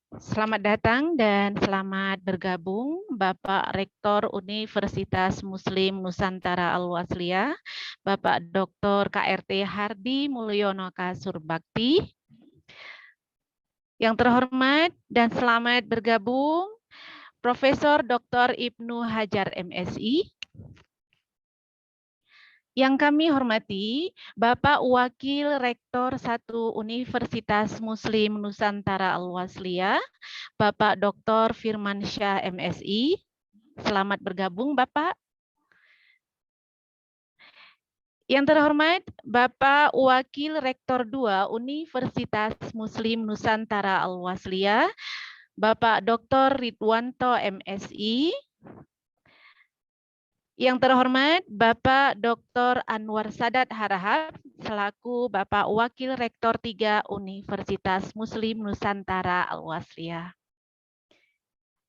Selamat datang dan selamat bergabung Bapak Rektor Universitas Muslim Nusantara Al-Wasliyah, Bapak Dr. KRT Hardi Mulyono Kasurbakti. Yang terhormat dan selamat bergabung Profesor Dr. Ibnu Hajar MSI. Yang kami hormati Bapak Wakil Rektor 1 Universitas Muslim Nusantara Al-Wasliyah, Bapak Dr. Firmansyah MSI. Selamat bergabung Bapak. Yang terhormat Bapak Wakil Rektor 2 Universitas Muslim Nusantara Al-Wasliyah, Bapak Dr. Ridwanto MSI. Yang terhormat Bapak Dr. Anwar Sadat Harahap selaku Bapak Wakil Rektor 3 Universitas Muslim Nusantara Al-Wasliyah.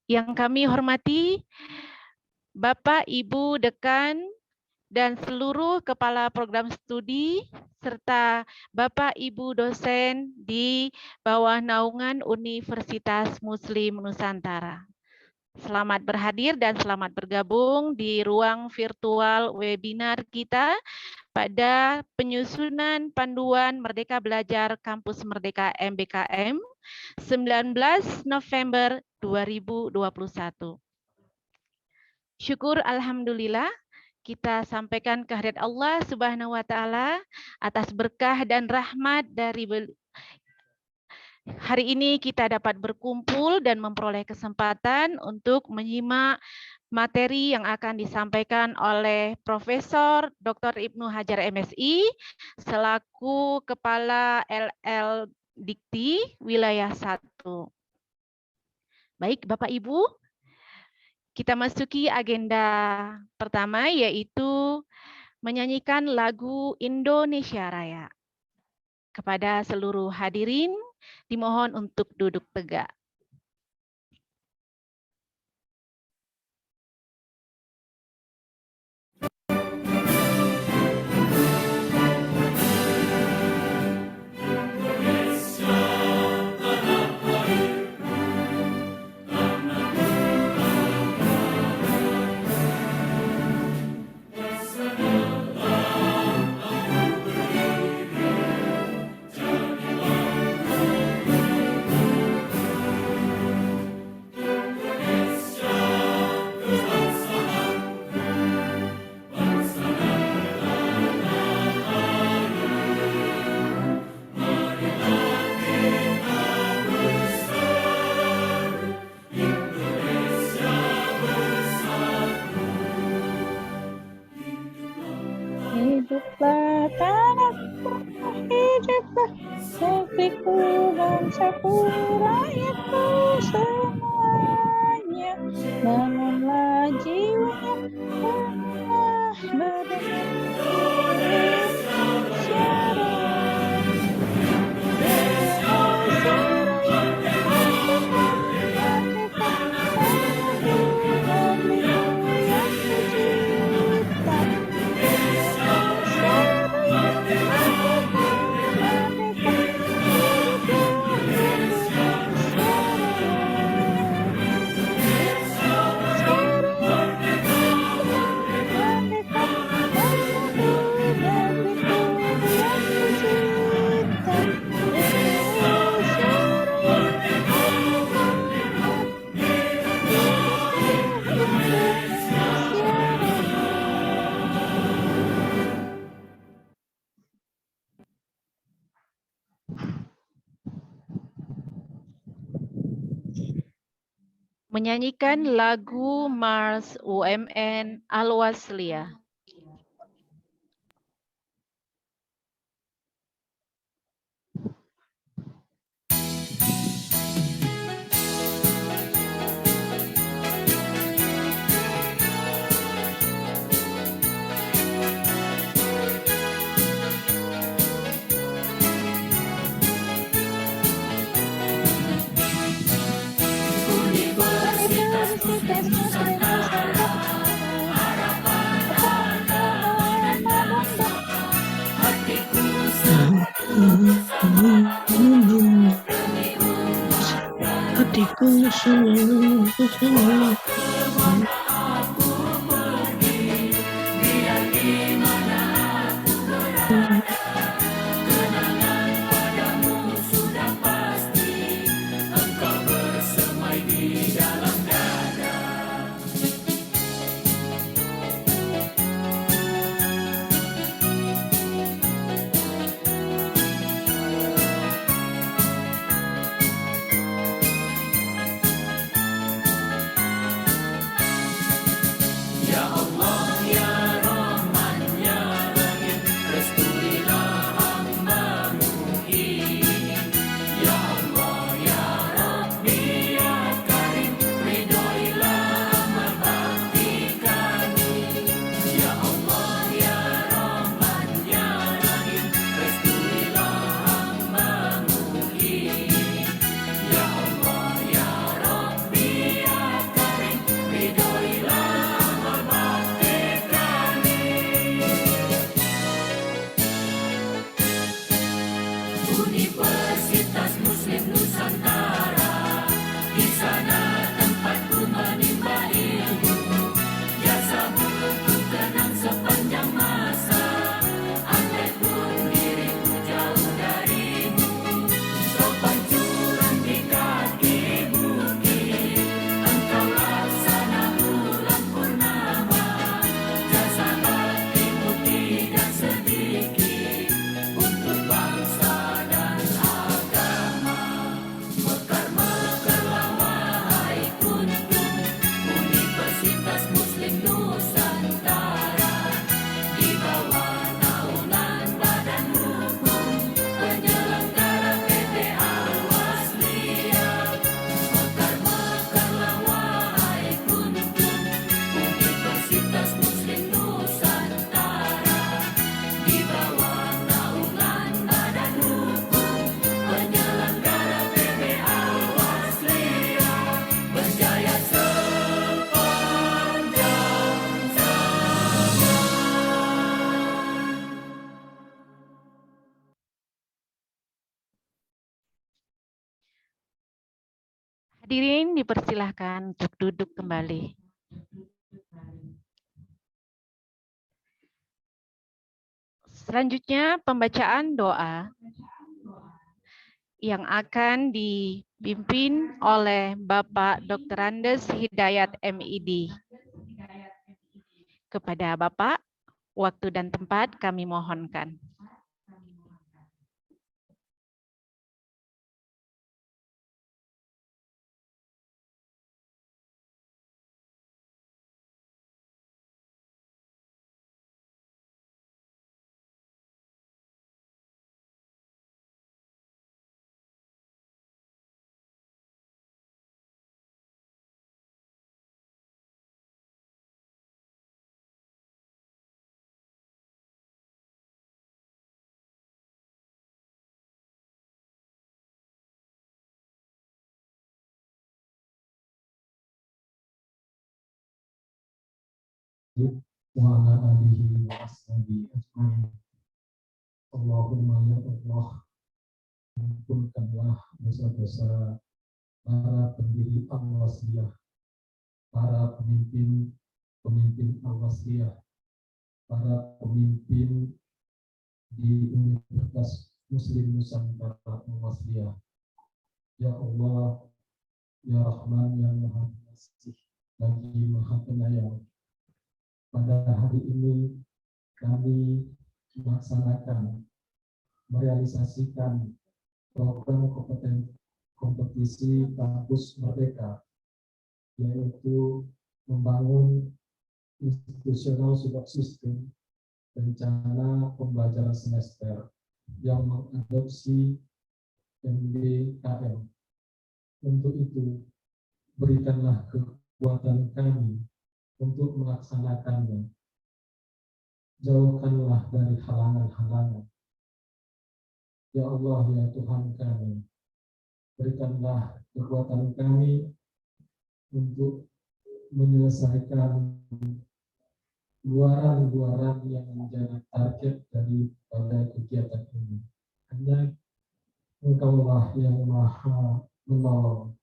Yang kami hormati Bapak Ibu Dekan dan seluruh kepala program studi serta Bapak Ibu dosen di bawah naungan Universitas Muslim Nusantara. Selamat berhadir dan selamat bergabung di ruang virtual webinar kita pada penyusunan panduan Merdeka Belajar Kampus Merdeka MBKM 19 November 2021. Syukur alhamdulillah kita sampaikan kehadirat Allah Subhanahu wa taala atas berkah dan rahmat dari hari ini kita dapat berkumpul dan memperoleh kesempatan untuk menyimak materi yang akan disampaikan oleh Profesor Dr. Ibnu Hajar MSI selaku Kepala LL Dikti Wilayah 1. Baik, Bapak Ibu, kita masuki agenda pertama yaitu menyanyikan lagu Indonesia Raya. Kepada seluruh hadirin, dimohon untuk duduk tegak. Hiduplah tanahku, hiduplah negeriku, bangsaku, rakyatku semuanya. Bangunlah jiwanya, bangunlah badannya. Indonesia Raya, Indonesia Raya, merdeka, tanahku, negeriku yang tercinta. Menyanyikan lagu Mars UMN Al-Wasliyah. كل شيء Hadirin dipersilahkan untuk duduk kembali. Selanjutnya pembacaan doa yang akan dipimpin oleh Bapak Dr. Andes Hidayat MID. Kepada Bapak, waktu dan tempat kami mohonkan. Wa ala alihi wa ashabihi ajma'in. Allahumma ya Allah, ampunkanlah dosa-dosa para pendiri Al-Wasliyah, para pemimpin Al-Wasliyah, para pemimpin di Universitas Muslim Nusantara Al-Wasliyah. Ya Allah, ya Rahman, ya Maha Pengasih lagi Maha Penyayang. Pada hari ini kami merealisasikan program kompetisi kampus merdeka, yaitu membangun institutional support system rencana pembelajaran semester yang mengadopsi MBKM. Untuk itu, berikanlah kekuatan kami untuk melaksanakannya. Jauhkanlah dari halangan-halangan. Ya Allah, ya Tuhan kami, berikanlah kekuatan kami untuk menyelesaikan luaran-luaran yang menjadi target daripada kegiatan ini. Hanya Engkaulah yang Maha Menolong.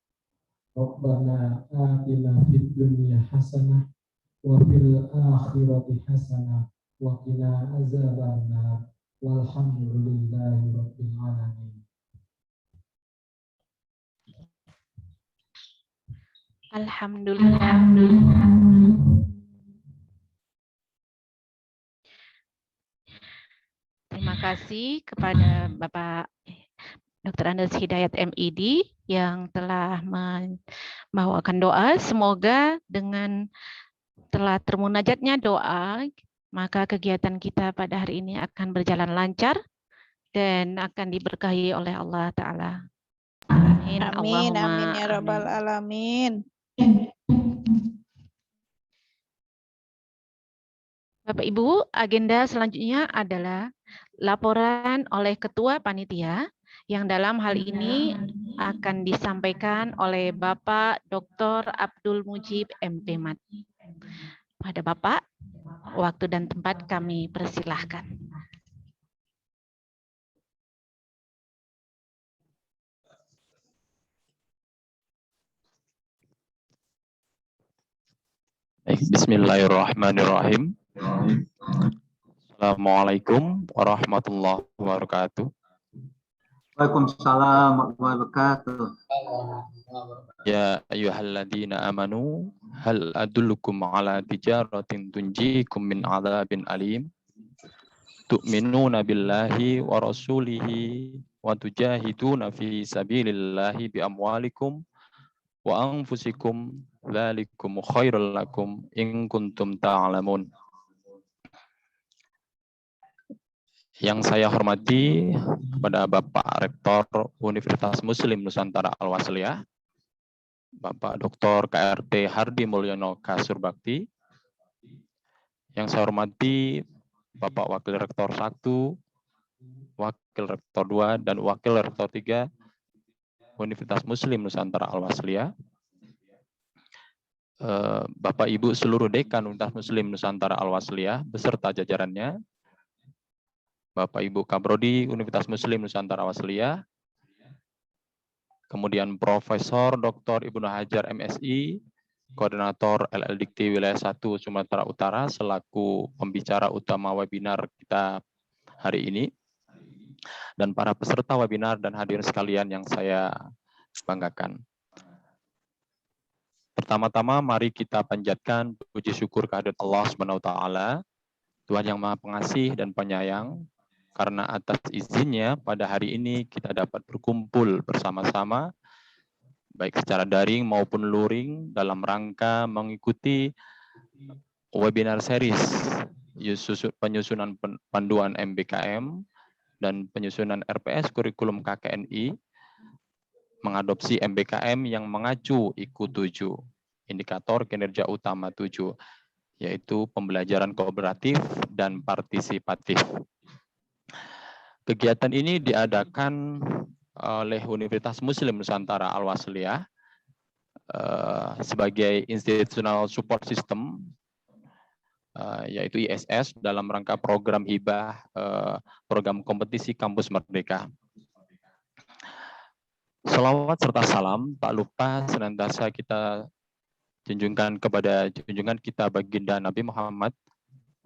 Rabbana atina fid dunya hasanah wa fil akhirati hasanah wa qina azabannar. Walhamdulillahi rabbil alamin. Alhamdulillah. Terima kasih kepada Bapak Dr. Andes Hidayat MID yang telah membawakan doa. Semoga dengan telah termunajatnya doa, maka kegiatan kita pada hari ini akan berjalan lancar dan akan diberkahi oleh Allah Ta'ala. Amin. Amin, Allahumma amin ya rabbal amin. alamin. Bapak Ibu, agenda selanjutnya adalah laporan oleh Ketua Panitia yang dalam hal ini akan disampaikan oleh Bapak Dr. Abdul Mujib MP.Mat. Pada Bapak, waktu dan tempat kami persilahkan. Bismillahirrahmanirrahim. Assalamualaikum warahmatullahi wabarakatuh. Waalaikumsalam warahmatullahi wabarakatuh. Ya ayyuhalladzina amanu hal adullukum ala tijaratin tunjikum min adzabin alim tu'minuna billahi wa rasulihi wa tujahiduna fi sabilillahi bi amwalikum wa anfusikum dzalikum khairul lakum in kuntum ta'lamun. Yang saya hormati kepada Bapak Rektor Universitas Muslim Nusantara Al-Wasliyah, Bapak Dr. KRT Hardi Mulyono Kasurbakti. Yang saya hormati Bapak Wakil Rektor 1, Wakil Rektor 2, dan Wakil Rektor 3 Universitas Muslim Nusantara Al-Wasliyah. Bapak Ibu seluruh dekan Universitas Muslim Nusantara Al-Wasliyah beserta jajarannya, Bapak Ibu Kaprodi Universitas Muslim Nusantara Al-Wasliyah, kemudian Profesor Dr. Ibnu Hajar MSI, Koordinator LLDikti Wilayah 1 Sumatera Utara selaku pembicara utama webinar kita hari ini, dan para peserta webinar dan hadirin sekalian yang saya banggakan. Pertama-tama mari kita panjatkan puji syukur kehadirat Allah SWT, Tuhan yang Maha Pengasih dan Penyayang, karena atas izinnya pada hari ini kita dapat berkumpul bersama-sama, baik secara daring maupun luring, dalam rangka mengikuti webinar series penyusunan panduan MBKM dan penyusunan RPS kurikulum KKNI, mengadopsi MBKM yang mengacu IKU 7, indikator kinerja utama 7, yaitu pembelajaran kooperatif dan partisipatif. Kegiatan ini diadakan oleh Universitas Muslim Nusantara Al-Wasliyah sebagai Institutional Support System, yaitu ISS, dalam rangka program hibah program kompetisi Kampus Merdeka. Salawat serta salam tak lupa senantiasa kita junjungkan kepada junjungan kita baginda Nabi Muhammad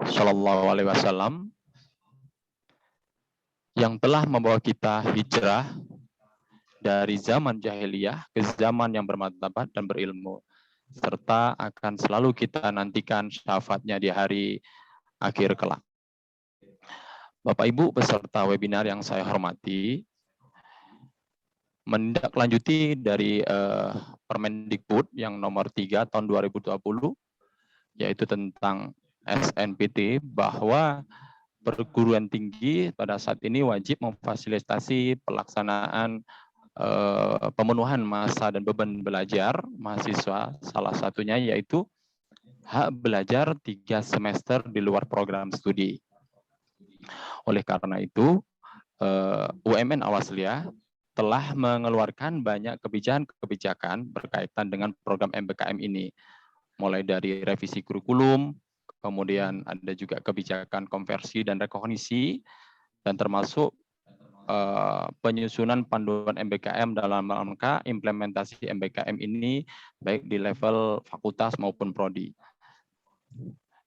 SAW, yang telah membawa kita hijrah dari zaman jahiliyah ke zaman yang bermartabat dan berilmu, serta akan selalu kita nantikan syafaatnya di hari akhir kelak. Bapak Ibu peserta webinar yang saya hormati, menindaklanjuti dari Permendikbud yang nomor 3 tahun 2020, yaitu tentang SNPT, bahwa perguruan tinggi pada saat ini wajib memfasilitasi pelaksanaan pemenuhan masa dan beban belajar mahasiswa, salah satunya yaitu hak belajar 3 semester di luar program studi. Oleh karena itu, UMN Al-Wasliyah telah mengeluarkan banyak kebijakan berkaitan dengan program MBKM ini, mulai dari revisi kurikulum, kemudian ada juga kebijakan konversi dan rekognisi, dan termasuk penyusunan panduan MBKM dalam rangka implementasi MBKM ini baik di level fakultas maupun prodi.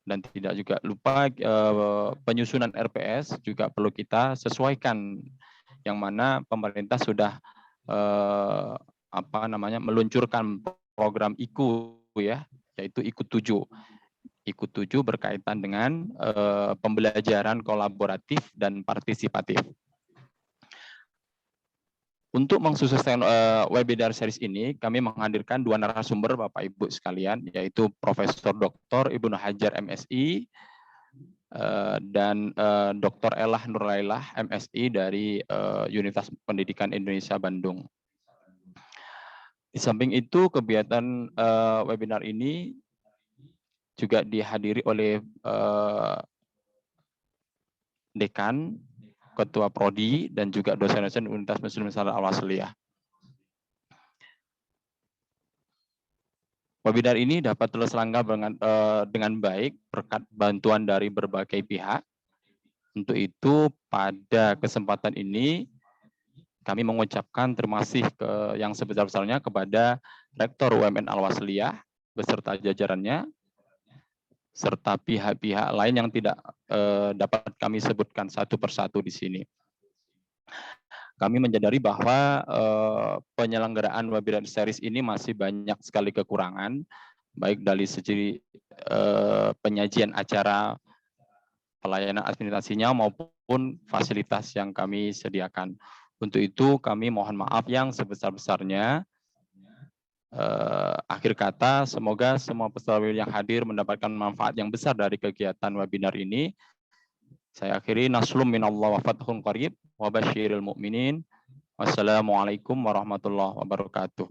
Dan tidak juga lupa penyusunan RPS juga perlu kita sesuaikan, yang mana pemerintah sudah meluncurkan program IKU ya, yaitu IKU 7. IKU 7 berkaitan dengan pembelajaran kolaboratif dan partisipatif. Untuk mensukseskan webinar series ini, kami menghadirkan 2 narasumber Bapak Ibu sekalian, yaitu Profesor Dr. Ibnu Hajar MSI dan Dr. Elah Nurlailah MSI dari Universitas Pendidikan Indonesia Bandung. Di samping itu, kegiatan webinar ini juga dihadiri oleh dekan, ketua prodi, dan juga dosen-dosen Universitas Muslim Nusantara Al-Wasliyah. Webinar ini dapat terselenggara dengan baik berkat bantuan dari berbagai pihak. Untuk itu, pada kesempatan ini, kami mengucapkan terima kasih yang sebesar-besarnya kepada Rektor UMN Al-Wasliyah beserta jajarannya, serta pihak-pihak lain yang tidak dapat kami sebutkan satu persatu di sini. Kami menyadari bahwa penyelenggaraan webinar series ini masih banyak sekali kekurangan, baik dari segi penyajian acara, pelayanan administrasinya maupun fasilitas yang kami sediakan. Untuk itu kami mohon maaf yang sebesar-besarnya. Akhir kata, semoga semua peserta yang hadir mendapatkan manfaat yang besar dari kegiatan webinar ini. Saya akhiri, naslum minallah wa fathun qarib wa basyiril mu'minin. Wassalamualaikum warahmatullahi wabarakatuh.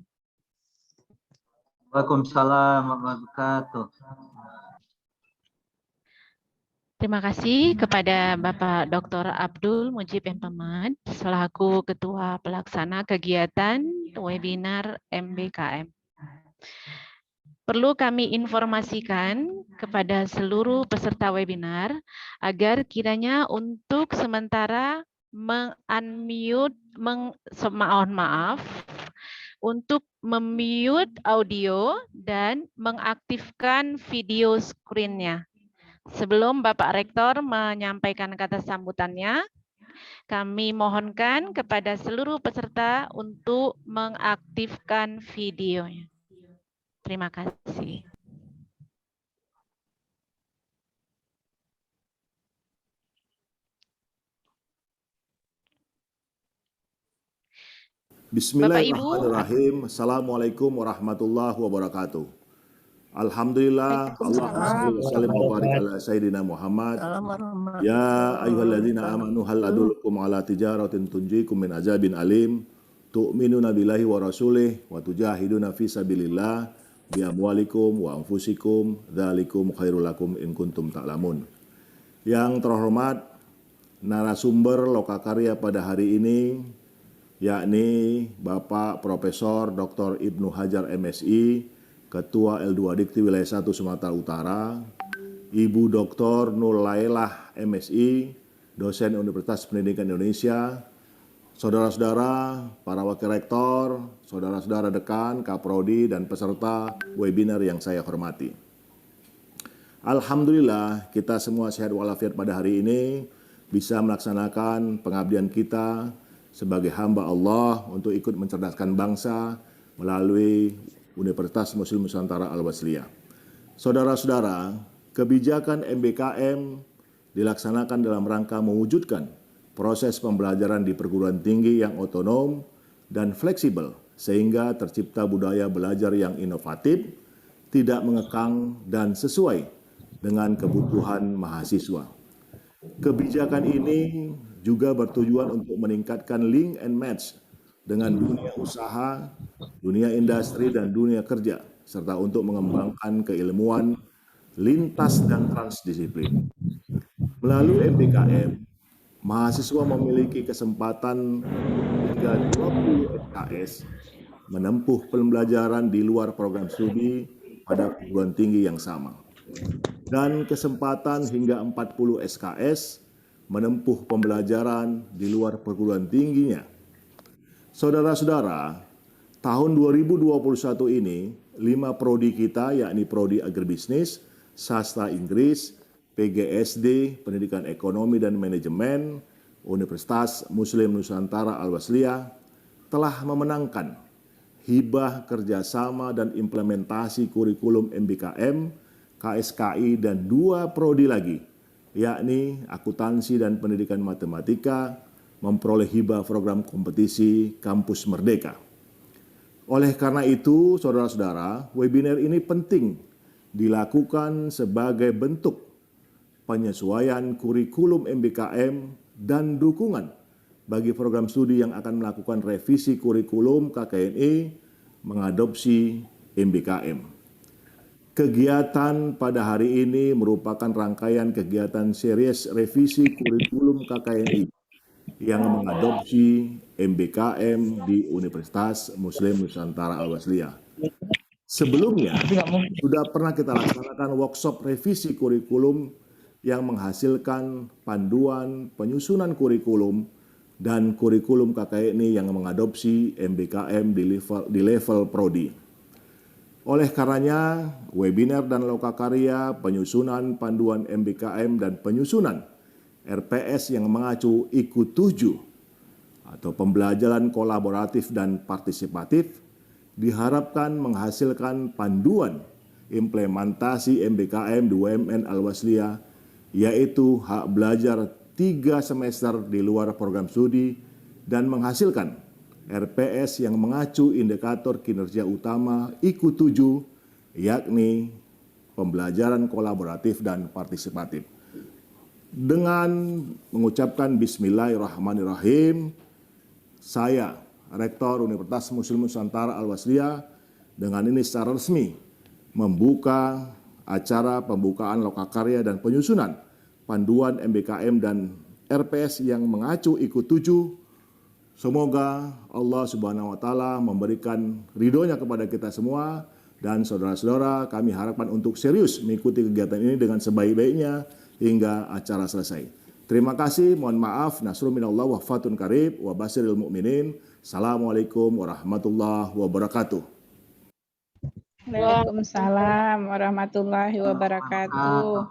Waalaikumsalam warahmatullahi wabarakatuh. Terima kasih kepada Bapak Dr. Abdul Mujib M. Pamad selaku Ketua Pelaksana Kegiatan Webinar MBKM. Perlu kami informasikan kepada seluruh peserta webinar agar kiranya untuk sementara untuk memute audio dan mengaktifkan video screen-nya. Sebelum Bapak Rektor menyampaikan kata sambutannya, kami mohonkan kepada seluruh peserta untuk mengaktifkan videonya. Terima kasih. Bismillahirrahmanirrahim. Assalamualaikum warahmatullahi wabarakatuh. Alhamdulillah, Allahumma shalli wa barik ala Sayyidina Muhammad. Ya ayyuhalladzina amanu hal adullukum ala tijaratin tunjikum min azabin alim tu'minuna billahi wa rasulih wa tujahiduna fi sabilillah bi amwalikum wa anfusikum dzalikum khairul lakum in kuntum ta'lamun. Yang terhormat narasumber lokakarya pada hari ini yakni Bapak Profesor Dr. Ibnu Hajar MSI, Ketua L2 Dikti Wilayah 1 Sumatera Utara, Ibu Dr. Nurlailah MSI, dosen Universitas Pendidikan Indonesia, saudara-saudara, para wakil rektor, saudara-saudara dekan, kaprodi, dan peserta webinar yang saya hormati. Alhamdulillah kita semua sehat walafiat pada hari ini bisa melaksanakan pengabdian kita sebagai hamba Allah untuk ikut mencerdaskan bangsa melalui Universitas Muslim Nusantara Al-Wasliyah. Saudara-saudara, kebijakan MBKM dilaksanakan dalam rangka mewujudkan proses pembelajaran di perguruan tinggi yang otonom dan fleksibel sehingga tercipta budaya belajar yang inovatif, tidak mengekang dan sesuai dengan kebutuhan mahasiswa. Kebijakan ini juga bertujuan untuk meningkatkan link and match dengan dunia usaha, dunia industri, dan dunia kerja, serta untuk mengembangkan keilmuan lintas dan transdisiplin. Melalui MBKM, mahasiswa memiliki kesempatan hingga 20 SKS menempuh pembelajaran di luar program studi pada perguruan tinggi yang sama. Dan kesempatan hingga 40 SKS menempuh pembelajaran di luar perguruan tingginya. Saudara-saudara, tahun 2021 ini 5 prodi kita, yakni prodi agribisnis, sastra Inggris, PGSD, pendidikan ekonomi dan manajemen, Universitas Muslim Nusantara Al-Wasliyah, telah memenangkan hibah kerjasama dan implementasi kurikulum MBKM, KSKI, dan 2 prodi lagi, yakni akuntansi dan pendidikan matematika, memperoleh hibah program kompetisi Kampus Merdeka. Oleh karena itu, saudara-saudara, webinar ini penting dilakukan sebagai bentuk penyesuaian kurikulum MBKM dan dukungan bagi program studi yang akan melakukan revisi kurikulum KKNI mengadopsi MBKM. Kegiatan pada hari ini merupakan rangkaian kegiatan series revisi kurikulum KKNI yang mengadopsi MBKM di Universitas Muslim Nusantara Al-Wasliyah. Sebelumnya, sudah pernah kita laksanakan workshop revisi kurikulum yang menghasilkan panduan penyusunan kurikulum dan kurikulum KKNI yang mengadopsi MBKM di level prodi. Oleh karenanya, webinar dan lokakarya penyusunan panduan MBKM dan penyusunan RPS yang mengacu IKU 7 atau pembelajaran kolaboratif dan partisipatif diharapkan menghasilkan panduan implementasi MBKM di UMN Al-Wasliyah, yaitu hak belajar 3 semester di luar program studi dan menghasilkan RPS yang mengacu indikator kinerja utama IKU 7, yakni pembelajaran kolaboratif dan partisipatif. Dengan mengucapkan Bismillahirrahmanirrahim, saya, Rektor Universitas Muslim Nusantara Al-Wasliyah, dengan ini secara resmi membuka acara pembukaan lokakarya dan penyusunan panduan MBKM dan RPS yang mengacu IKU 7. Semoga Allah Subhanahu wa Ta'ala memberikan ridhonya kepada kita semua, dan saudara-saudara, kami harapkan untuk serius mengikuti kegiatan ini dengan sebaik-baiknya hingga acara selesai. Terima kasih, mohon maaf, nasrun minallah wa fatun qarib wa basiril mu'minin. Assalamualaikum warahmatullahi wabarakatuh. Waalaikumsalam warahmatullahi wabarakatuh.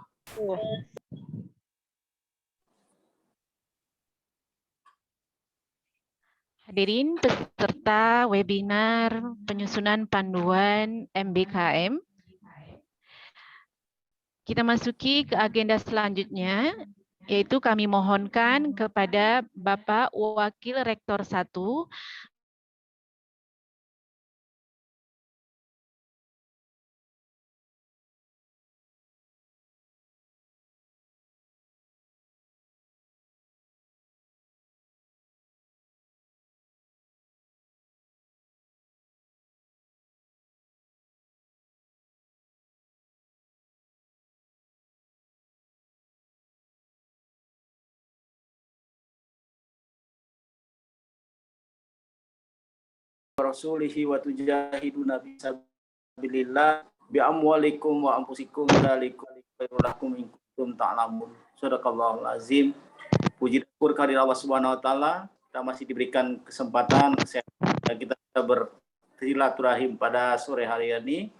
Hadirin peserta webinar penyusunan panduan MBKM. Kita masuki ke agenda selanjutnya, yaitu kami mohonkan kepada Bapak Wakil Rektor 1, rasulihi wa tujahiduna fi sabilillah bi amwalikum wa anfusikum dzalikum khairul lakum in kuntum ta'lamun. Shadaqallahul azim. Puji syukur kehadirat Allah Subhanahu wa taala, kita masih diberikan kesempatan kita bersilaturahim pada sore hari ini.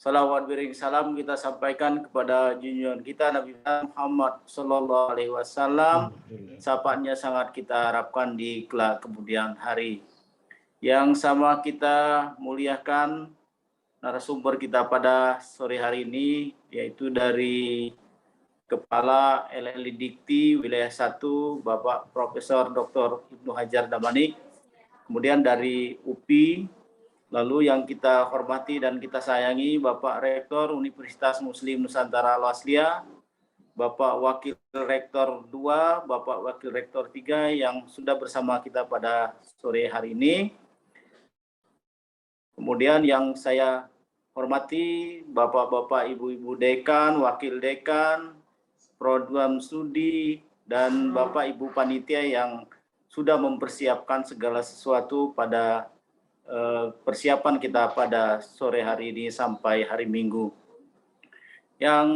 Salawat bering salam kita sampaikan kepada junjungan kita Nabi Muhammad sallallahu alaihi wasallam. Sapaatnya sangat kita harapkan di kelak kemudian hari. Yang sama kita muliakan narasumber kita pada sore hari ini, yaitu dari Kepala LLI Dikti Wilayah 1, Bapak Profesor Dr. Ibnu Hajar Damanik, kemudian dari UPI, lalu yang kita hormati dan kita sayangi Bapak Rektor Universitas Muslim Nusantara Al-Wasliyah, Bapak Wakil Rektor 2, Bapak Wakil Rektor 3 yang sudah bersama kita pada sore hari ini. Kemudian yang saya hormati Bapak-Bapak, Ibu-Ibu Dekan, Wakil Dekan, Program Studi, dan Bapak Ibu Panitia yang sudah mempersiapkan segala sesuatu pada persiapan kita pada sore hari ini sampai hari Minggu. Yang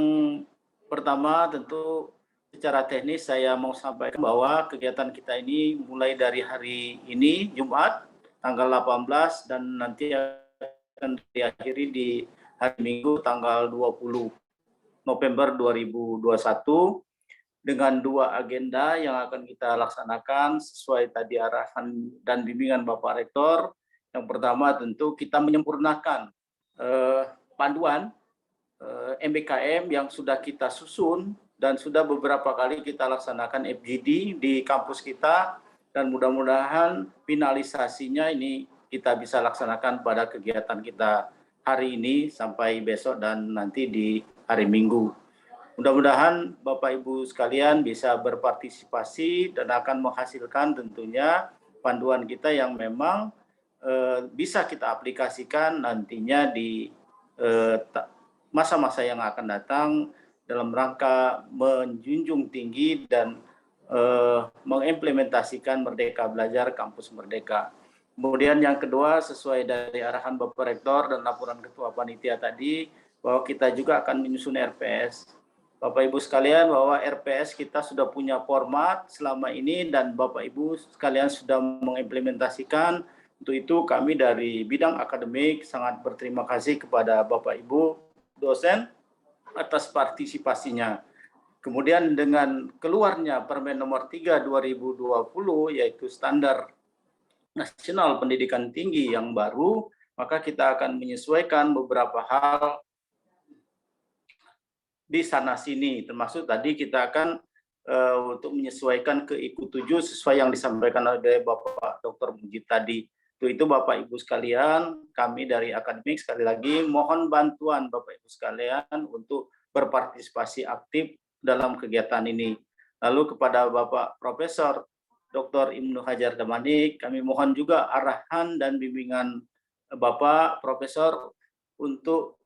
pertama tentu secara teknis saya mau sampaikan bahwa kegiatan kita ini mulai dari hari ini Jumat tanggal 18 dan nanti akan diakhiri di hari Minggu tanggal 20 November 2021 dengan 2 agenda yang akan kita laksanakan sesuai tadi arahan dan bimbingan Bapak Rektor. Yang pertama tentu kita menyempurnakan panduan MBKM yang sudah kita susun dan sudah beberapa kali kita laksanakan FGD di kampus kita, dan mudah-mudahan finalisasinya ini kita bisa laksanakan pada kegiatan kita hari ini sampai besok dan nanti di hari Minggu. Mudah-mudahan Bapak Ibu sekalian bisa berpartisipasi dan akan menghasilkan tentunya panduan kita yang memang bisa kita aplikasikan nantinya di masa-masa yang akan datang dalam rangka menjunjung tinggi dan mengimplementasikan Merdeka Belajar Kampus Merdeka. Kemudian yang kedua, sesuai dari arahan Bapak Rektor dan laporan Ketua Panitia tadi, bahwa kita juga akan menyusun RPS. Bapak Ibu sekalian, bahwa RPS kita sudah punya format selama ini dan Bapak Ibu sekalian sudah mengimplementasikan. Untuk itu kami dari bidang akademik sangat berterima kasih kepada Bapak Ibu dosen atas partisipasinya. Kemudian dengan keluarnya Permen nomor 3 2020 yaitu standar nasional pendidikan tinggi yang baru, maka kita akan menyesuaikan beberapa hal di sana sini, termasuk tadi kita akan untuk menyesuaikan ke IKU 7 sesuai yang disampaikan oleh Bapak Dr. Mujib tadi. Itu Bapak Ibu sekalian, kami dari akademik sekali lagi mohon bantuan Bapak Ibu sekalian untuk berpartisipasi aktif dalam kegiatan ini. Lalu kepada Bapak Profesor Dr. Ibnu Hajar Damanik, kami mohon juga arahan dan bimbingan Bapak Profesor untuk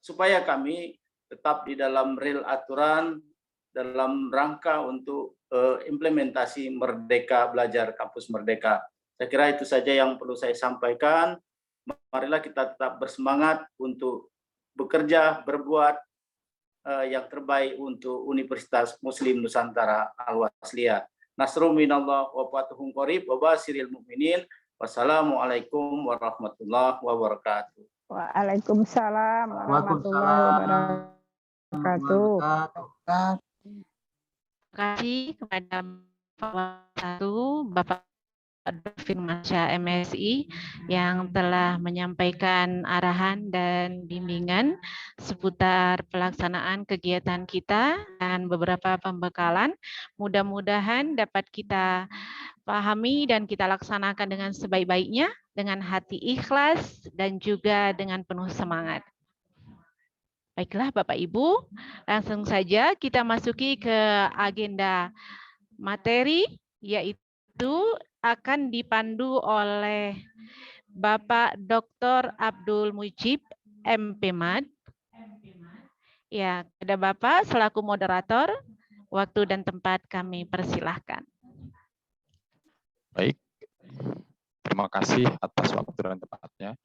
supaya kami tetap di dalam real aturan dalam rangka untuk implementasi Merdeka Belajar Kampus Merdeka. Saya kira itu saja yang perlu saya sampaikan. Marilah kita tetap bersemangat untuk bekerja, berbuat yang terbaik untuk Universitas Muslim Nusantara Al-Wasliyah. Nasrun minallah wa fatuhun qarib wa basyiril mu'minin. Wassalamualaikum warahmatullahi wabarakatuh. Waalaikumsalam warahmatullahi wabarakatuh. Terima kasih kepada Bapak Firmansyah MSI yang telah menyampaikan arahan dan bimbingan seputar pelaksanaan kegiatan kita dan beberapa pembekalan. Mudah-mudahan dapat kita pahami dan kita laksanakan dengan sebaik-baiknya, dengan hati ikhlas dan juga dengan penuh semangat. Baiklah Bapak Ibu, langsung saja kita masuki ke agenda materi, yaitu akan dipandu oleh Bapak Dr. Abdul Mujib, MPMAD. Ya, kepada Bapak selaku moderator, waktu dan tempat kami persilahkan. Baik, terima kasih atas waktu dan tempatnya.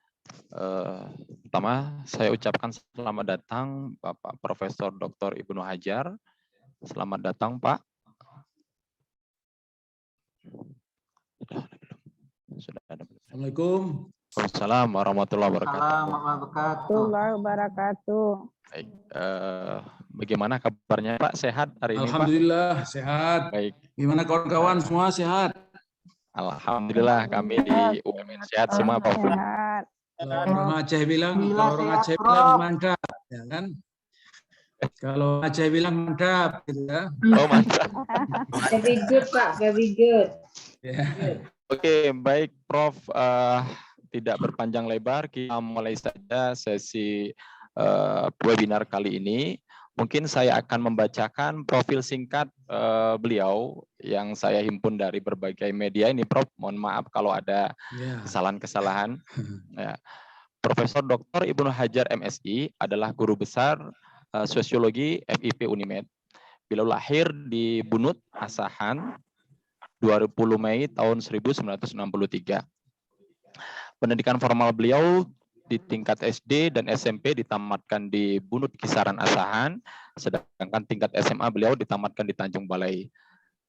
Pertama, saya ucapkan selamat datang Bapak Profesor Dr. Ibnu Hajar. Selamat datang Pak. Assalamualaikum. Waalaikumsalam warahmatullahi wabarakatuh. Baik, bagaimana kabarnya Pak? Sehat hari ini Pak? Alhamdulillah sehat. Baik. Gimana kawan-kawan semua sehat? Alhamdulillah kami di UMN sehat semua Pak. Sehat. Orang Aceh bilang, kalau orang Aceh bilang mantap, ya kan? Kalau Aceh bilang mantap, gitu ya. Oh mantap. Very good Pak, very good. Ya. Oke, baik Prof. Tidak berpanjang lebar, kita mulai saja sesi webinar kali ini. Mungkin saya akan membacakan profil singkat beliau yang saya himpun dari berbagai media ini, Prof. Mohon maaf kalau ada kesalahan-kesalahan. Ya. Profesor Dr. Ibnu Hajar MSI adalah guru besar sosiologi FIP Unimed. Beliau lahir di Bunut, Asahan, 20 Mei tahun 1963. Pendidikan formal beliau di tingkat SD dan SMP ditamatkan di Bunut Kisaran Asahan, sedangkan tingkat SMA beliau ditamatkan di Tanjung Balai.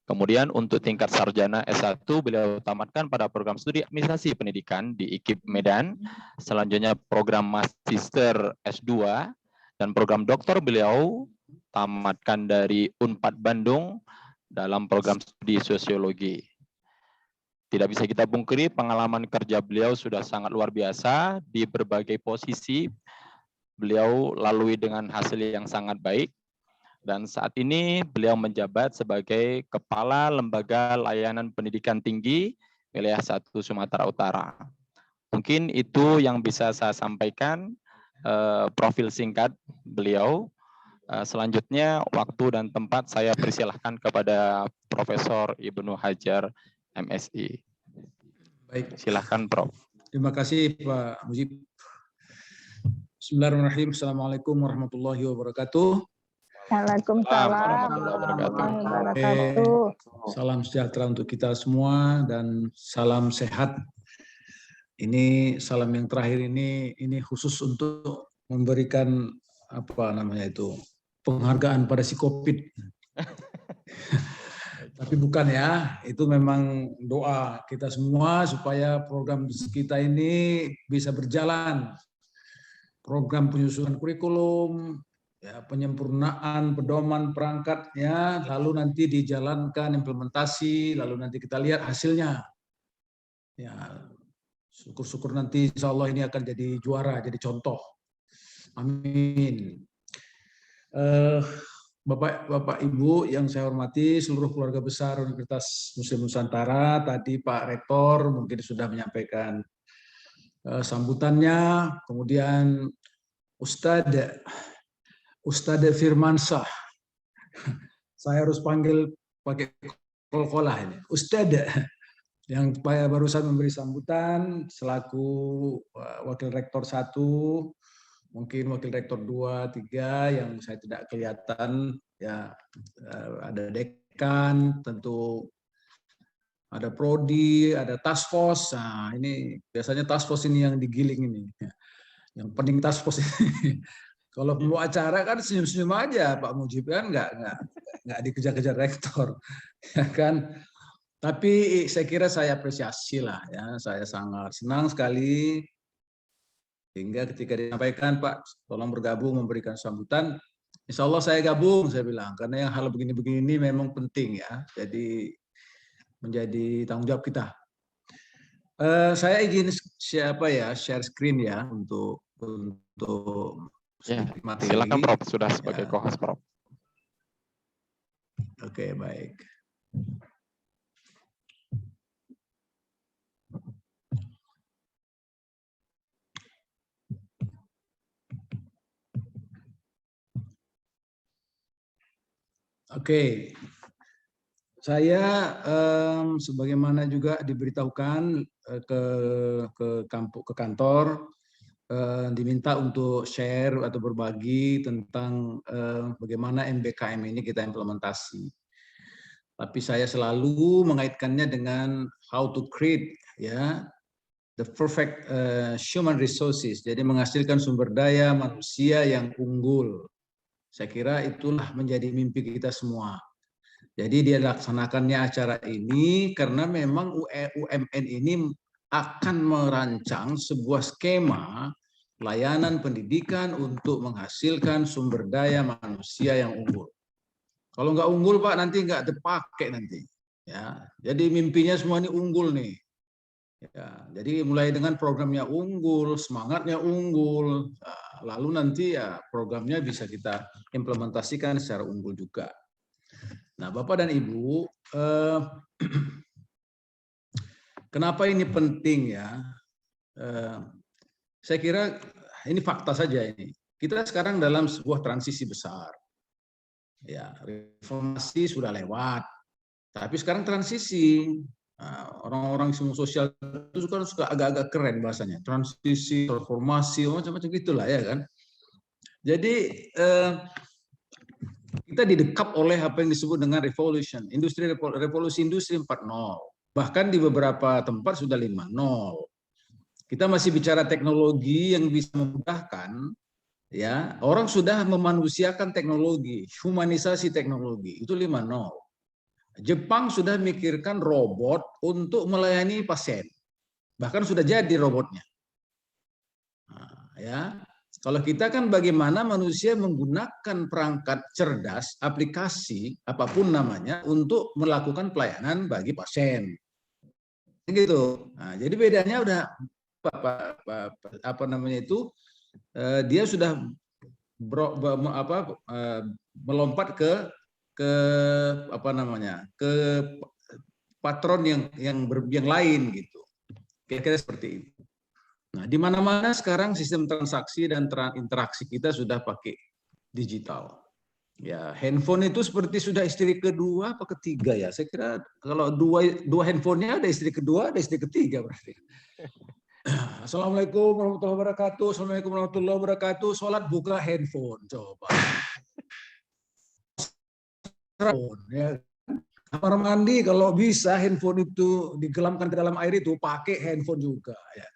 Kemudian untuk tingkat sarjana S1 beliau tamatkan pada program studi administrasi pendidikan di IKIP Medan. Selanjutnya program magister S2 dan program doktor beliau tamatkan dari Unpad Bandung dalam program studi sosiologi. Tidak bisa kita pungkiri pengalaman kerja beliau sudah sangat luar biasa di berbagai posisi. Beliau lalui dengan hasil yang sangat baik. Dan saat ini beliau menjabat sebagai Kepala Lembaga Layanan Pendidikan Tinggi Wilayah 1 Sumatera Utara. Mungkin itu yang bisa saya sampaikan, profil singkat beliau. Selanjutnya waktu dan tempat saya persilahkan kepada Profesor Ibnu Hajar MSI. Baik. Silahkan Prof. Terima kasih Pak Mujib. Bismillahirrahmanirrahim. Assalamualaikum warahmatullahi wabarakatuh. Waalaikumsalam warahmatullahi wabarakatuh. Salam sejahtera untuk kita semua dan salam sehat. Ini salam yang terakhir ini khusus untuk memberikan apa namanya itu penghargaan pada si COVID. Tapi bukan ya, itu memang doa kita semua supaya program kita ini bisa berjalan. Program penyusunan kurikulum, ya, penyempurnaan pedoman perangkatnya, lalu nanti dijalankan implementasi, lalu nanti kita lihat hasilnya. Ya, syukur-syukur nanti insya Allah ini akan jadi juara, jadi contoh. Amin. Bapak Ibu yang saya hormati, seluruh keluarga besar Universitas Muslim Nusantara, tadi Pak Rektor mungkin sudah menyampaikan sambutannya, kemudian Ustadz Firmansyah, saya harus panggil pakai kol-kolah ini, Ustadz yang barusan memberi sambutan selaku Wakil Rektor 1, mungkin Wakil Rektor 2, 3 yang saya tidak kelihatan, ya ada dekan, tentu ada prodi, ada task force. Nah, ini biasanya task force ini yang digiling ini. Yang penting task force ini. Kalau mau acara kan senyum-senyum aja Pak Mujib kan nggak dikejar-kejar rektor, ya kan. Tapi saya kira saya apresiasi lah ya, saya sangat senang sekali hingga ketika disampaikan Pak tolong bergabung memberikan sambutan, insya Allah saya gabung, saya bilang, karena yang hal begini-begini memang penting ya, jadi menjadi tanggung jawab kita. Saya izin share screen ya untuk ya, silakan Prof, sudah sebagai co-host Prof. Oke, baik. Oke, saya sebagaimana juga diberitahukan ke kantor, diminta untuk share atau berbagi tentang bagaimana MBKM ini kita implementasi. Tapi saya selalu mengaitkannya dengan how to create ya the perfect human resources, jadi menghasilkan sumber daya manusia yang unggul. Saya kira itulah menjadi mimpi kita semua. Jadi dia laksanakannya acara ini karena memang UMN ini akan merancang sebuah skema layanan pendidikan untuk menghasilkan sumber daya manusia yang unggul. Kalau nggak unggul Pak nanti nggak dipakai nanti. Ya, jadi mimpinya semua ini unggul nih. Ya, jadi mulai dengan programnya unggul, semangatnya unggul, lalu nanti ya programnya bisa kita implementasikan secara unggul juga. Nah, Bapak dan Ibu, kenapa ini penting ya? Saya kira ini fakta saja ini. Kita sekarang dalam sebuah transisi besar. Ya, reformasi sudah lewat, tapi sekarang transisi. Orang-orang semua sosial itu suka agak-agak keren bahasanya, transisi, reformasi, macam-macam gitulah ya kan. Jadi kita didekap oleh apa yang disebut dengan revolusi industri 4.0, bahkan di beberapa tempat sudah 5.0. Kita masih bicara teknologi yang bisa memudahkan, ya. Orang sudah memanusiakan teknologi, humanisasi teknologi, itu 5.0. Jepang sudah mikirkan robot untuk melayani pasien. Bahkan sudah jadi robotnya. Nah, ya. Kalau kita kan bagaimana manusia menggunakan perangkat cerdas, aplikasi, apapun namanya, untuk melakukan pelayanan bagi pasien. Gitu. Nah, jadi bedanya udah apa namanya itu, dia sudah melompat ke apa namanya, ke patron yang lain gitu. Kira-kira seperti itu. Nah, di mana-mana sekarang sistem transaksi dan interaksi kita sudah pakai digital. Ya, handphone itu seperti sudah istri kedua apa ketiga ya. Saya kira kalau dua handphonenya ada istri kedua, ada istri ketiga berarti. Assalamualaikum warahmatullahi wabarakatuh. Assalamualaikum warahmatullahi wabarakatuh. Sholat buka handphone, coba. Ya. Kamar mandi kalau bisa handphone itu digelamkan ke dalam air itu pakai handphone juga. Ya.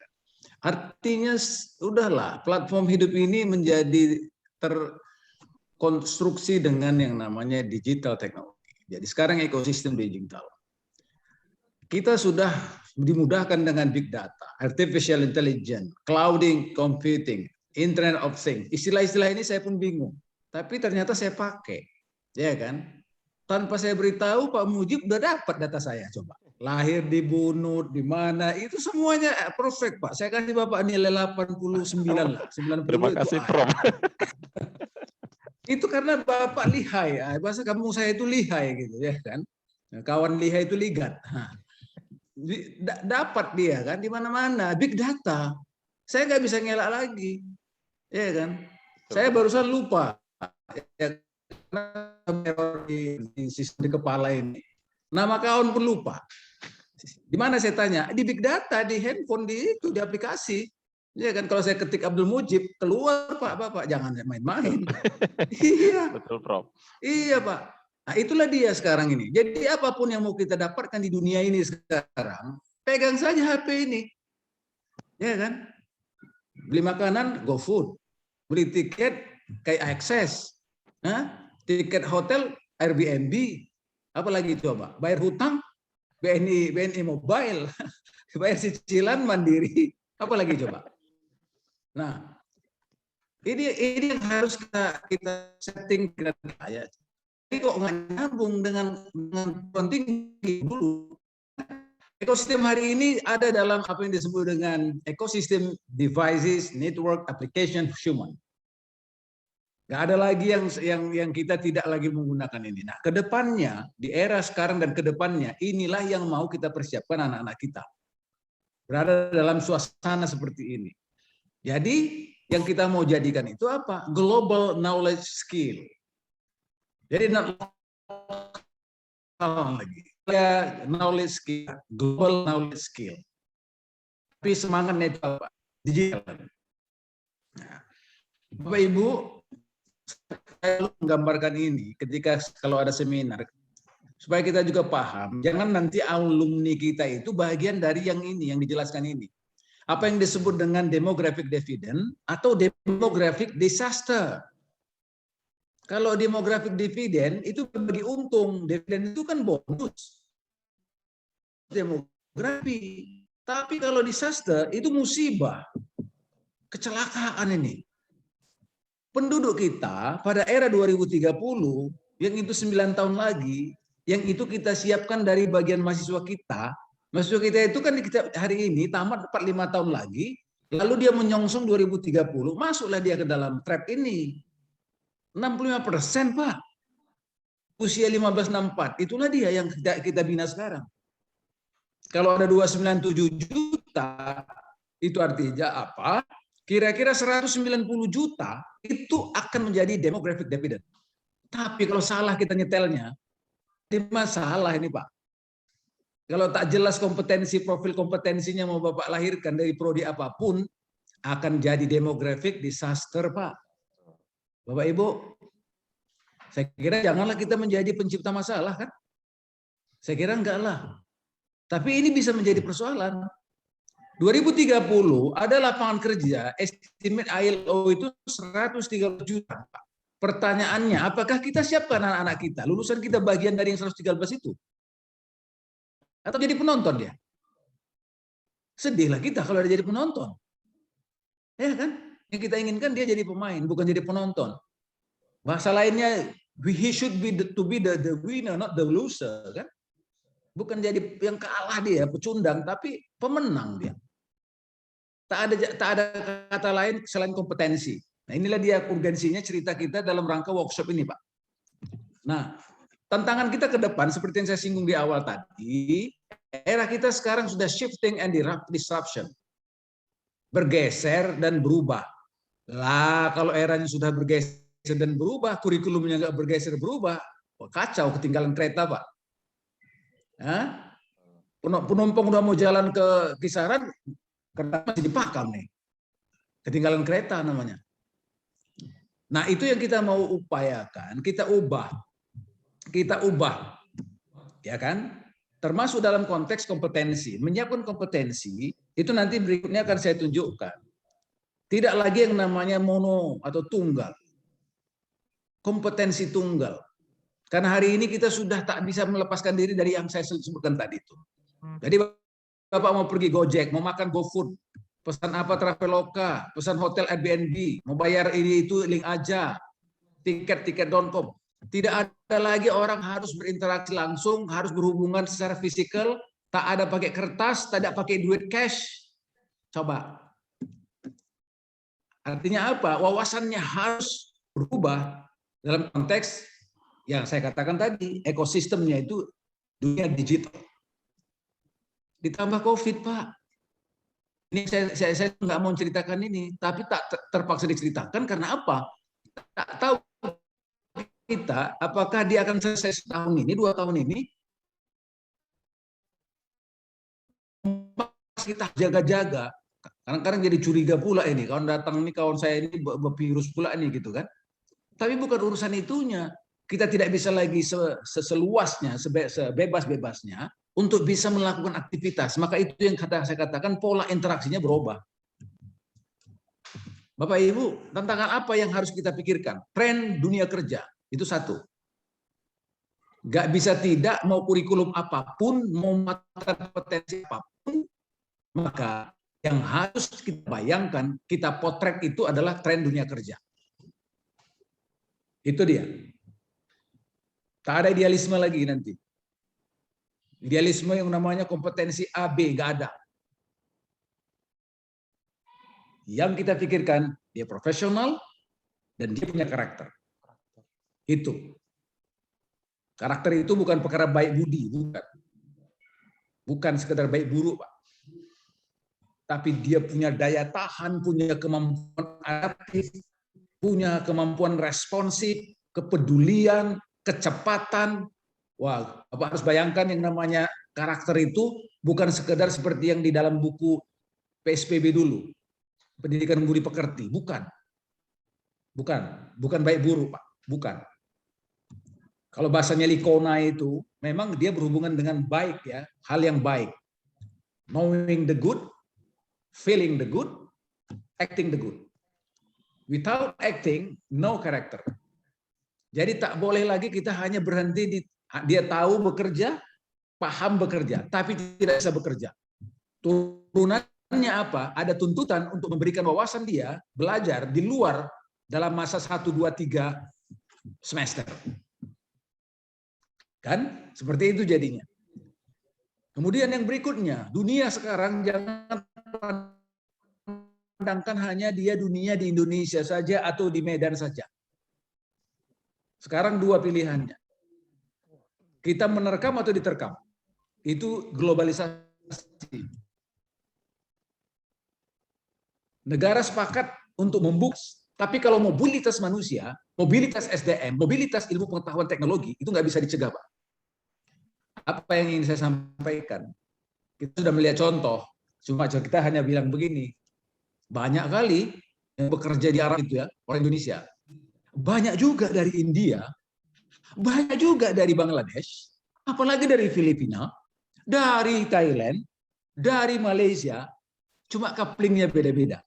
Artinya udahlah, platform hidup ini menjadi terkonstruksi dengan yang namanya digital teknologi. Jadi sekarang ekosistem digital. Kita sudah dimudahkan dengan big data, artificial intelligence, clouding computing, Internet of Things. Istilah-istilah ini saya pun bingung, tapi ternyata saya pakai, ya kan? Tanpa saya beritahu, Pak Mujib udah dapat data saya, coba. Lahir di Bunut, di mana, itu semuanya perfect, Pak. Saya kasih Bapak nilai 89 lah. 90 Terima kasih, Prof. Itu karena Bapak lihai, bahasa kampung saya itu lihai gitu ya kan. Kawan lihai itu ligat. Dapat dia kan di mana-mana, big data. Saya nggak bisa ngelak lagi. Ya kan? Saya barusan lupa. Ya, di sistem di kepala ini. Nama kawan pun lupa. Di mana saya tanya? Di big data, di handphone, di aplikasi. Ya kan, kalau saya ketik Abdul Mujib, keluar Pak, Bapak jangan main-main. Iya. Betul, Prof. Iya, Pak. Nah, itulah dia sekarang ini. Jadi apapun yang mau kita dapatkan di dunia ini sekarang, pegang saja HP ini. Ya kan? Beli makanan, GoFood. Beli tiket, kayak Access. Tiket hotel, Airbnb. Apalagi coba? Bayar hutang, BNI Mobile. Bayar cicilan Mandiri. Apalagi coba? Nah, ini yang harus kita setting ya. Ini kok nggak nyambung dengan tinggi dulu. Ekosistem hari ini ada dalam apa yang disebut dengan ekosistem devices, network, application, human. Nggak ada lagi yang kita tidak lagi menggunakan ini. Nah, kedepannya di era sekarang dan kedepannya inilah yang mau kita persiapkan anak-anak kita berada dalam suasana seperti ini. Jadi yang kita mau jadikan itu apa? Global knowledge skill. Jadi lagi ya, knowledge skill, global knowledge skill. Tapi semangatnya itu apa? Digital. Nah, Bapak Ibu, saya menggambarkan ini ketika kalau ada seminar supaya kita juga paham. Jangan nanti alumni kita itu bagian dari yang ini, yang dijelaskan ini. Apa yang disebut dengan demographic dividend atau demographic disaster. Kalau demographic dividend itu bagi untung, dividen itu kan bonus. Demografi. Tapi kalau disaster itu musibah. Kecelakaan ini. Penduduk kita pada era 2030 yang itu 9 tahun lagi, yang itu kita siapkan dari bagian mahasiswa kita. Mahasiswa kita itu kan hari ini tamat 45 tahun lagi, lalu dia menyongsong 2030, masuklah dia ke dalam trap ini. 65%, Pak. Usia 1564, itulah dia yang kita bina sekarang. Kalau ada 297 juta, itu artinya apa? Kira-kira 190 juta itu akan menjadi demographic dividend. Tapi kalau salah kita nyetelnya, ini masalah ini, Pak. Kalau tak jelas kompetensi, profil kompetensinya mau Bapak lahirkan dari prodi apapun, akan jadi demographic disaster, Pak. Bapak Ibu, saya kira janganlah kita menjadi pencipta masalah, kan? Saya kira enggak lah. Tapi ini bisa menjadi persoalan. 2030 ada lapangan kerja, estimate ILO itu 130 juta. Pertanyaannya, apakah kita siapkan anak-anak kita? Lulusan kita bagian dari yang 113 itu? Atau jadi penonton dia? Sedihlah kita kalau dia jadi penonton. Ya kan? Yang kita inginkan dia jadi pemain, bukan jadi penonton. Bahasa lainnya, he should be to be the winner, not the loser, kan? Bukan jadi yang kalah dia, pecundang, tapi pemenang dia. Tak ada kata lain selain kompetensi. Nah, inilah dia urgensinya cerita kita dalam rangka workshop ini, Pak. Nah, tantangan kita ke depan seperti yang saya singgung di awal tadi, era kita sekarang sudah shifting and disruption. Bergeser dan berubah. Lah, kalau eranya sudah bergeser dan berubah, kurikulumnya nggak bergeser berubah, kacau, ketinggalan kereta, Pak. Hah? Penumpang udah mau jalan ke Kisaran, kereta masih di Pakam nih. Ketinggalan kereta namanya. Nah, itu yang kita mau upayakan, kita ubah. Ya kan? Termasuk dalam konteks kompetensi. Menyiapkan kompetensi, itu nanti berikutnya akan saya tunjukkan. Tidak lagi yang namanya mono atau tunggal. Kompetensi tunggal. Karena hari ini kita sudah tak bisa melepaskan diri dari yang saya sebutkan tadi itu. Jadi Bapak mau pergi Gojek, mau makan GoFood, pesan apa Traveloka, pesan hotel Airbnb, mau bayar ini itu link aja, tiket.com. Tidak ada lagi orang harus berinteraksi langsung, harus berhubungan secara fisikal, tak ada pakai kertas, tak ada pakai duit cash. Coba. Artinya apa? Wawasannya harus berubah dalam konteks yang saya katakan tadi, ekosistemnya itu dunia digital. Ditambah COVID, Pak. Ini saya nggak mau ceritakan ini, tapi tak terpaksa diceritakan karena apa? Tak tahu kita apakah dia akan selesai setahun ini, 2 tahun ini. Kita jaga-jaga. Kadang-kadang jadi curiga pula ini. Kawan datang ini, kawan saya ini virus pula ini gitu kan. Tapi bukan urusan itunya. Kita tidak bisa lagi seluasnya, sebebas-bebasnya untuk bisa melakukan aktivitas. Maka itu yang saya katakan pola interaksinya berubah. Bapak Ibu, tantangan apa yang harus kita pikirkan? Tren dunia kerja, itu satu. Nggak bisa tidak, mau kurikulum apapun, mau mata kompetensi apapun, maka yang harus kita bayangkan, kita potret itu adalah tren dunia kerja. Itu dia. Tak ada idealisme lagi nanti. Idealisme yang namanya kompetensi A, B, nggak ada. Yang kita pikirkan, dia profesional dan dia punya karakter. Itu. Karakter itu bukan perkara baik budi, bukan. Bukan sekedar baik buruk, Pak. Tapi dia punya daya tahan, punya kemampuan adaptif, punya kemampuan responsif, kepedulian, kecepatan. Wah, Bapak harus bayangkan yang namanya karakter itu bukan sekedar seperti yang di dalam buku PSBB dulu. Pendidikan budi pekerti, bukan. Bukan baik buruk, Pak. Bukan. Kalau bahasanya Likona itu, memang dia berhubungan dengan baik ya, hal yang baik. Knowing the good, feeling the good, acting the good. Without acting, no character. Jadi tak boleh lagi kita hanya berhenti di dia tahu bekerja, paham bekerja, tapi tidak bisa bekerja. Turunannya apa? Ada tuntutan untuk memberikan wawasan dia belajar di luar dalam masa 1, 2, 3 semester. Kan? Seperti itu jadinya. Kemudian yang berikutnya, dunia sekarang jangan pandangkan hanya dia dunia di Indonesia saja atau di Medan saja. Sekarang 2 pilihannya. Kita menerkam atau diterkam. Itu globalisasi. Negara sepakat untuk membuka, tapi kalau mobilitas manusia, mobilitas SDM, mobilitas ilmu pengetahuan teknologi, itu nggak bisa dicegah, Pak. Apa yang ingin saya sampaikan? Kita sudah melihat contoh, cuma kita hanya bilang begini, banyak kali yang bekerja di Arab itu ya, orang Indonesia. Banyak juga dari India, banyak juga dari Bangladesh, apalagi dari Filipina, dari Thailand, dari Malaysia, Cuma couplingnya beda-beda.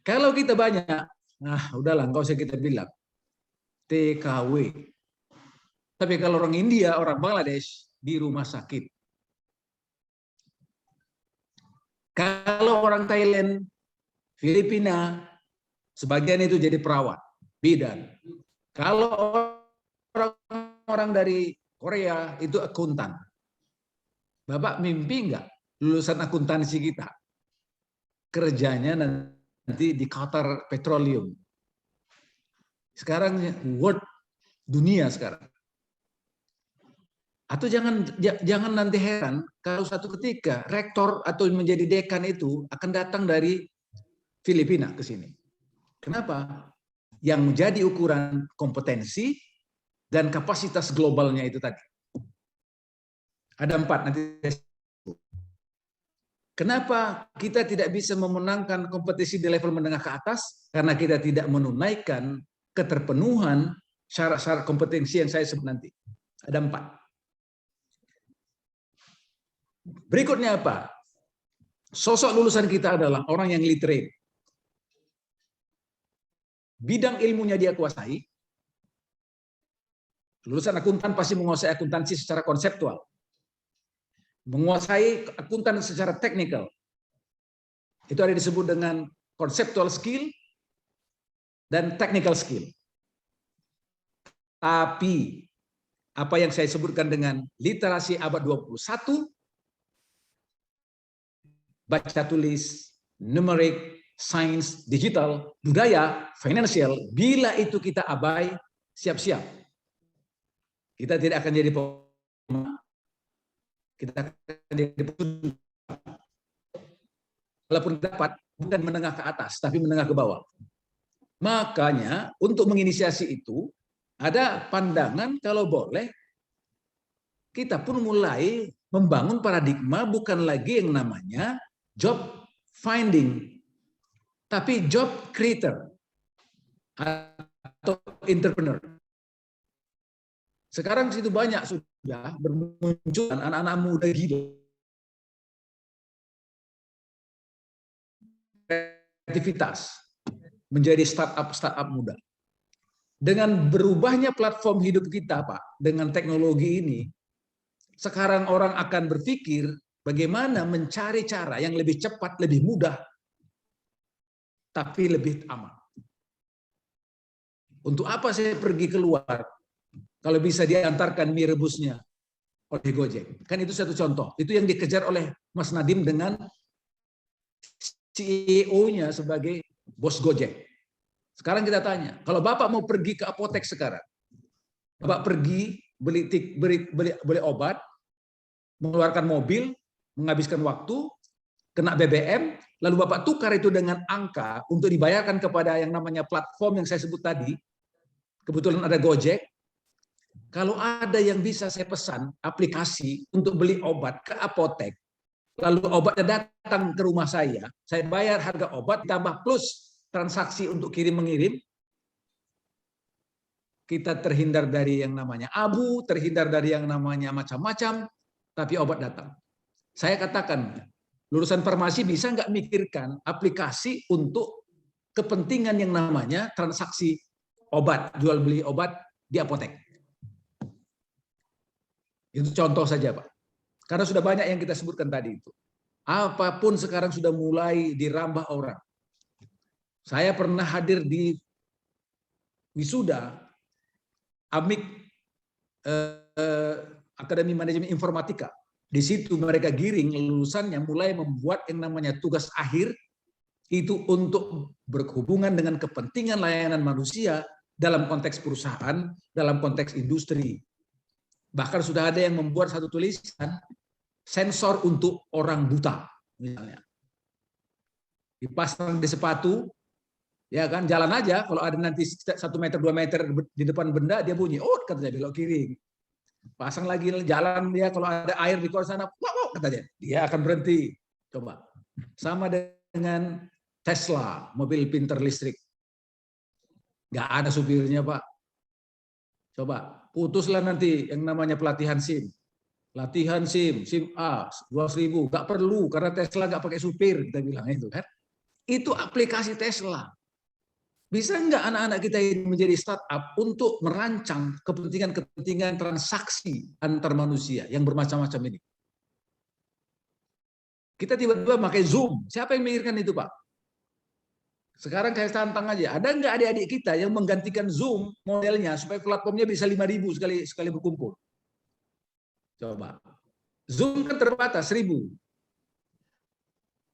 Kalau kita banyak, nah udahlah, nggak usah kita bilang TKW. Tapi kalau orang India, orang Bangladesh di rumah sakit. Kalau orang Thailand, Filipina, sebagian itu jadi perawat, bidan. Kalau orang dari Korea itu akuntan. Bapak mimpi nggak lulusan akuntansi kita kerjanya nanti di Qatar Petroleum. Sekarang world dunia sekarang. Atau jangan nanti heran kalau satu ketika rektor atau menjadi dekan itu akan datang dari Filipina ke sini. Kenapa? Yang menjadi ukuran kompetensi dan kapasitas globalnya itu tadi. Ada 4 nanti. Kenapa kita tidak bisa memenangkan kompetisi di level menengah ke atas? Karena kita tidak menunaikan keterpenuhan syarat-syarat kompetensi yang saya sebut nanti. Ada 4. Berikutnya apa? Sosok lulusan kita adalah orang yang literate. Bidang ilmunya dia kuasai. Lulusan akuntan pasti menguasai akuntansi secara konseptual. Menguasai akuntan secara teknikal. Itu ada disebut dengan conceptual skill dan technical skill. Tapi apa yang saya sebutkan dengan literasi abad 21, baca tulis, numerik, sains, digital, budaya, financial, bila itu kita abai, siap-siap. Kita tidak akan jadi pemenang. Kita akan jadi pemenang. Walaupun dapat, bukan menengah ke atas, tapi menengah ke bawah. Makanya, untuk menginisiasi itu, ada pandangan kalau boleh, kita pun mulai membangun paradigma bukan lagi yang namanya job finding, tapi job creator atau entrepreneur. Sekarang situ banyak sudah bermunculan anak-anak muda gila. Kreativitas menjadi startup muda. Dengan berubahnya platform hidup kita, Pak, dengan teknologi ini, sekarang orang akan berpikir bagaimana mencari cara yang lebih cepat, lebih mudah, tapi lebih aman. Untuk apa saya pergi keluar kalau bisa diantarkan mie rebusnya oleh Gojek? Kan itu satu contoh. Itu yang dikejar oleh Mas Nadiem dengan CEO-nya sebagai bos Gojek. Sekarang kita tanya, kalau Bapak mau pergi ke apotek sekarang, Bapak pergi beli obat, mengeluarkan mobil, menghabiskan waktu, kena BBM, lalu Bapak tukar itu dengan angka untuk dibayarkan kepada yang namanya platform yang saya sebut tadi. Kebetulan ada Gojek. Kalau ada yang bisa saya pesan aplikasi untuk beli obat ke apotek, lalu obatnya datang ke rumah saya bayar harga obat tambah plus transaksi untuk kirim-mengirim, kita terhindar dari yang namanya abu, terhindar dari yang namanya macam-macam, tapi obat datang. Saya katakan, lulusan farmasi bisa nggak mikirkan aplikasi untuk kepentingan yang namanya transaksi obat, jual beli obat di apotek. Itu contoh saja, Pak. Karena sudah banyak yang kita sebutkan tadi itu. Apapun sekarang sudah mulai dirambah orang. Saya pernah hadir di wisuda AMIK Akademi Manajemen Informatika. Di situ mereka giring lulusannya mulai membuat yang namanya tugas akhir itu untuk berhubungan dengan kepentingan layanan manusia dalam konteks perusahaan, dalam konteks industri. Bahkan sudah ada yang membuat satu tulisan sensor untuk orang buta, misalnya. Dipasang di sepatu, ya kan, jalan aja, kalau ada nanti 1 meter 2 meter di depan benda dia bunyi, oh katanya belok kiri. Pasang lagi jalan dia, kalau ada air di luar sana, wow, katanya dia akan berhenti. Coba. Sama dengan Tesla, mobil pintar listrik. Nggak ada supirnya, Pak. Coba putuslah nanti yang namanya pelatihan SIM. Latihan SIM A 200.000, nggak perlu karena Tesla nggak pakai supir, kita bilang itu kan. Itu aplikasi Tesla. Bisa nggak anak-anak kita ini menjadi startup untuk merancang kepentingan-kepentingan transaksi antar manusia yang bermacam-macam ini? Kita tiba-tiba pakai Zoom. Siapa yang memikirkan itu, Pak? Sekarang saya tantang aja. Ada nggak adik-adik kita yang menggantikan Zoom modelnya supaya platformnya bisa 5.000 sekali berkumpul? Coba. Zoom kan terbatas 1.000.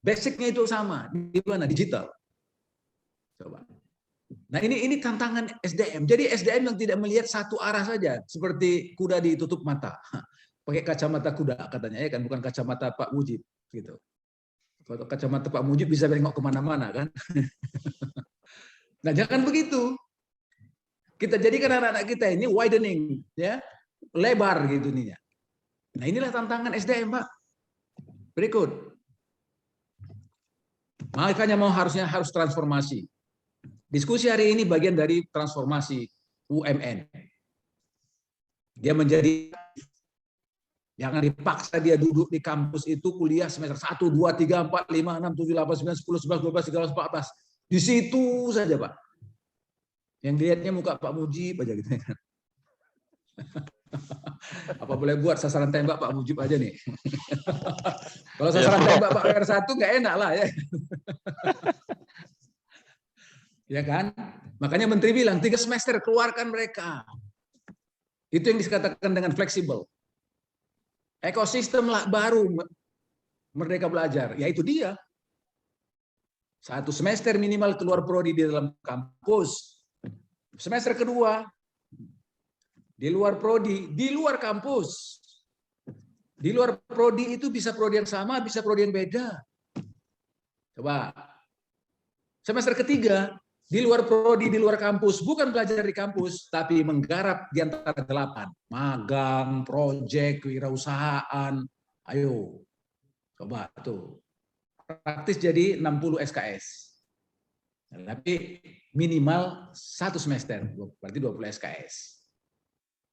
Basicnya itu sama. Di mana? Digital. Coba. Nah ini tantangan SDM. Jadi SDM yang tidak melihat satu arah saja, seperti kuda ditutup mata. Pakai kacamata kuda katanya ya kan, bukan kacamata Pak Mujib gitu. Kalau kacamata Pak Mujib bisa nengok kemana-mana kan. Nah jangan begitu. Kita jadikan anak-anak kita ini widening, ya, lebar gitu nih ya. Nah inilah tantangan SDM, Pak. Berikut. Makanya harus transformasi. Diskusi hari ini bagian dari transformasi UMN. Dia menjadi, jangan dipaksa dia duduk di kampus itu kuliah semester 1, 2, 3, 4, 5, 6, 7, 8, 9, 10, 11, 12, 13, 14. Di situ saja, Pak. Yang dilihatnya muka Pak Mujib aja gitu kan. Apa boleh buat sasaran tembak Pak Mujib aja nih. Kalau sasaran tembak Pak R1 nggak enak lah ya. Ya kan? Makanya Menteri bilang 3 semester keluarkan mereka. Itu yang dikatakan dengan fleksibel. Ekosistem baru Merdeka Belajar, yaitu dia. 1 semester minimal keluar prodi di dalam kampus. Semester kedua di luar prodi, di luar kampus. Di luar prodi itu bisa prodi yang sama, bisa prodi yang beda. Coba. Semester ketiga di luar prodi, di luar kampus, bukan belajar di kampus, tapi menggarap di antara 8. Magang, proyek, kewirausahaan. Ayo, coba tuh. Praktis jadi 60 SKS. Tapi minimal 1 semester, berarti 20 SKS.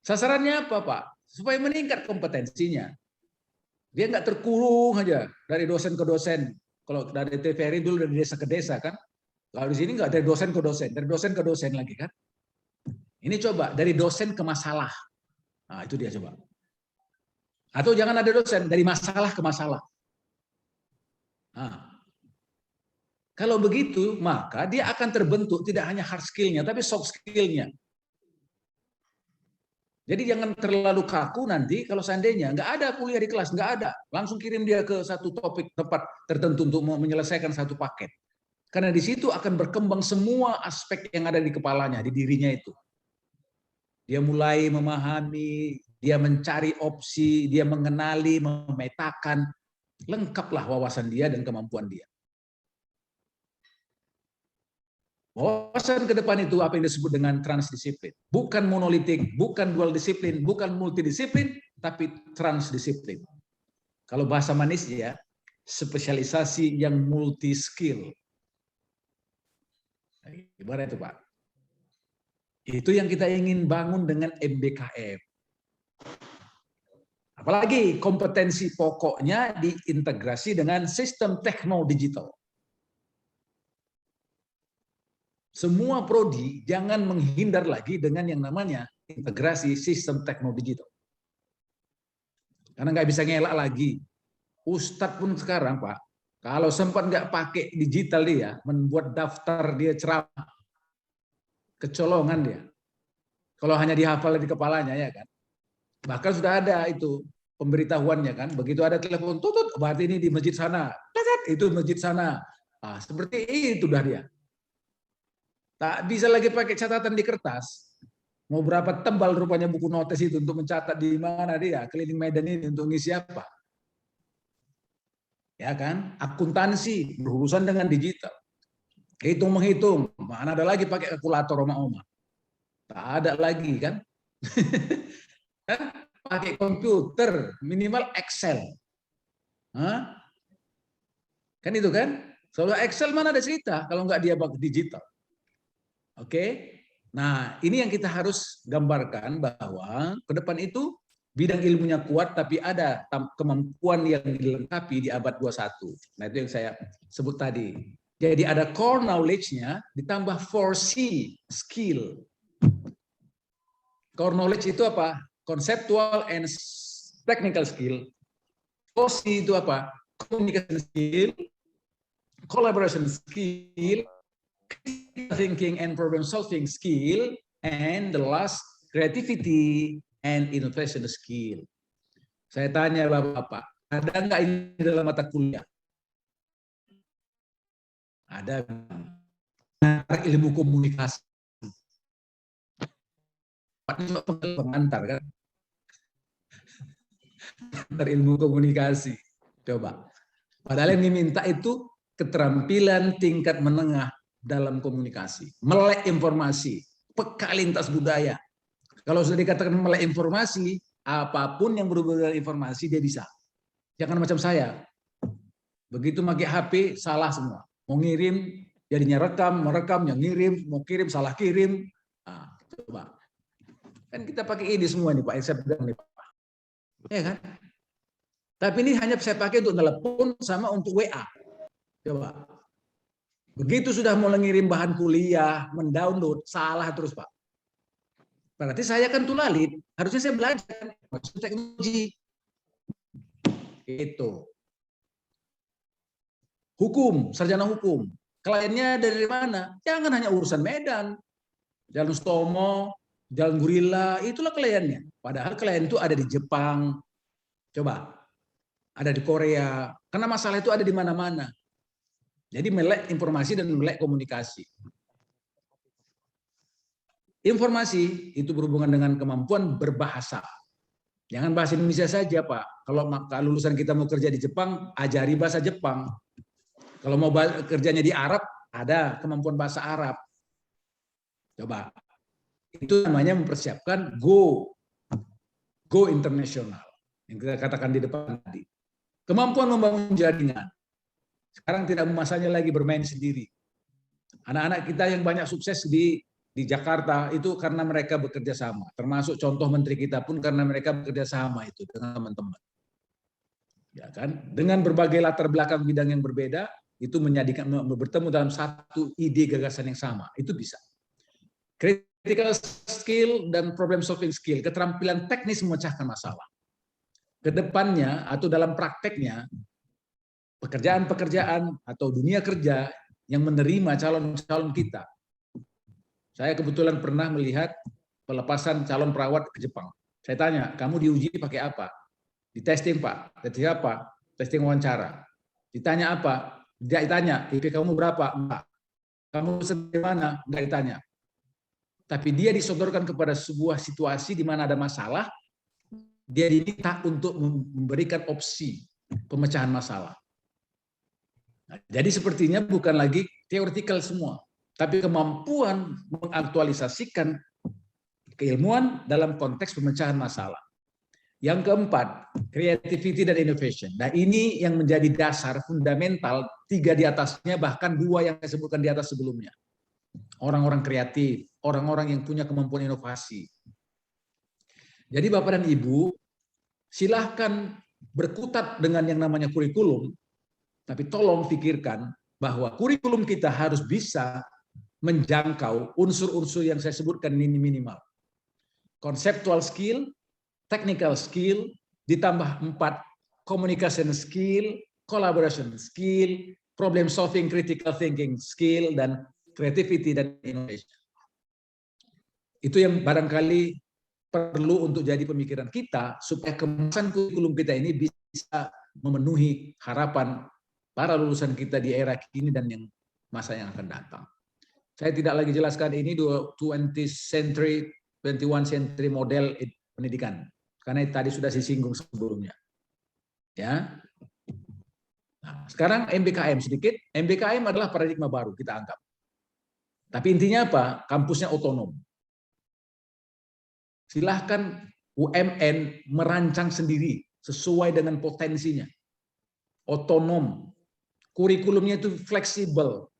Sasarannya apa, Pak? Supaya meningkat kompetensinya. Dia nggak terkurung aja dari dosen ke dosen. Kalau dari TVRI dulu dari desa ke desa kan. Kalau di sini nggak dari dosen ke dosen, dari dosen ke dosen lagi kan. Ini coba dari dosen ke masalah. Nah, itu dia coba. Atau jangan ada dosen, dari masalah ke masalah. Nah, kalau begitu, maka dia akan terbentuk tidak hanya hard skill-nya, tapi soft skill-nya. Jadi jangan terlalu kaku nanti kalau seandainya nggak ada kuliah di kelas, nggak ada. Langsung kirim dia ke satu topik tempat tertentu untuk menyelesaikan satu paket. Karena di situ akan berkembang semua aspek yang ada di kepalanya, di dirinya itu. Dia mulai memahami, dia mencari opsi, dia mengenali, memetakan. Lengkaplah wawasan dia dan kemampuan dia. Wawasan ke depan itu apa yang disebut dengan transdisiplin. Bukan monolitik, bukan dual disiplin, bukan multidisiplin, tapi transdisiplin. Kalau bahasa manis ya, spesialisasi yang multi skill. Gimana itu, Pak? Itu yang kita ingin bangun dengan MBKM. Apalagi kompetensi pokoknya diintegrasi dengan sistem tekno digital. Semua prodi jangan menghindar lagi dengan yang namanya integrasi sistem tekno digital. Karena nggak bisa ngelak lagi. Ustadz pun sekarang, Pak, kalau sempat nggak pakai digital dia, membuat daftar dia ceramah, kecolongan dia. Kalau hanya dihafal di kepalanya ya kan. Bahkan sudah ada itu pemberitahuannya kan. Begitu ada telepon tutut, berarti ini di masjid sana, itu masjid sana. Nah, seperti itu dah dia. Tak bisa lagi pakai catatan di kertas. Mau berapa tebal rupanya buku notes itu untuk mencatat di mana dia keliling Medan ini untuk ngisi apa? Ya kan, akuntansi berurusan dengan digital, hitung menghitung, mana ada lagi pakai kalkulator oma-oma, tak ada lagi kan, pakai komputer minimal Excel, kan itu kan, soal Excel mana ada cerita kalau nggak dia pakai digital, oke? Nah ini yang kita harus gambarkan bahwa ke depan itu bidang ilmunya kuat, tapi ada kemampuan yang dilengkapi di abad 21. Nah, itu yang saya sebut tadi. Jadi ada core knowledge-nya ditambah 4C skill. Core knowledge itu apa? Conceptual and technical skill. 4C itu apa? Communication skill, collaboration skill, thinking and problem solving skill, and the last creativity and innovation skill. Saya tanya Bapak, ada nggak ini dalam mata kuliah? Ada. Ilmu komunikasi. Pengantar kan? Ilmu komunikasi. Coba. Padahal yang diminta itu keterampilan tingkat menengah dalam komunikasi. Melek informasi, peka lintas budaya. Kalau sudah dikatakan melek informasi, apapun yang berhubungan dengan informasi dia bisa. Jangan macam saya. Begitu pakai HP, salah semua. Mau ngirim, jadinya merekam, yang ngirim, mau kirim, salah kirim. Nah, coba. Kan kita pakai ini semua nih Pak, saya pegang nih Pak. Ya kan? Tapi ini hanya saya pakai untuk telepon sama untuk WA. Coba. Begitu sudah mulai ngirim bahan kuliah, mendownload, salah terus Pak. Berarti saya kan tulalit, harusnya saya belajar teknologi. Itu. Hukum, sarjana hukum. Kliennya dari mana? Jangan hanya urusan Medan. Jalan Stomo, Jalan Gurila, itulah kliennya. Padahal klien itu ada di Jepang. Coba. Ada di Korea. Karena masalah itu ada di mana-mana. Jadi melek informasi dan melek komunikasi. Informasi itu berhubungan dengan kemampuan berbahasa. Jangan bahasa Indonesia saja, Pak. Kalau lulusan kita mau kerja di Jepang, ajari bahasa Jepang. Kalau mau kerjanya di Arab, ada kemampuan bahasa Arab. Coba. Itu namanya mempersiapkan go internasional. Yang kita katakan di depan tadi. Kemampuan membangun jaringan. Sekarang tidak masanya lagi bermain sendiri. Anak-anak kita yang banyak sukses di Jakarta itu karena mereka bekerja sama. Termasuk contoh menteri kita pun karena mereka bekerja sama itu dengan teman-teman. Ya kan? Dengan berbagai latar belakang bidang yang berbeda, itu menjadikan bertemu dalam satu ide gagasan yang sama. Itu bisa. Critical skill dan problem solving skill, keterampilan teknis memecahkan masalah. Kedepannya atau dalam prakteknya, pekerjaan-pekerjaan atau dunia kerja yang menerima calon-calon kita. Saya kebetulan pernah melihat pelepasan calon perawat ke Jepang. Saya tanya, kamu diuji pakai apa? Di testing Pak. Testing apa? Testing wawancara. Ditanya apa? Tidak ditanya, IP kamu berapa? Enggak. Kamu dari mana? Enggak ditanya. Tapi dia disodorkan kepada sebuah situasi di mana ada masalah, dia diminta untuk memberikan opsi pemecahan masalah. Nah, jadi sepertinya bukan lagi teoretikal semua, tapi kemampuan mengaktualisasikan keilmuan dalam konteks pemecahan masalah. Yang keempat, creativity dan innovation. Nah, ini yang menjadi dasar fundamental, 3 di atasnya, bahkan 2 yang saya sebutkan di atas sebelumnya. Orang-orang kreatif, orang-orang yang punya kemampuan inovasi. Jadi Bapak dan Ibu, silahkan berkutat dengan yang namanya kurikulum, tapi tolong pikirkan bahwa kurikulum kita harus bisa menjangkau unsur-unsur yang saya sebutkan ini minimal. Conceptual skill, technical skill, ditambah 4 communication skill, collaboration skill, problem solving, critical thinking skill, dan creativity dan innovation. Itu yang barangkali perlu untuk jadi pemikiran kita supaya kemasan kurikulum kita ini bisa memenuhi harapan para lulusan kita di era kini dan yang masa yang akan datang. Saya tidak lagi jelaskan ini 21st century model pendidikan karena tadi sudah disinggung sebelumnya. Ya. Nah, sekarang MBKM sedikit. MBKM adalah paradigma baru kita anggap. Tapi intinya apa? Kampusnya otonom. Silahkan UMN merancang sendiri sesuai dengan potensinya. Otonom. Kurikulumnya itu fleksibel,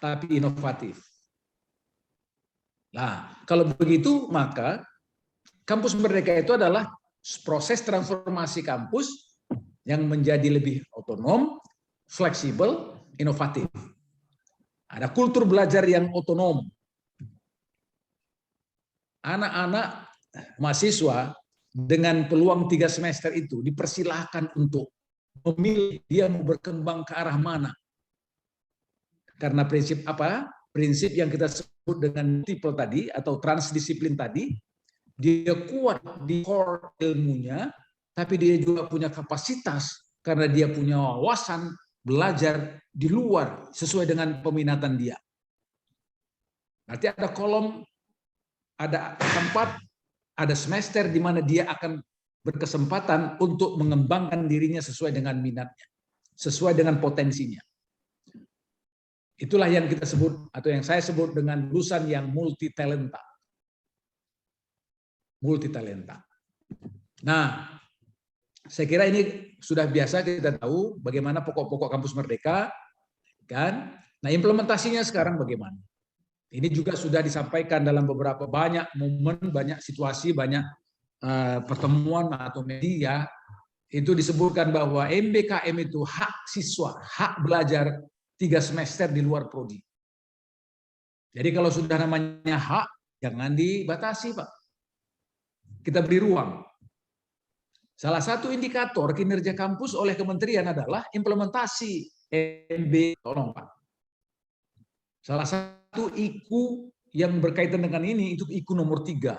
tapi inovatif. Nah, kalau begitu maka Kampus Merdeka itu adalah proses transformasi kampus yang menjadi lebih otonom, fleksibel, inovatif. Ada kultur belajar yang otonom. Anak-anak mahasiswa dengan peluang 3 semester itu dipersilahkan untuk memilih dia mau berkembang ke arah mana. Karena prinsip apa? Prinsip yang kita sebut dengan multiple tadi atau transdisiplin tadi, dia kuat di core ilmunya, tapi dia juga punya kapasitas karena dia punya wawasan belajar di luar sesuai dengan peminatan dia. Nanti ada kolom, ada tempat, ada semester di mana dia akan berkesempatan untuk mengembangkan dirinya sesuai dengan minatnya, sesuai dengan potensinya. Itulah yang kita sebut atau yang saya sebut dengan lulusan yang multi talenta. Multi talenta. Nah, saya kira ini sudah biasa kita tahu bagaimana pokok-pokok kampus Merdeka, kan? Nah, implementasinya sekarang bagaimana? Ini juga sudah disampaikan dalam beberapa banyak momen, banyak situasi, banyak pertemuan atau media. Itu disebutkan bahwa MBKM itu hak siswa, hak belajar 3 semester di luar prodi. Jadi kalau sudah namanya hak, jangan dibatasi, Pak. Kita beri ruang. Salah satu indikator kinerja kampus oleh kementerian adalah implementasi MB. Tolong, Pak. Salah satu IKU yang berkaitan dengan ini itu IKU nomor 3.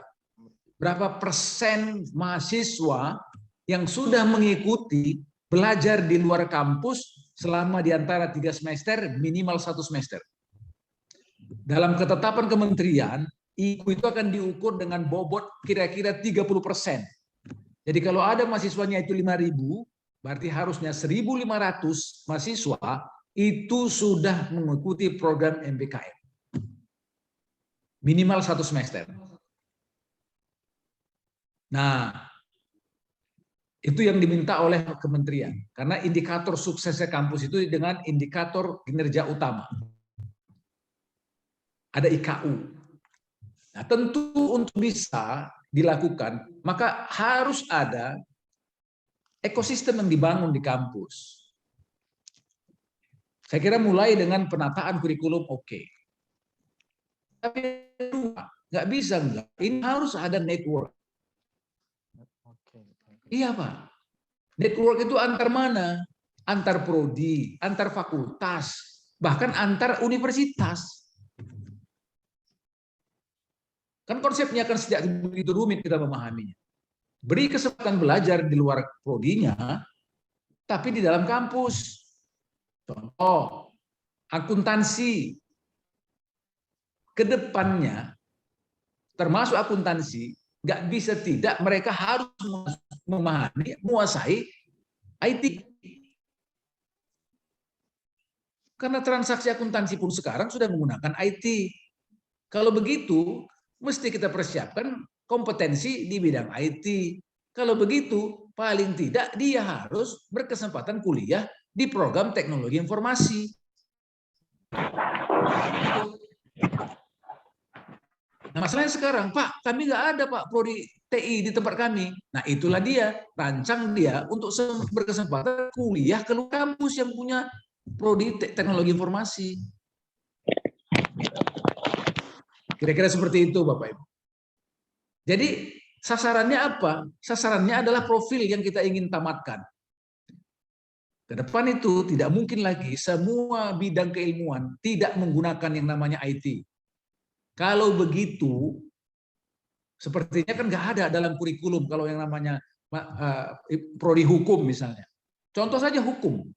Berapa persen mahasiswa yang sudah mengikuti belajar di luar kampus selama di antara 3 semester minimal 1 semester. Dalam ketetapan kementerian, IKU itu akan diukur dengan bobot kira-kira 30%. Jadi kalau ada mahasiswanya itu 5.000, berarti harusnya 1.500 mahasiswa itu sudah mengikuti program MBKM. Minimal 1 semester. Nah, itu yang diminta oleh kementerian. Karena indikator suksesnya kampus itu dengan indikator kinerja utama. Ada IKU. Nah, tentu untuk bisa dilakukan, maka harus ada ekosistem yang dibangun di kampus. Saya kira mulai dengan penataan kurikulum oke. Tapi nggak bisa enggak. Ini harus ada network. Iya, Pak. Network itu antar mana? Antar prodi, antar fakultas, bahkan antar universitas. Kan konsepnya kan sejak begitu rumit kita memahaminya. Beri kesempatan belajar di luar prodinya, tapi di dalam kampus. Contoh, akuntansi. Kedepannya, termasuk akuntansi, nggak bisa tidak mereka harus memahami, menguasai IT. Karena transaksi akuntansi pun sekarang sudah menggunakan IT. Kalau begitu, mesti kita persiapkan kompetensi di bidang IT. Kalau begitu, paling tidak dia harus berkesempatan kuliah di program teknologi informasi. Nah, masalahnya sekarang, Pak, kami nggak ada, Pak, prodi TI di tempat kami. Nah, itulah dia, rancang dia untuk berkesempatan kuliah ke luar kampus yang punya prodi teknologi informasi. Kira-kira seperti itu, Bapak Ibu. Jadi sasarannya apa? Sasarannya adalah profil yang kita ingin tamatkan. Ke depan itu tidak mungkin lagi semua bidang keilmuan tidak menggunakan yang namanya IT. Kalau begitu, sepertinya kan nggak ada dalam kurikulum kalau yang namanya prodi hukum misalnya. Contoh saja hukum.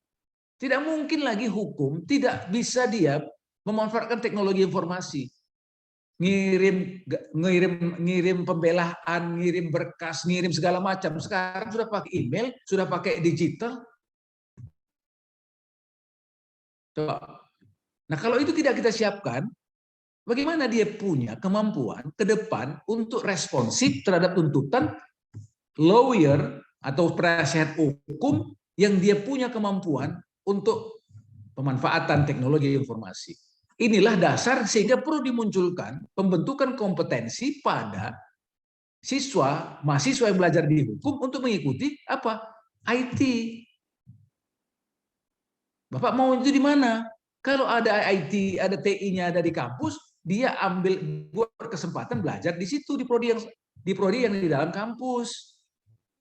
Tidak mungkin lagi hukum tidak bisa dia memanfaatkan teknologi informasi. Ngirim pembelaan, ngirim berkas, ngirim segala macam. Sekarang sudah pakai email, sudah pakai digital. Coba. Nah, kalau itu tidak kita siapkan, bagaimana dia punya kemampuan ke depan untuk responsif terhadap tuntutan lawyer atau penasihat hukum yang dia punya kemampuan untuk pemanfaatan teknologi informasi. Inilah dasar sehingga perlu dimunculkan pembentukan kompetensi pada mahasiswa yang belajar di hukum untuk mengikuti apa? IT. Bapak mau itu di mana? Kalau ada IT, ada TI-nya ada di kampus, dia buat kesempatan belajar di situ, di prodi yang di dalam kampus.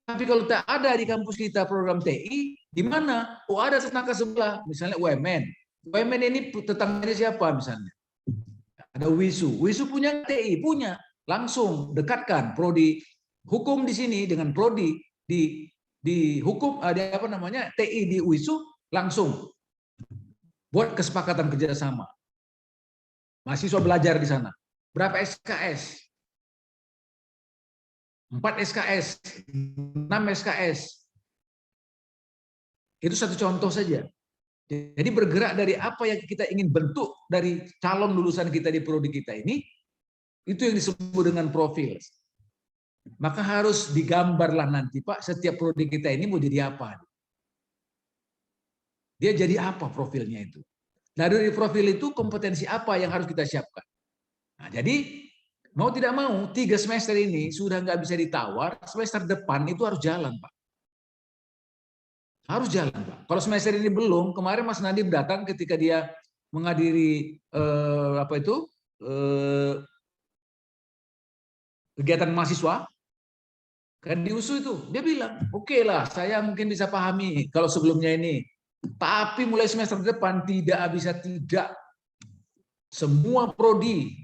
Tapi kalau tak ada di kampus kita program TI, di mana? Oh, ada tetangga sebelah, misalnya UMN. UMN ini tetangganya siapa misalnya? Ada WISU. WISU punya TI, punya. Langsung dekatkan prodi hukum di sini dengan prodi di hukum, ada apa namanya? TI di WISU, langsung buat kesepakatan kerjasama. Mahasiswa belajar di sana. Berapa SKS? 4 SKS, 6 SKS. Itu satu contoh saja. Jadi bergerak dari apa yang kita ingin bentuk dari calon lulusan kita di prodi kita ini, itu yang disebut dengan profil. Maka harus digambarlah nanti, Pak, setiap prodi kita ini mau jadi apa. Dia jadi apa profilnya itu. Nah, dari profil itu kompetensi apa yang harus kita siapkan. Nah, jadi mau tidak mau, 3 semester ini sudah nggak bisa ditawar, semester depan itu harus jalan, Pak. Harus jalan, Pak. Kalau semester ini belum, kemarin Mas Nadiem datang ketika dia menghadiri kegiatan mahasiswa, kan di USU itu, dia bilang, oke lah, saya mungkin bisa pahami kalau sebelumnya ini, tapi mulai semester depan tidak bisa tidak. Semua prodi,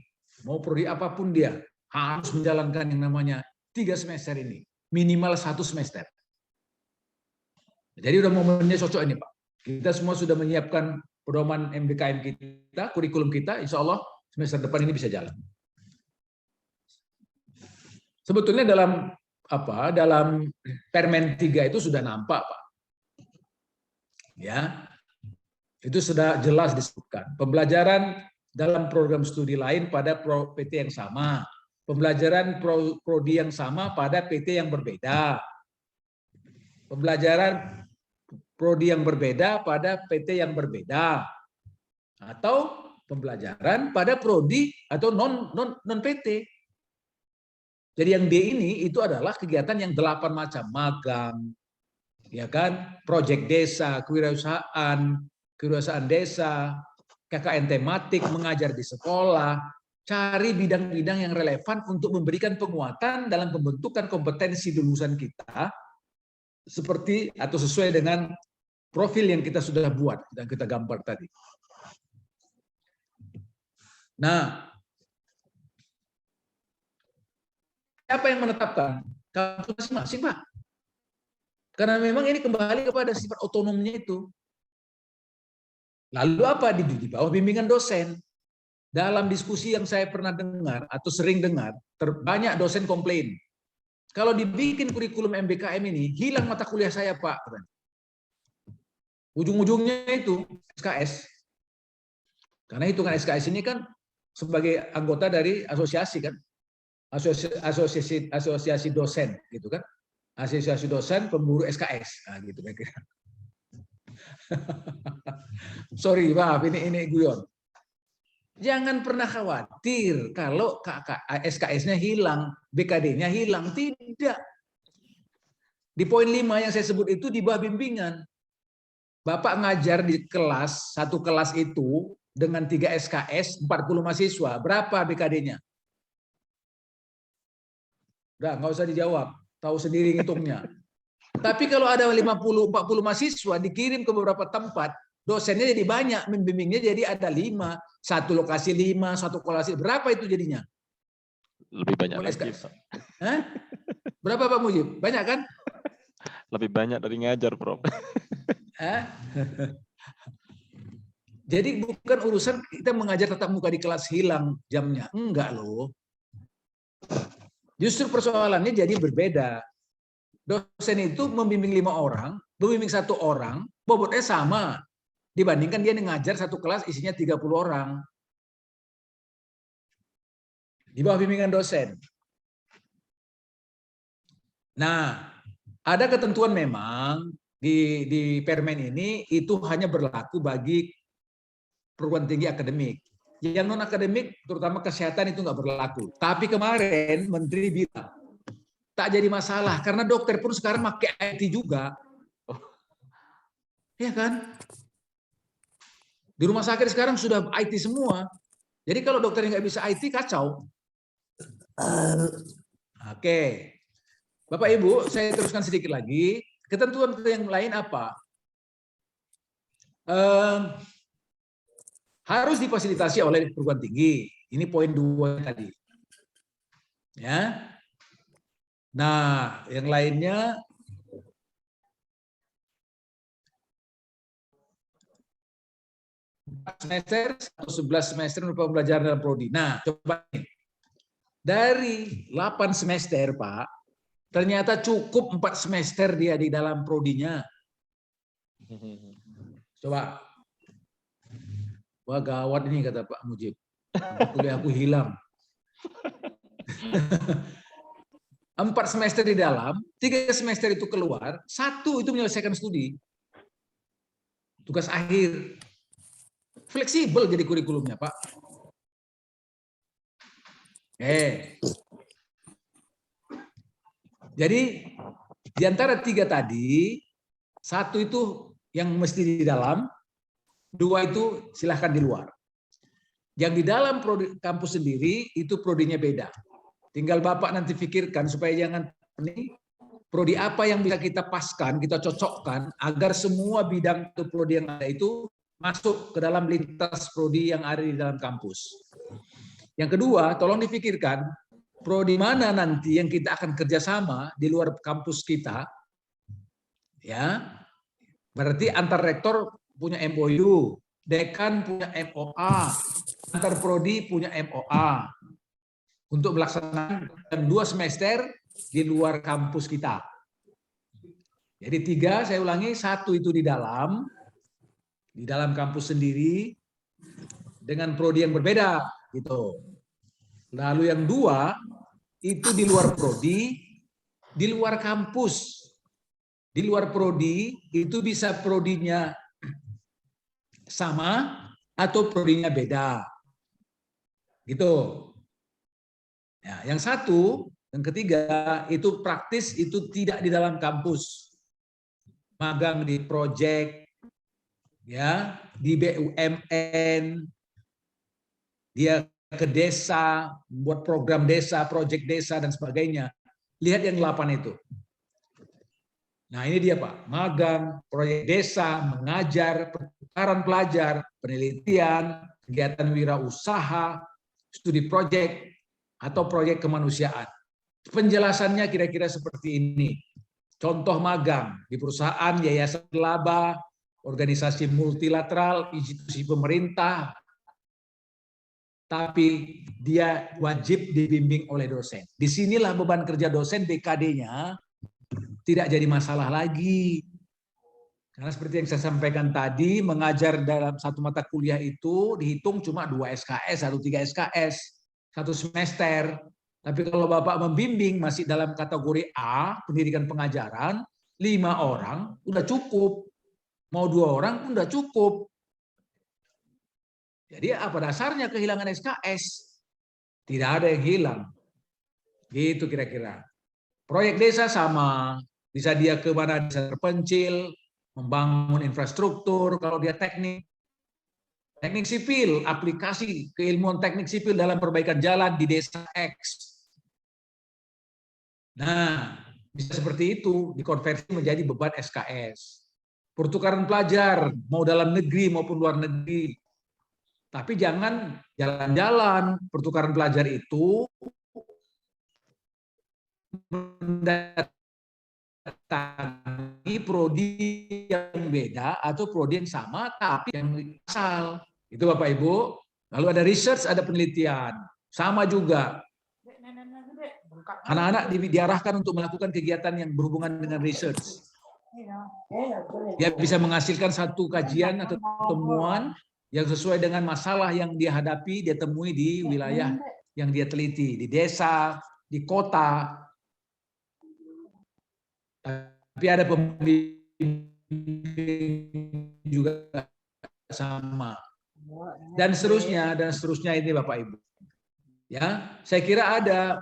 mau prodi apapun dia, harus menjalankan yang namanya 3 semester ini. Minimal 1 semester. Jadi udah momennya cocok ini, Pak. Kita semua sudah menyiapkan pedoman MBKM kita, kurikulum kita, insya Allah semester depan ini bisa jalan. Sebetulnya dalam Permen 3 itu sudah nampak, Pak. Ya, itu sudah jelas disebutkan. Pembelajaran dalam program studi lain pada PT yang sama, pembelajaran prodi yang sama pada PT yang berbeda, pembelajaran prodi yang berbeda pada PT yang berbeda, atau pembelajaran pada prodi atau non PT. Jadi yang D ini itu adalah kegiatan yang 8 macam, magang, ya kan, proyek desa, kewirausahaan desa, KKN tematik, mengajar di sekolah, cari bidang-bidang yang relevan untuk memberikan penguatan dalam pembentukan kompetensi lulusan kita, seperti atau sesuai dengan profil yang kita sudah buat dan kita gambar tadi. Nah, siapa yang menetapkan? Kampus masing-masing, Pak. Karena memang ini kembali kepada sifat otonomnya itu. Lalu apa? Di bawah bimbingan dosen. Dalam diskusi yang saya pernah dengar atau sering dengar, banyak dosen komplain. Kalau dibikin kurikulum MBKM ini, hilang mata kuliah saya, Pak. Ujung-ujungnya itu SKS. Karena itu kan SKS ini kan sebagai anggota dari asosiasi kan. Asosiasi dosen gitu kan. Asosiasi dosen pemburu SKS. Nah, gitu kira-kira. Sorry, maaf ini guyon. Jangan pernah khawatir kalau SKS-nya hilang, BKD-nya hilang, tidak. Di poin 5 yang saya sebut itu di bawah bimbingan. Bapak ngajar di kelas, satu kelas itu dengan 3 SKS, 40 mahasiswa, berapa BKD-nya? Udah, nggak usah dijawab, tahu sendiri ngitungnya. Tapi kalau ada 50-40 mahasiswa dikirim ke beberapa tempat, dosennya jadi banyak, membimbingnya jadi ada 5, satu lokasi 5, satu lokasi, berapa itu jadinya? Lebih banyak lagi, Pak. Hah? Berapa Pak Mujib? Banyak kan? Lebih banyak dari ngajar, Prof. Jadi bukan urusan kita mengajar tatap muka di kelas hilang jamnya, enggak loh. Justru persoalannya jadi berbeda. Dosen itu membimbing 5 orang, membimbing 1 orang, bobotnya sama. Dibandingkan dia ngajar satu kelas isinya 30 orang. Di bawah bimbingan dosen. Nah, ada ketentuan memang di Permen ini itu hanya berlaku bagi perguruan tinggi akademik. Yang non akademik, terutama kesehatan itu nggak berlaku. Tapi kemarin Menteri bilang tak jadi masalah karena dokter pun sekarang pakai IT juga. Ya kan? Di rumah sakit sekarang sudah IT semua. Jadi kalau dokternya nggak bisa IT, kacau. Oke. Bapak Ibu, saya teruskan sedikit lagi. Ketentuan yang lain apa? Harus difasilitasi oleh perguruan tinggi. Ini poin 2 tadi. Ya. Nah, yang lainnya semester atau 11 semester pembelajaran dalam prodi. Nah, coba nih. Dari 8 semester, Pak, ternyata cukup 4 semester dia di dalam prodinya. Coba. Wah, gawat ini kata Pak Mujib. Kuliah aku hilang. 4 semester di dalam, 3 semester itu keluar, 1 itu menyelesaikan studi. Tugas akhir. Fleksibel jadi kurikulumnya, Pak. Jadi di antara 3 tadi, 1 itu yang mesti di dalam, 2 itu silahkan di luar. Yang di dalam prodi kampus sendiri itu prodinya beda. Tinggal Bapak nanti pikirkan supaya jangan ini prodi apa yang bisa kita paskan, kita cocokkan agar semua bidang atau prodi yang ada itu masuk ke dalam lintas prodi yang ada di dalam kampus. Yang kedua, tolong dipikirkan prodi mana nanti yang kita akan kerjasama di luar kampus kita, ya. Berarti antar rektor punya MOU, dekan punya MOA, antar prodi punya MOA untuk melaksanakan 2 semester di luar kampus kita. Jadi 3, saya ulangi, 1 itu di dalam kampus sendiri dengan prodi yang berbeda gitu. Lalu yang 2 itu di luar prodi, di luar kampus. Di luar prodi itu bisa prodinya sama atau prodinya beda. Gitu. Ya, yang 1, yang ketiga itu praktis, itu tidak di dalam kampus. Magang di proyek, ya, di BUMN, dia ke desa, buat program desa, proyek desa dan sebagainya. Lihat yang 8 itu. Nah, ini dia Pak, magang, proyek desa, mengajar, pertukaran pelajar, penelitian, kegiatan wirausaha, studi proyek, atau proyek kemanusiaan. Penjelasannya kira-kira seperti ini. Contoh magang di perusahaan, yayasan laba, organisasi multilateral, institusi pemerintah, tapi dia wajib dibimbing oleh dosen. Disinilah beban kerja dosen BKD-nya tidak jadi masalah lagi. Karena seperti yang saya sampaikan tadi, mengajar dalam 1 mata kuliah itu dihitung cuma 2 SKS atau 3 SKS, 1 semester. Tapi kalau Bapak membimbing masih dalam kategori A, pendidikan pengajaran, 5 orang udah cukup. Mau 2 orang pun udah cukup. Jadi apa dasarnya kehilangan SKS? Tidak ada yang hilang. Gitu kira-kira. Proyek desa sama. Bisa dia ke mana desa terpencil, membangun infrastruktur, kalau dia teknik sipil, aplikasi keilmuan teknik sipil dalam perbaikan jalan di desa X. Nah, bisa seperti itu, dikonversi menjadi beban SKS. Pertukaran pelajar, mau dalam negeri maupun luar negeri. Tapi jangan jalan-jalan, pertukaran pelajar itu mendatangi prodi yang beda atau prodi yang sama tapi yang asal. Itu Bapak Ibu. Lalu ada research, ada penelitian. Sama juga. Anak-anak diarahkan untuk melakukan kegiatan yang berhubungan dengan research. Dia bisa menghasilkan satu kajian atau temuan yang sesuai dengan masalah yang dia hadapi, dia temui di wilayah yang dia teliti, di desa, di kota. Tapi ada pembimbing juga sama. Dan seterusnya ini Bapak Ibu. Ya, saya kira ada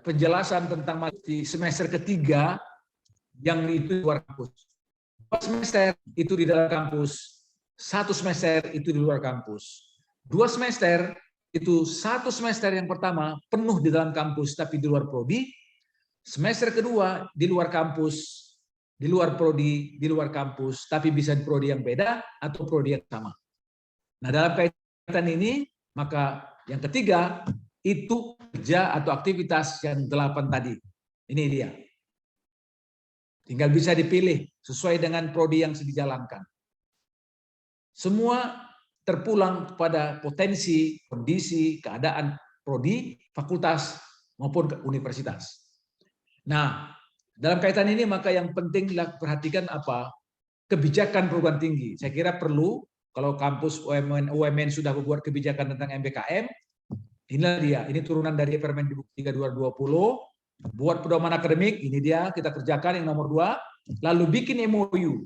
penjelasan tentang di semester ketiga yang itu di luar kampus. 2 semester itu di dalam kampus, 1 semester itu di luar kampus. 2 semester itu 1 semester yang pertama penuh di dalam kampus tapi di luar prodi. Semester kedua di luar kampus, di luar prodi, di luar kampus, tapi bisa di prodi yang beda atau prodi yang sama. Nah, dalam kaitan ini, maka yang ketiga itu kerja atau aktivitas yang 8 tadi. Ini dia. Tinggal bisa dipilih sesuai dengan prodi yang dijalankan. Semua terpulang kepada potensi, kondisi, keadaan prodi, fakultas, maupun universitas. Nah, dalam kaitan ini maka yang penting perhatikan apa? Kebijakan perguruan tinggi. Saya kira perlu, kalau kampus UMN sudah membuat kebijakan tentang MBKM, inilah dia, ini turunan dari Permendikbud 3 2020, buat pedoman akademik, ini dia, kita kerjakan yang nomor 2, lalu bikin MOU.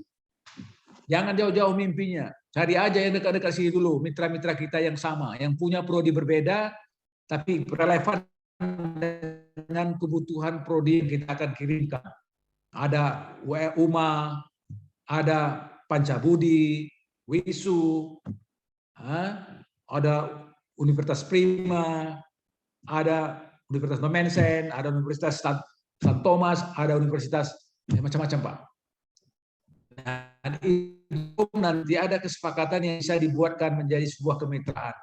Jangan jauh-jauh mimpinya, cari aja yang dekat-dekat sini dulu, mitra-mitra kita yang sama, yang punya prodi berbeda, tapi relevan dengan kebutuhan prodi yang kita akan kirimkan. Ada UMA, ada Pancabudi, WISU, ada Universitas Prima, ada Universitas Nomensen, ada Universitas San Thomas, ada universitas macam-macam, Pak. Dan itu nanti ada kesepakatan yang bisa dibuatkan menjadi sebuah kemitraan.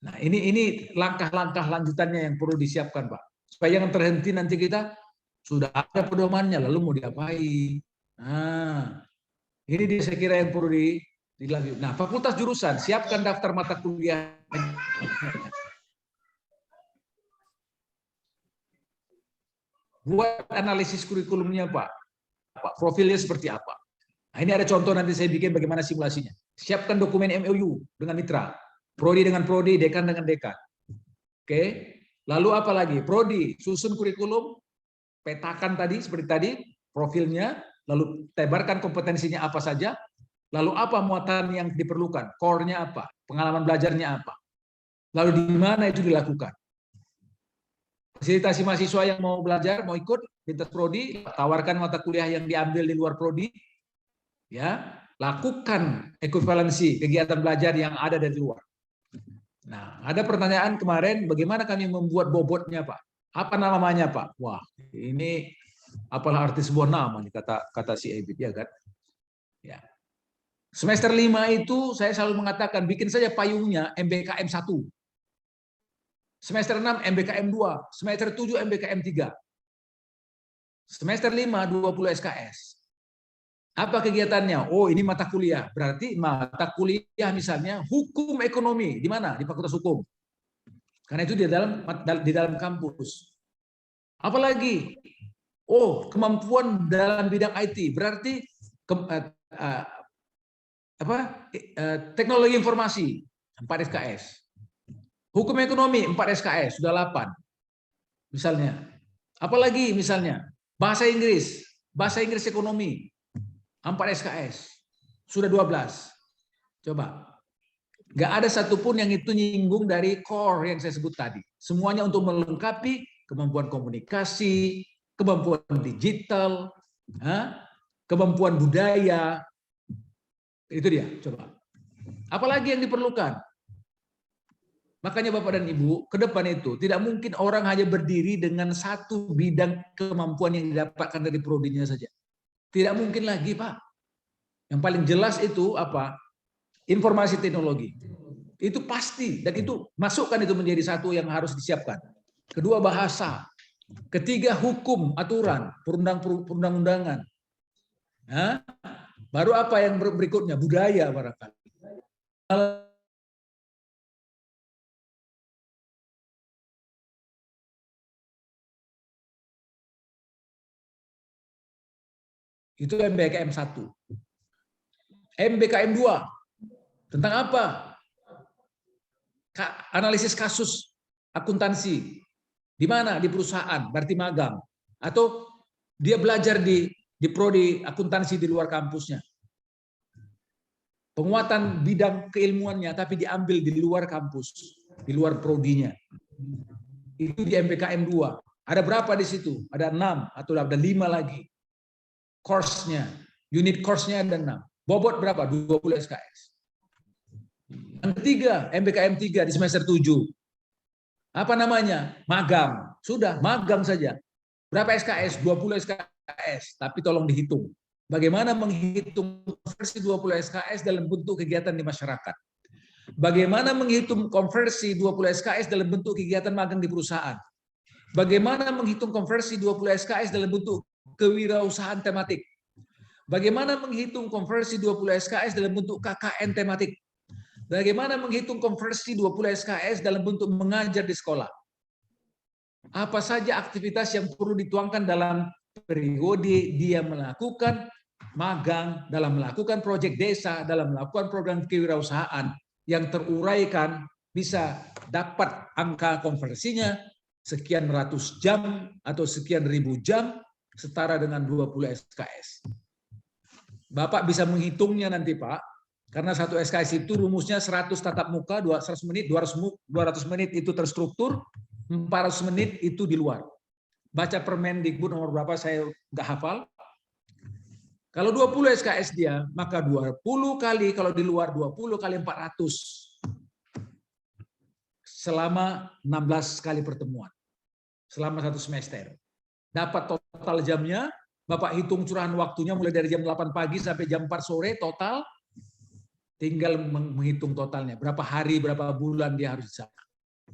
Nah, ini langkah-langkah lanjutannya yang perlu disiapkan, Pak. Supaya jangan terhenti nanti kita sudah ada pedomannya, lalu mau diapain. Nah, ini dia saya kira yang perlu dilanjut. Nah, fakultas jurusan, siapkan daftar mata kuliah. Buat analisis kurikulumnya, Pak. Profilnya seperti apa. Nah, ini ada contoh nanti saya bikin bagaimana simulasinya. Siapkan dokumen MOU dengan mitra. Prodi dengan prodi, dekan dengan dekan. Oke. Lalu apa lagi? Prodi, susun kurikulum, petakan tadi seperti tadi, profilnya, lalu tebarkan kompetensinya apa saja, lalu apa muatan yang diperlukan, core-nya apa, pengalaman belajarnya apa. Lalu di mana itu dilakukan. Fasilitasi mahasiswa yang mau belajar, mau ikut lintas prodi, tawarkan mata kuliah yang diambil di luar prodi, ya, lakukan ekuivalensi kegiatan belajar yang ada dari luar. Nah, ada pertanyaan kemarin, bagaimana kami membuat bobotnya, Pak? Apa namanya, Pak? Wah, ini apalah arti sebuah nama nih, kata si Ebit, ya kan? Ya. Semester 5 itu saya selalu mengatakan bikin saja payungnya MBKM 1. Semester 6 MBKM 2, semester 7 MBKM 3. Semester 5 20 SKS. Apa kegiatannya? Oh, ini mata kuliah. Berarti mata kuliah misalnya hukum ekonomi di mana? Di Fakultas Hukum. Karena itu di dalam kampus. Apalagi? Oh, kemampuan dalam bidang IT. Berarti teknologi informasi 4 SKS. Hukum ekonomi 4 SKS, sudah 8. Misalnya. Apalagi misalnya? Bahasa Inggris ekonomi 4 SKS. Sudah 12. Coba. Nggak ada satupun yang itu nyinggung dari core yang saya sebut tadi. Semuanya untuk melengkapi kemampuan komunikasi, kemampuan digital, kemampuan budaya. Itu dia, coba. Apalagi yang diperlukan? Makanya Bapak dan Ibu, ke depan itu tidak mungkin orang hanya berdiri dengan satu bidang kemampuan yang didapatkan dari prodinya saja. Tidak mungkin lagi, Pak. Yang paling jelas itu apa? Informasi teknologi. Itu pasti, dan itu masukkan itu menjadi satu yang harus disiapkan. Kedua, bahasa. Ketiga, hukum, aturan, perundang-undangan. Baru apa yang berikutnya? Budaya barangkali. Itu MBKM 1. MBKM 2. Tentang apa? Analisis kasus akuntansi. Di mana? Di perusahaan, berarti magang. Atau dia belajar di prodi akuntansi di luar kampusnya. Penguatan bidang keilmuannya, tapi diambil di luar kampus, di luar prodinya. Itu di MBKM 2. Ada berapa di situ? Ada 6 atau ada 5 lagi. Course-nya, unit course-nya ada 6. Bobot berapa? 20 SKS. Yang ketiga, MBKM 3 di semester 7. Apa namanya? Magang. Sudah, magang saja. Berapa SKS? 20 SKS. Tapi tolong dihitung. Bagaimana menghitung konversi 20 SKS dalam bentuk kegiatan di masyarakat? Bagaimana menghitung konversi 20 SKS dalam bentuk kegiatan magang di perusahaan? Bagaimana menghitung konversi 20 SKS dalam bentuk kewirausahaan tematik? Bagaimana menghitung konversi 20 SKS dalam bentuk KKN tematik? Bagaimana menghitung konversi 20 SKS dalam bentuk mengajar di sekolah? Apa saja aktivitas yang perlu dituangkan dalam periode dia melakukan magang, dalam melakukan proyek desa, dalam melakukan program kewirausahaan yang teruraikan bisa dapat angka konversinya sekian ratus jam atau sekian ribu jam setara dengan 20 SKS. Bapak bisa menghitungnya nanti Pak, karena satu SKS itu rumusnya 100 tatap muka, 100 menit, 200 menit itu terstruktur, 400 menit itu di luar. Baca Permendikbud nomor berapa saya nggak hafal. Kalau 20 SKS dia, maka 20 kali, kalau di luar 20 kali 400. Selama 16 kali pertemuan. Selama 1 semester. Dapat total jamnya, Bapak hitung curahan waktunya mulai dari jam 8 pagi sampai jam 4 sore total. Tinggal menghitung totalnya. Berapa hari, berapa bulan dia harus di sana.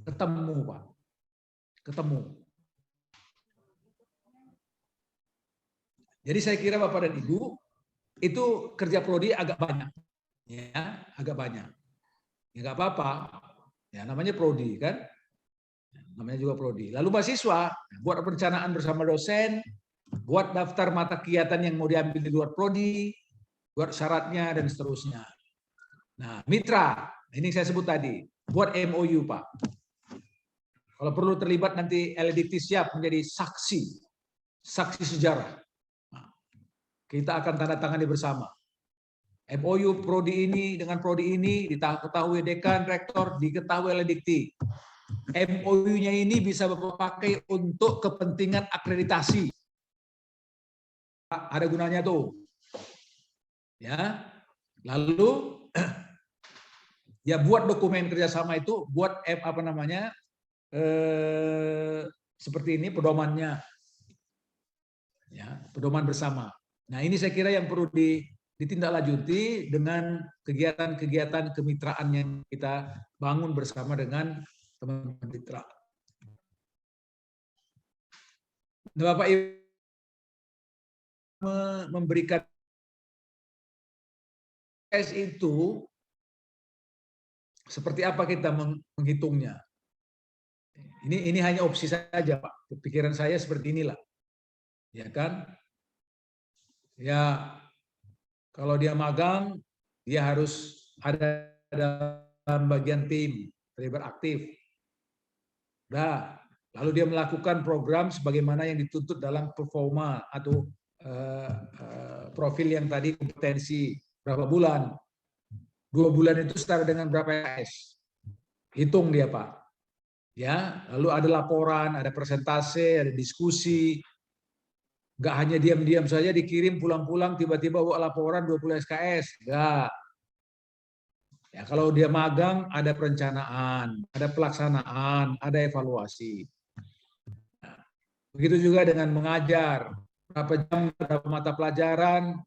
Ketemu Pak. Ketemu. Jadi saya kira Bapak dan Ibu, itu kerja prodi agak banyak. Ya, agak banyak. Ya nggak apa-apa. Ya namanya prodi kan. Namanya juga prodi. Lalu mahasiswa buat perencanaan bersama dosen, buat daftar mata kegiatan yang mau diambil di luar prodi, buat syaratnya dan seterusnya. Nah, mitra, ini saya sebut tadi, buat MOU Pak. Kalau perlu terlibat nanti LDT siap menjadi saksi sejarah. Nah, kita akan tanda tangani bersama. MOU prodi ini dengan prodi ini diketahui dekan, rektor, diketahui LDT. MOU-nya ini bisa Bapak pakai untuk kepentingan akreditasi. Ada gunanya tuh. Ya. Lalu ya buat dokumen kerjasama itu, buat apa namanya? Seperti ini pedomannya. Ya, pedoman bersama. Nah, ini saya kira yang perlu ditindaklanjuti dengan kegiatan-kegiatan kemitraan yang kita bangun bersama dengan teman-teman mitra. Bapak Ibu memberikan tes itu seperti apa kita menghitungnya. Ini hanya opsi saja Pak. Pikiran saya seperti inilah. Ya kan? Ya kalau dia magang, dia harus ada dalam bagian tim, terlibat aktif. Nah, lalu dia melakukan program sebagaimana yang dituntut dalam performa atau profil yang tadi kompetensi berapa bulan. 2 bulan itu setara dengan berapa SKS. Hitung dia Pak. Ya, lalu ada laporan, ada presentase, ada diskusi. Enggak hanya diam-diam saja dikirim pulang-pulang tiba-tiba bawa laporan 20 SKS. Enggak. Ya, kalau dia magang ada perencanaan, ada pelaksanaan, ada evaluasi. Nah, begitu juga dengan mengajar. Berapa jam, berapa mata pelajaran,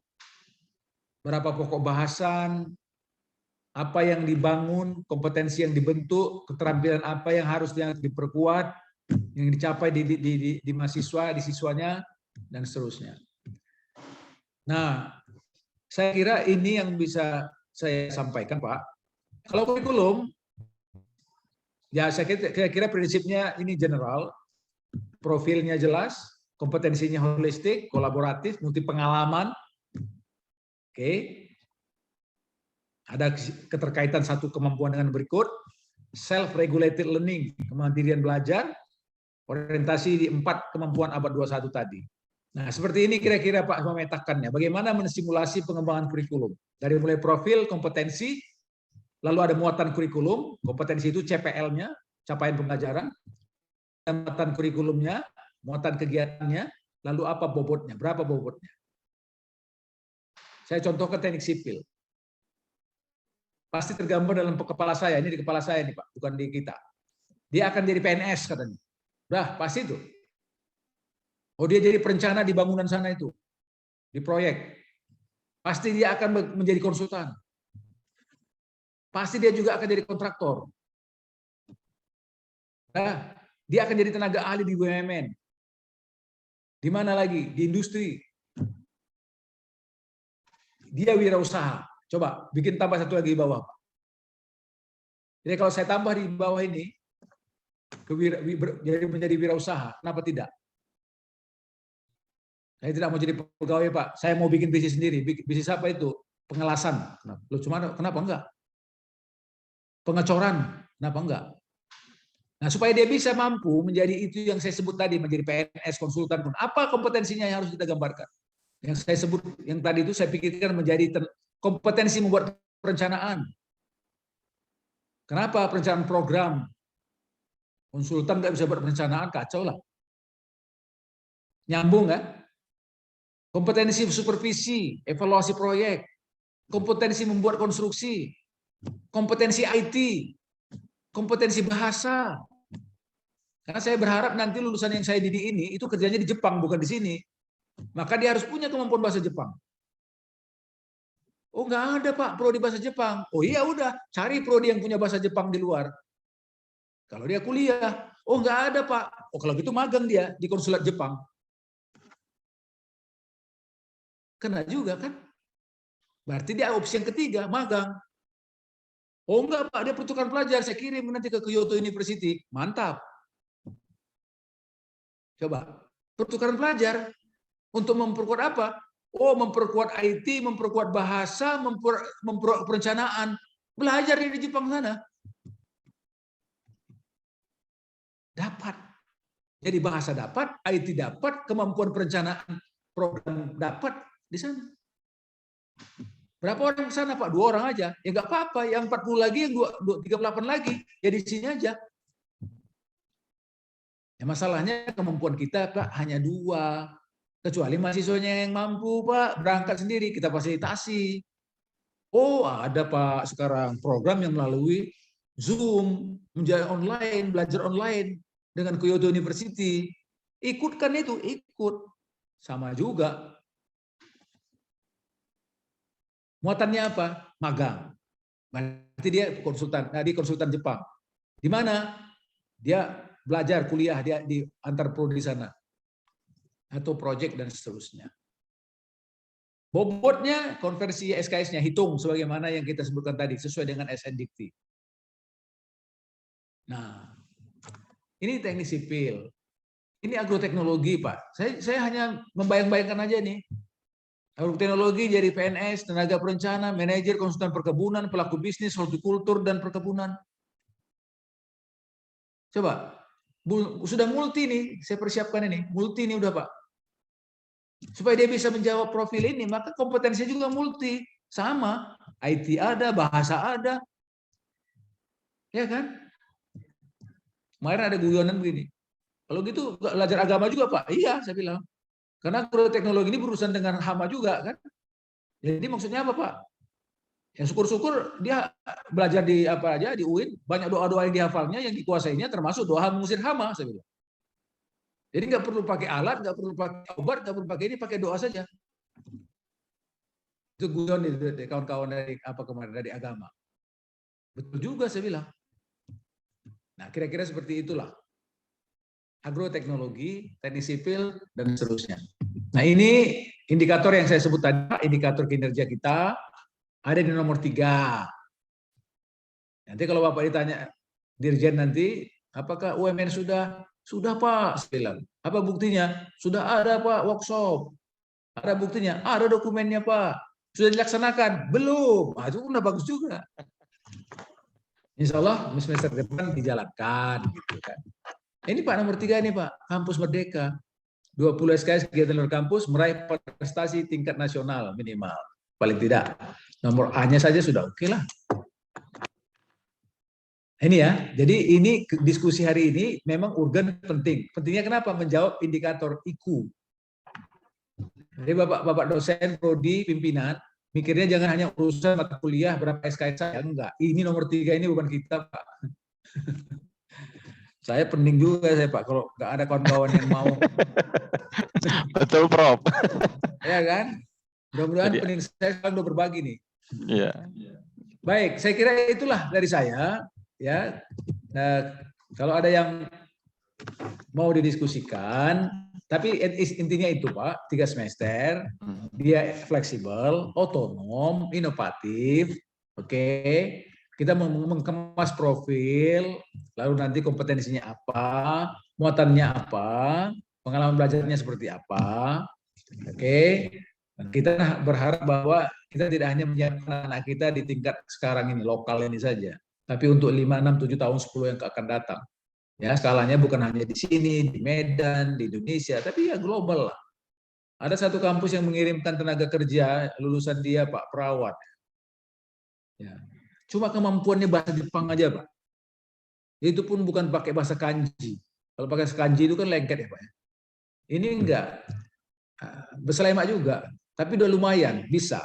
berapa pokok bahasan, apa yang dibangun, kompetensi yang dibentuk, keterampilan apa yang harus diperkuat, yang dicapai di mahasiswa, di siswanya, dan seterusnya. Nah, saya kira ini yang bisa saya sampaikan, Pak. Kalau kurikulum, ya saya kira prinsipnya ini general, profilnya jelas, kompetensinya holistik, kolaboratif, multi pengalaman. Oke. Ada keterkaitan satu kemampuan dengan berikut, self-regulated learning, kemandirian belajar, orientasi di 4 kemampuan abad 21 tadi. Nah, seperti ini kira-kira Pak memetakannya. Bagaimana mensimulasi pengembangan kurikulum. Dari mulai profil, kompetensi, lalu ada muatan kurikulum, kompetensi itu CPL-nya, capaian pembelajaran, muatan kurikulumnya, muatan kegiatannya, lalu apa bobotnya, berapa bobotnya. Saya contohkan teknik sipil. Pasti tergambar dalam kepala saya, ini di kepala saya nih Pak, bukan di kita. Dia akan jadi PNS katanya. Udah, pasti itu. Oh, dia jadi perencana di bangunan sana itu, di proyek. Pasti dia akan menjadi konsultan. Pasti dia juga akan jadi kontraktor. Nah, dia akan jadi tenaga ahli di BUMN. Di mana lagi? Di industri. Dia wirausaha. Coba bikin tambah satu lagi di bawah. Jadi kalau saya tambah di bawah ini, jadi menjadi wirausaha, kenapa tidak? Saya tidak mau jadi pegawai Pak, saya mau bikin bisnis sendiri. Bisnis apa itu? Pengelasan. Loh, kenapa enggak? Pengecoran, kenapa enggak? Nah, supaya dia bisa mampu menjadi itu yang saya sebut tadi, menjadi PNS, konsultan pun. Apa kompetensinya yang harus kita gambarkan? Yang saya sebut, yang tadi itu saya pikirkan menjadi kompetensi membuat perencanaan. Kenapa perencanaan program? Konsultan nggak bisa buat perencanaan, kacau lah. Nyambung kan? Kompetensi supervisi, evaluasi proyek, kompetensi membuat konstruksi, kompetensi IT, kompetensi bahasa. Karena saya berharap nanti lulusan yang saya didik ini itu kerjanya di Jepang, bukan di sini. Maka dia harus punya kemampuan bahasa Jepang. Oh, nggak ada Pak prodi bahasa Jepang. Oh iya udah, cari prodi yang punya bahasa Jepang di luar. Kalau dia kuliah, oh nggak ada Pak. Oh kalau gitu magang dia di konsulat Jepang. Kena juga kan? Berarti dia opsi yang ketiga, magang. Oh enggak Pak, dia pertukaran pelajar, saya kirim nanti ke Kyoto University. Mantap. Coba, pertukaran pelajar untuk memperkuat apa? Oh, memperkuat IT, memperkuat bahasa, memperkuat perencanaan. Belajar di Jepang sana. Dapat. Jadi bahasa dapat, IT dapat, kemampuan perencanaan program dapat di sana. Berapa orang ke sana Pak? 2 orang aja. Ya nggak apa-apa, yang 40 lagi, yang 38 lagi, ya di sini aja. Ya, masalahnya kemampuan kita Pak hanya 2. Kecuali mahasiswanya yang mampu Pak, berangkat sendiri, kita fasilitasi. Oh ada Pak sekarang program yang melalui Zoom, menjadi online, belajar online dengan Kyoto University. Ikutkan itu, ikut. Sama juga. Muatannya apa? Magang. Berarti dia konsultan, di konsultan Jepang. Di mana? Dia belajar kuliah dia di antar prodi sana. Atau proyek dan seterusnya. Bobotnya konversi SKS-nya hitung sebagaimana yang kita sebutkan tadi sesuai dengan SNDikti. Nah, ini teknik sipil. Ini agroteknologi, Pak. Saya hanya membayang-bayangkan aja nih. Agroteknologi jadi PNS, tenaga perencana, manajer, konsultan perkebunan, pelaku bisnis, hortikultur dan perkebunan. Coba, sudah multi nih, saya persiapkan ini. Multi nih udah Pak. Supaya dia bisa menjawab profil ini, maka kompetensinya juga multi. Sama, IT ada, bahasa ada. Ya kan? Kemarin ada guyonan begini. Kalau gitu belajar agama juga Pak? Iya, saya bilang. Karena teknologi ini berurusan dengan hama juga kan. Jadi maksudnya apa Pak? Ya syukur-syukur dia belajar di apa aja di UIN, banyak doa-doa yang dihafalnya, yang dikuasainya termasuk doa mengusir hama, saya bilang. Jadi nggak perlu pakai alat, nggak perlu pakai obat, nggak perlu pakai ini, pakai doa saja. Itu guyon dari kawan-kawan dari apa kemarin dari agama. Betul juga saya bilang. Nah kira-kira seperti itulah. Agroteknologi, teknik sipil, dan seterusnya. Nah ini indikator yang saya sebut tadi, indikator kinerja kita ada di nomor 3. Nanti kalau Bapak ditanya, Dirjen nanti, apakah UMN sudah? Sudah Pak, saya bilang. Apa buktinya? Sudah ada Pak workshop. Ada buktinya? Ada dokumennya Pak. Sudah dilaksanakan? Belum. Nah, itu udah bagus juga. Insya Allah semester depan dijalankan. Gitu kan. Ini Pak nomor 3 ini Pak, Kampus Merdeka. 20 SKS kegiatan luar kampus meraih prestasi tingkat nasional minimal. Paling tidak. Nomor A-nya saja sudah oke lah. Ini ya, jadi ini diskusi hari ini memang urgen penting. Pentingnya kenapa? Menjawab indikator IQ. Jadi Bapak dosen, prodi, pimpinan, mikirnya jangan hanya urusan mata kuliah, berapa SKS saya, enggak. Ini nomor 3 ini bukan kita, Pak. Saya pening juga saya, Pak, kalau nggak ada kawan-kawan yang mau. Betul, Prof. Ya kan? Mudah-mudahan pening saya sekarang udah berbagi nih. Iya. Baik, saya kira itulah dari saya. Ya, nah, kalau ada yang mau didiskusikan, tapi intinya itu Pak, 3 semester, dia fleksibel, otonom, inovatif, oke. Kita mengemas profil, lalu nanti kompetensinya apa, muatannya apa, pengalaman belajarnya seperti apa, oke. Kita berharap bahwa kita tidak hanya menyiapkan anak kita di tingkat sekarang ini, lokal ini saja, tapi untuk 5, 6, 7 tahun, 10 yang akan datang. Ya, skalanya bukan hanya di sini, di Medan, di Indonesia, tapi ya global lah. Ada satu kampus yang mengirimkan tenaga kerja, lulusan dia Pak, perawat. Ya. Cuma kemampuannya bahasa Jepang aja Pak. Itu pun bukan pakai bahasa kanji. Kalau pakai kanji itu kan lengket ya Pak. Ini enggak. Berselemak juga, tapi udah lumayan, bisa.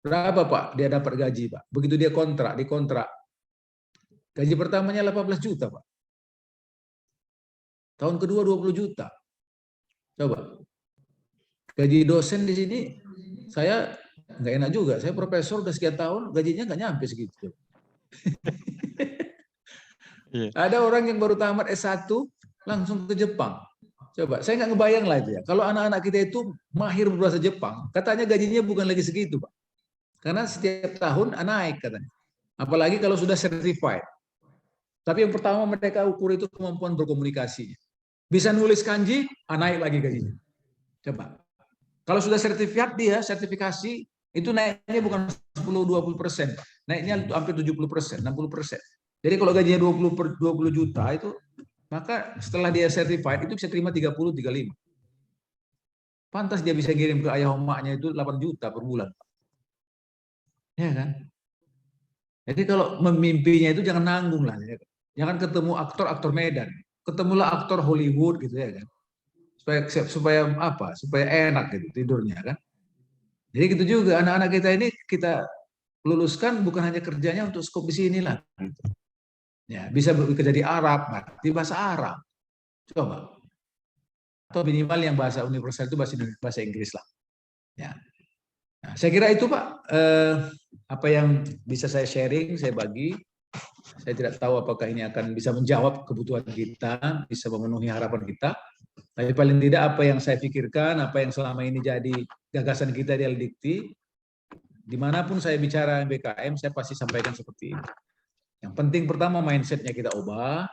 Berapa Pak dia dapat gaji Pak? Begitu dia dikontrak. Gaji pertamanya 18 juta, Pak. Tahun kedua 20 juta. Coba. Gaji dosen di sini, saya nggak enak juga. Saya profesor udah sekian tahun, gajinya nggak nyampe segitu. Ada orang yang baru tamat S1, langsung ke Jepang. Coba, saya nggak ngebayang lah itu ya. Kalau anak-anak kita itu mahir berbahasa Jepang, katanya gajinya bukan lagi segitu, Pak. Karena setiap tahun naik katanya. Apalagi kalau sudah certified. Tapi yang pertama mereka ukur itu kemampuan berkomunikasinya. Bisa nulis kanji, naik lagi gajinya. Coba. Kalau sudah sertifikasi, itu naiknya bukan 10-20%. Naiknya hampir 70%, 60%. Jadi kalau gajinya 20 juta itu, maka setelah dia certified itu bisa terima 30-35. Pantas dia bisa kirim ke ayah omaknya itu 8 juta per bulan. Ya kan? Jadi kalau memimpinya itu jangan nanggung lah. Ya. Jangan ketemu aktor-aktor Medan. Ketemulah aktor Hollywood gitu ya kan. Supaya apa? Supaya enak gitu tidurnya kan. Jadi gitu juga anak-anak kita ini kita luluskan bukan hanya kerjanya untuk skop di sini lah. Gitu. Ya, bisa bekerja di Arab, di bahasa Arab. Coba. Atau minimal yang bahasa universal itu bahasa Inggris lah. Ya. Nah, saya kira itu Pak, apa yang bisa saya sharing, saya bagi. Saya tidak tahu apakah ini akan bisa menjawab kebutuhan kita, bisa memenuhi harapan kita. Tapi paling tidak apa yang saya pikirkan, apa yang selama ini jadi gagasan kita di Aldikti, dimanapun saya bicara BKM, saya pasti sampaikan seperti ini. Yang penting pertama mindsetnya kita ubah,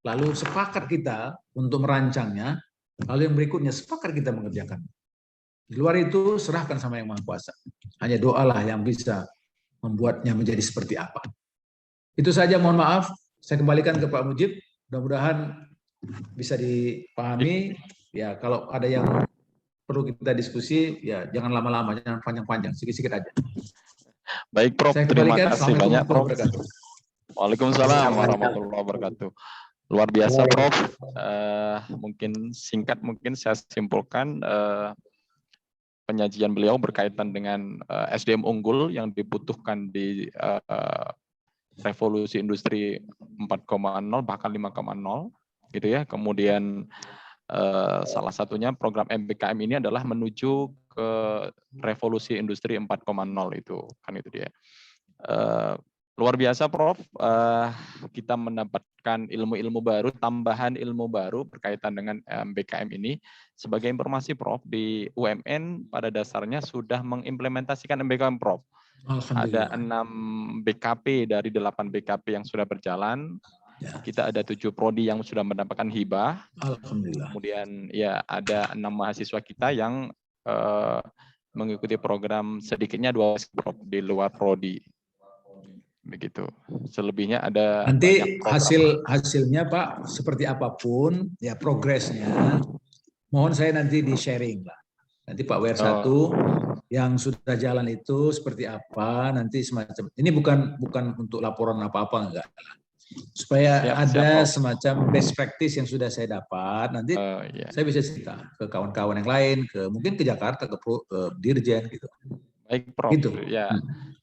lalu sepakat kita untuk merancangnya, lalu yang berikutnya sepakat kita mengerjakan. Di luar itu serahkan sama Yang Maha Kuasa. Hanya doalah yang bisa membuatnya menjadi seperti apa. Itu saja, mohon maaf. Saya kembalikan ke Pak Mujib. Mudah-mudahan bisa dipahami. Ya, kalau ada yang perlu kita diskusi, ya jangan lama-lama, jangan panjang-panjang, sedikit-sedikit aja. Baik, Prof. Terima kasih banyak, Prof. Wabarakatuh. Waalaikumsalam warahmatullahi wabarakatuh. Luar biasa, Prof. Mungkin singkat, mungkin saya simpulkan penyajian beliau berkaitan dengan SDM unggul yang dibutuhkan di revolusi industri 4.0 bahkan 5.0 gitu ya. Kemudian salah satunya program MBKM ini adalah menuju ke revolusi industri 4.0 itu kan itu dia. Luar biasa Prof, kita mendapatkan ilmu-ilmu baru, tambahan ilmu baru berkaitan dengan MBKM ini. Sebagai informasi Prof, di UMN pada dasarnya sudah mengimplementasikan MBKM Prof. Ada 6 BKP dari 8 BKP yang sudah berjalan. Ya. Kita ada 7 prodi yang sudah mendapatkan hibah. Alhamdulillah. Kemudian ya ada 6 mahasiswa kita yang mengikuti program sedikitnya 2 Prof di luar prodi. Begitu. Selebihnya ada nanti hasilnya Pak seperti apapun ya progresnya mohon saya nanti di sharing lah. Nanti Pak WR1 yang sudah jalan itu seperti apa nanti semacam ini bukan untuk laporan apa-apa enggak. supaya Siap, ada Prof. semacam best practice yang sudah saya dapat. Nanti Iya. saya bisa cerita ke kawan-kawan yang lain, mungkin ke Jakarta, ke Dirjen gitu. Baik, Prof. Gitu. Ya,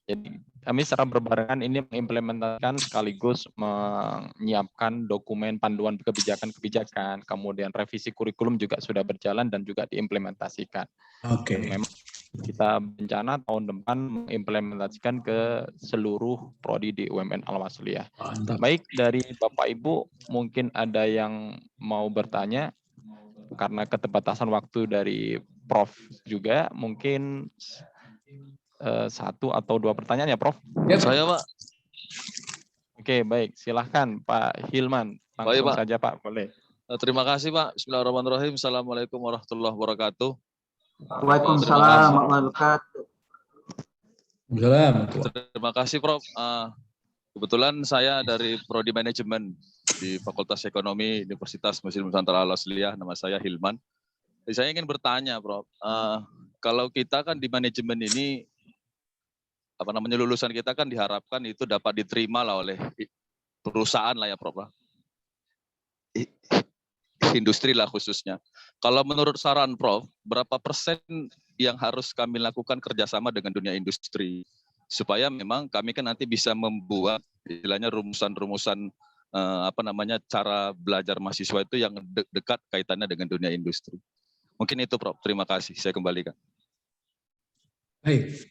jadi kami secara berbarengan ini mengimplementasikan sekaligus menyiapkan dokumen panduan kebijakan-kebijakan, kemudian revisi kurikulum juga sudah berjalan dan juga diimplementasikan. Oke. Memang kita berencana tahun depan mengimplementasikan ke seluruh prodi di UMN Al-Wasliyah. Baik, dari Bapak Ibu mungkin ada yang mau bertanya, karena keterbatasan waktu dari Prof juga, mungkin 1 atau 2 pertanyaan ya, Prof? Ya, saya, Pak. Oke, baik. Silahkan, Pak Hilman. Langsung Pak. saja, Pak. Boleh. Terima kasih, Pak. Bismillahirrahmanirrahim. Assalamualaikum warahmatullahi wabarakatuh. Waalaikumsalam warahmatullahi wabarakatuh. Terima kasih, Prof. Kebetulan saya dari Prodi Manajemen di Fakultas Ekonomi Universitas Muslim Nusantara Al-Wasliyah. Nama saya Hilman. Jadi saya ingin bertanya, Prof. Kalau kita kan di manajemen ini, lulusan kita kan diharapkan itu dapat diterima lah oleh perusahaan lah ya, Prof. Industri lah khususnya. Kalau menurut saran Prof, berapa persen yang harus kami lakukan kerjasama dengan dunia industri supaya memang kami kan nanti bisa membuat istilahnya rumusan-rumusan cara belajar mahasiswa itu yang dekat kaitannya dengan dunia industri. Mungkin itu, Prof. Terima kasih. Saya kembalikan. Baik.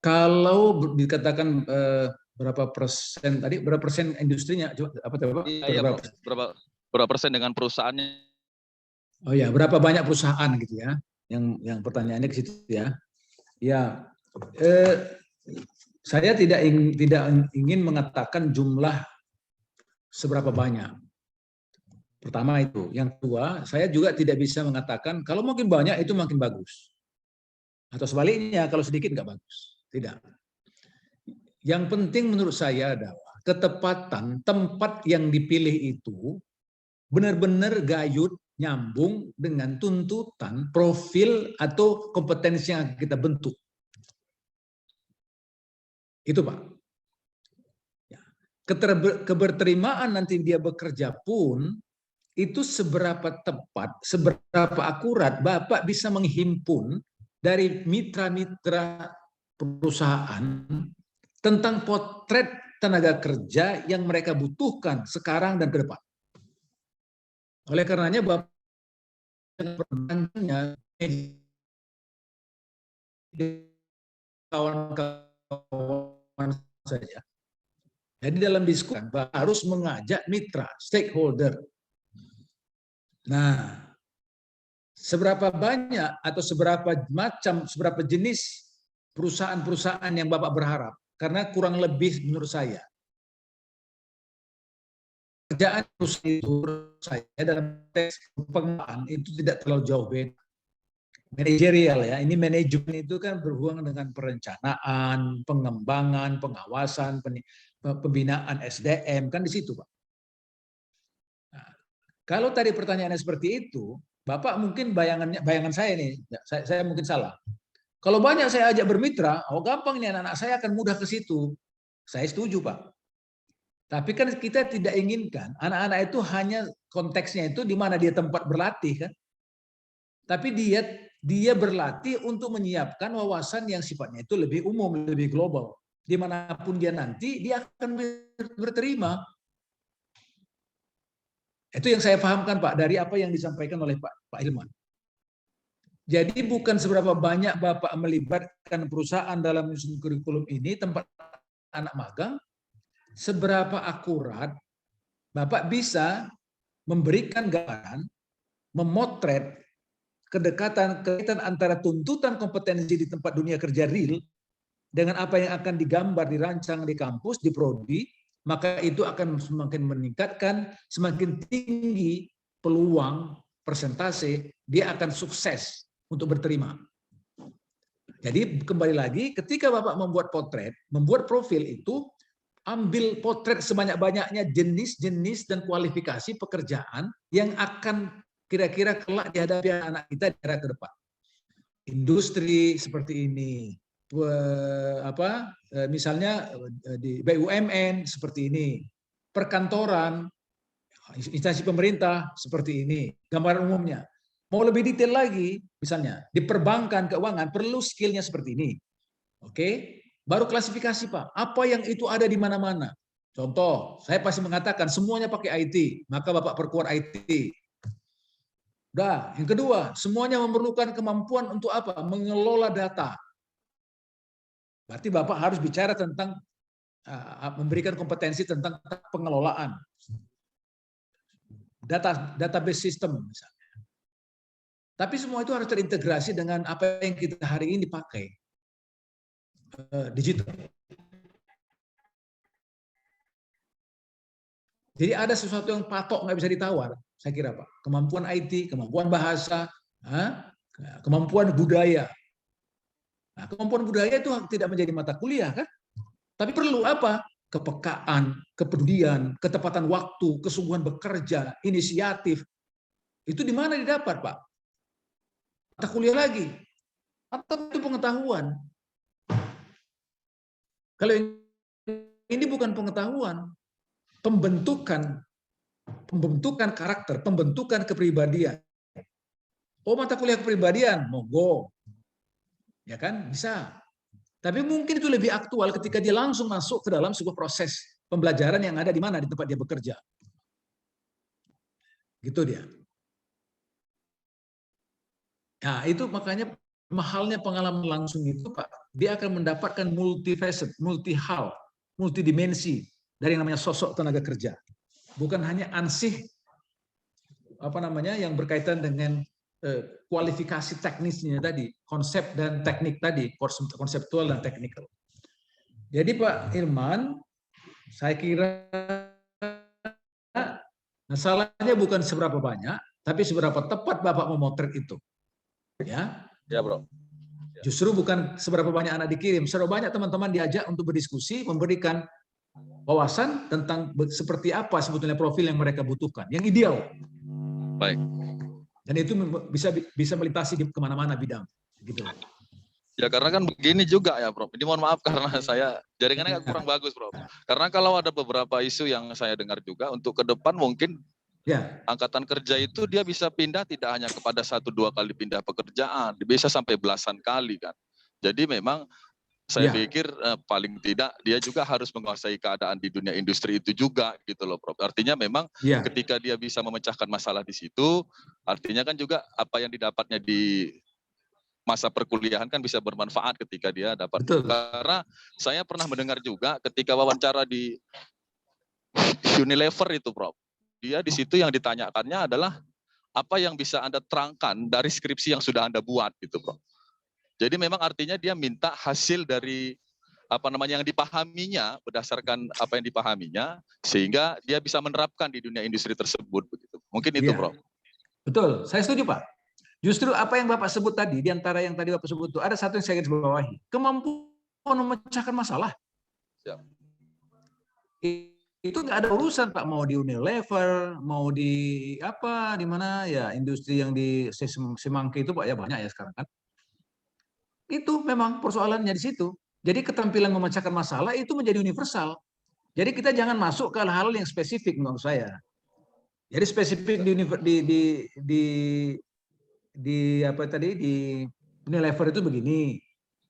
Kalau dikatakan berapa persen tadi, berapa persen industrinya? Coba Iya, berapa persen dengan perusahaannya? Oh ya, berapa banyak perusahaan gitu ya? Yang pertanyaannya ke situ ya. Ya, saya tidak ingin mengatakan jumlah seberapa banyak. Pertama itu. Yang kedua, saya juga tidak bisa mengatakan kalau makin banyak itu makin bagus. Atau sebaliknya, kalau sedikit nggak bagus. Tidak. Yang penting menurut saya adalah ketepatan tempat yang dipilih itu benar-benar gayut, nyambung dengan tuntutan, profil, atau kompetensi yang kita bentuk. Itu, Pak. Keberterimaan nanti dia bekerja pun, itu seberapa tepat, seberapa akurat Bapak bisa menghimpun dari mitra-mitra perusahaan tentang potret tenaga kerja yang mereka butuhkan sekarang dan ke depan. Oleh karenanya Bapak kawan-kawan saja. Jadi dalam diskusi harus mengajak mitra, stakeholder. Nah, seberapa banyak atau seberapa jenis perusahaan-perusahaan yang Bapak berharap? Karena kurang lebih menurut saya, kerjaan saya dalam teks pengembangan itu tidak terlalu jauh beda. Manajerial ya, ini manajemen itu kan berhubungan dengan perencanaan, pengembangan, pengawasan, pembinaan SDM, kan di situ, Pak. Nah, kalau tadi pertanyaannya seperti itu, Bapak mungkin bayangan saya nih, saya mungkin salah. Kalau banyak saya ajak bermitra, gampang nih anak-anak saya akan mudah ke situ. Saya setuju, Pak. Tapi kan kita tidak inginkan anak-anak itu hanya konteksnya itu di mana dia tempat berlatih kan. Tapi dia berlatih untuk menyiapkan wawasan yang sifatnya itu lebih umum, lebih global. Dimanapun dia nanti, dia akan berterima. Itu yang saya pahamkan, Pak, dari apa yang disampaikan oleh Pak Hilman. Jadi bukan seberapa banyak Bapak melibatkan perusahaan dalam menyusun kurikulum ini, tempat anak magang, seberapa akurat Bapak bisa memberikan gambaran, memotret kedekatan antara tuntutan kompetensi di tempat dunia kerja real dengan apa yang akan digambar, dirancang di kampus, di prodi, maka itu akan semakin meningkatkan, semakin tinggi peluang persentase dia akan sukses untuk berterima. Jadi kembali lagi, ketika Bapak membuat potret, membuat profil itu, ambil potret sebanyak-banyaknya jenis-jenis dan kualifikasi pekerjaan yang akan kira-kira kelak dihadapi anak kita di era ke depan. Industri seperti ini, misalnya di BUMN seperti ini, perkantoran, instansi pemerintah seperti ini, gambaran umumnya. Mau lebih detail lagi, misalnya di perbankan keuangan perlu skillnya seperti ini. Oke, baru klasifikasi Pak, apa yang itu ada di mana-mana. Contoh, saya pasti mengatakan semuanya pakai IT, maka Bapak perkuat IT. Udah, yang kedua, semuanya memerlukan kemampuan untuk apa? Mengelola data. Berarti Bapak harus bicara tentang memberikan kompetensi tentang pengelolaan database system misalnya. Tapi semua itu harus terintegrasi dengan apa yang kita hari ini pakai, digital. Jadi ada sesuatu yang patok nggak bisa ditawar, saya kira Pak. Kemampuan IT, kemampuan bahasa, kemampuan budaya. Nah, kemampuan budaya itu tidak menjadi mata kuliah kan? Tapi perlu apa? Kepekaan, kepedulian, ketepatan waktu, kesungguhan bekerja, inisiatif. Itu di mana didapat Pak? Mata kuliah lagi. Atau itu pengetahuan. Kalau ini bukan pengetahuan, pembentukan karakter, pembentukan kepribadian. Oh, mata kuliah kepribadian, monggo. Ya kan, bisa. Tapi mungkin itu lebih aktual ketika dia langsung masuk ke dalam sebuah proses pembelajaran yang ada di mana, di tempat dia bekerja. Gitu dia. Nah, itu makanya mahalnya pengalaman langsung itu, Pak. Dia akan mendapatkan multifacet, multihal, multidimensi dari yang namanya sosok tenaga kerja. Bukan hanya ansih yang berkaitan dengan kualifikasi teknisnya tadi, konsep dan teknik tadi, konseptual dan teknikal. Jadi Pak Irman, saya kira masalahnya bukan seberapa banyak, tapi seberapa tepat Bapak memotret itu. Ya, Bro. Justru bukan seberapa banyak anak dikirim, seberapa banyak teman-teman diajak untuk berdiskusi, memberikan wawasan tentang seperti apa sebetulnya profil yang mereka butuhkan, yang ideal. Baik. Dan itu bisa melintasi di kemana-mana bidang. Gitu. Ya karena kan begini juga ya Prof. Ini mohon maaf karena saya jaringannya kurang bagus Prof. Karena kalau ada beberapa isu yang saya dengar juga untuk ke depan mungkin ya, angkatan kerja itu dia bisa pindah tidak hanya kepada 1-2 kali pindah pekerjaan, bisa sampai belasan kali kan. Jadi memang saya pikir paling tidak dia juga harus menguasai keadaan di dunia industri itu juga gitu loh Prof. Artinya memang ketika dia bisa memecahkan masalah di situ, artinya kan juga apa yang didapatnya di masa perkuliahan kan bisa bermanfaat ketika dia dapat. Betul. Karena saya pernah mendengar juga ketika wawancara di Unilever itu Prof. Dia di situ yang ditanyakannya adalah apa yang bisa Anda terangkan dari skripsi yang sudah Anda buat gitu, Bro. Jadi memang artinya dia minta hasil dari yang dipahaminya berdasarkan apa yang dipahaminya sehingga dia bisa menerapkan di dunia industri tersebut begitu. Mungkin itu, Bro. Betul, saya setuju, Pak. Justru apa yang Bapak sebut tadi, di antara yang tadi Bapak sebut itu ada satu yang saya garis bawahi, kemampuan memecahkan masalah. Siap. Itu nggak ada urusan Pak, mau di Unilever, mau di apa, di mana ya industri yang di Semanggi itu Pak ya banyak ya sekarang kan. Itu memang persoalannya di situ. Jadi keterampilan memecahkan masalah itu menjadi universal. Jadi kita jangan masuk ke hal-hal yang spesifik menurut saya. Jadi spesifik di apa tadi di Unilever itu begini,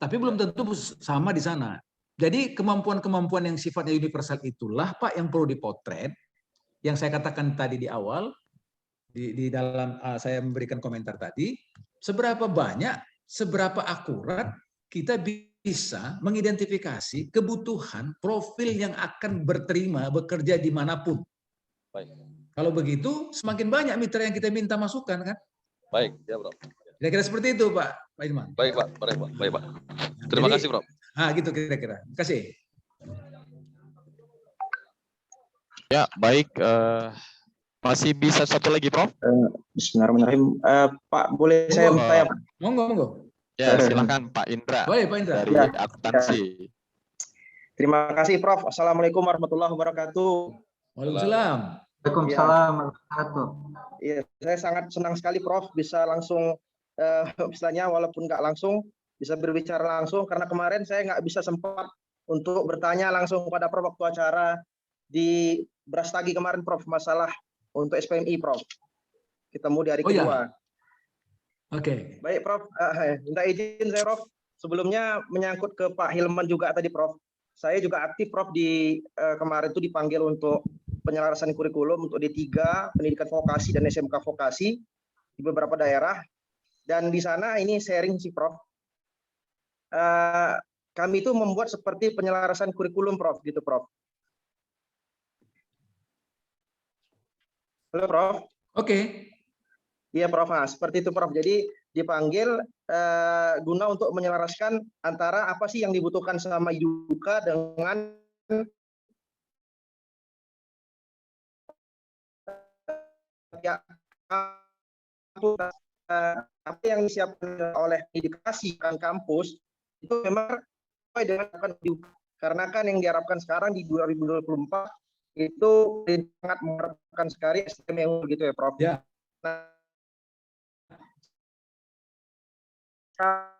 tapi belum tentu sama di sana. Jadi kemampuan-kemampuan yang sifatnya universal itulah Pak yang perlu dipotret. Yang saya katakan tadi di awal, di dalam saya memberikan komentar tadi, seberapa banyak, seberapa akurat kita bisa mengidentifikasi kebutuhan profil yang akan bekerja dimanapun. Baik. Kalau begitu, semakin banyak mitra yang kita minta masukan kan? Baik, ya Bro. Kira-kira seperti itu Pak Irman. Baik Pak, baik Pak. Terima kasih Bro. Gitu kira-kira. Terima kasih. Ya, baik. Masih bisa satu lagi, Prof? Bismillahirrahmanirrahim. Pak, boleh saya bertanya? Monggo. Ya, silakan Pak Indra. Baik, Pak Indra. Dari akuntansi. Terima kasih, Prof. Assalamualaikum warahmatullahi wabarakatuh. Waalaikumsalam. Waalaikumsalam warahmatullahi wabarakatuh. Iya, saya sangat senang sekali, Prof. Bisa langsung, misalnya walaupun nggak langsung, bisa berbicara langsung karena kemarin saya nggak bisa sempat untuk bertanya langsung kepada Prof waktu acara di Brastagi kemarin, Prof, masalah untuk SPMI, Prof. Ketemu di hari kedua. Oke. Baik, Prof. Minta izin saya, Prof. Sebelumnya menyangkut ke Pak Hilman juga tadi, Prof. Saya juga aktif, Prof, di kemarin itu dipanggil untuk penyelarasan kurikulum untuk D3, pendidikan vokasi dan SMK vokasi di beberapa daerah. Dan di sana ini sharing sih, Prof. Kami itu membuat seperti penyelarasan kurikulum, Prof, gitu, Prof. Halo, Prof. Oke. Iya, Prof. Nah, seperti itu, Prof. Jadi dipanggil guna untuk menyelaraskan antara apa sih yang dibutuhkan sama IDUKA dengan apa yang disiapkan oleh edukasi kan kampus itu memang sesuai dengan karena kan yang diharapkan sekarang di 2024 itu sangat mengharapkan sekali SDM yang begitu ya, Prof. Ya. Nah,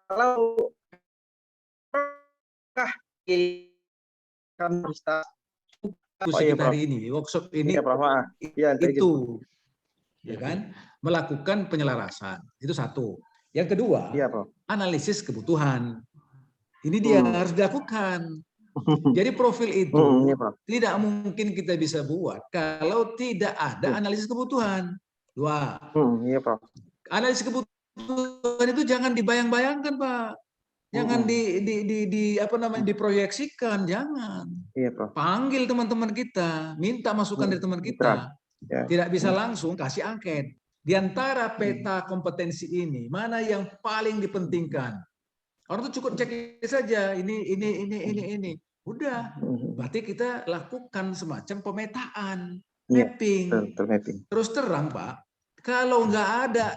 kalau kita hari ini workshop ini itu ya kan melakukan penyelarasan itu satu. Yang kedua, analisis kebutuhan. Ini dia harus dilakukan. Jadi profil itu tidak mungkin kita bisa buat kalau tidak ada analisis kebutuhan. Dua. Analisis kebutuhan itu jangan dibayang-bayangkan, Pak. Jangan diproyeksikan, jangan. Panggil teman-teman kita, minta masukan dari teman kita. Tidak bisa langsung kasih angket. Di antara peta kompetensi ini, mana yang paling dipentingkan? Orang itu cukup cek saja, ini. Udah, berarti kita lakukan semacam pemetaan, mapping. Terus terang, Pak, kalau nggak ada,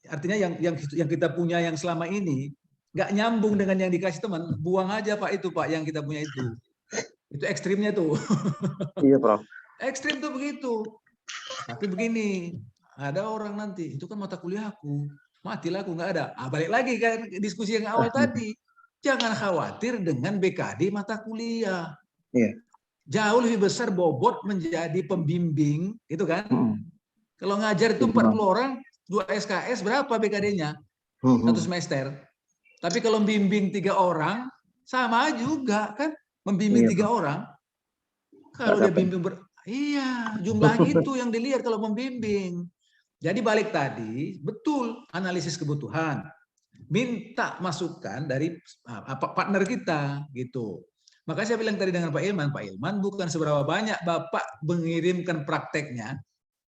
artinya yang kita punya yang selama ini, nggak nyambung dengan yang dikasih teman, buang aja, Pak, itu, Pak, yang kita punya itu. Itu ekstrimnya tuh. Iya, Prof. Ekstrim tuh begitu. Tapi begini, ada orang nanti, itu kan mata kuliahku, matilah aku, nggak ada. Balik lagi kan diskusi yang awal tadi. Jangan khawatir dengan BKD mata kuliah. Jauh lebih besar bobot menjadi pembimbing, itu kan? Kalau ngajar itu 40 orang, 2 SKS, berapa BKD-nya? 1 semester. Tapi kalau membimbing 3 orang, sama juga kan? Membimbing 3 orang. Kalau dia bimbing iya, jumlah itu yang dilihat kalau membimbing. Jadi balik tadi, betul analisis kebutuhan. Minta masukan dari partner kita gitu. Makanya saya bilang tadi dengan Pak Ilman bukan seberapa banyak Bapak mengirimkan prakteknya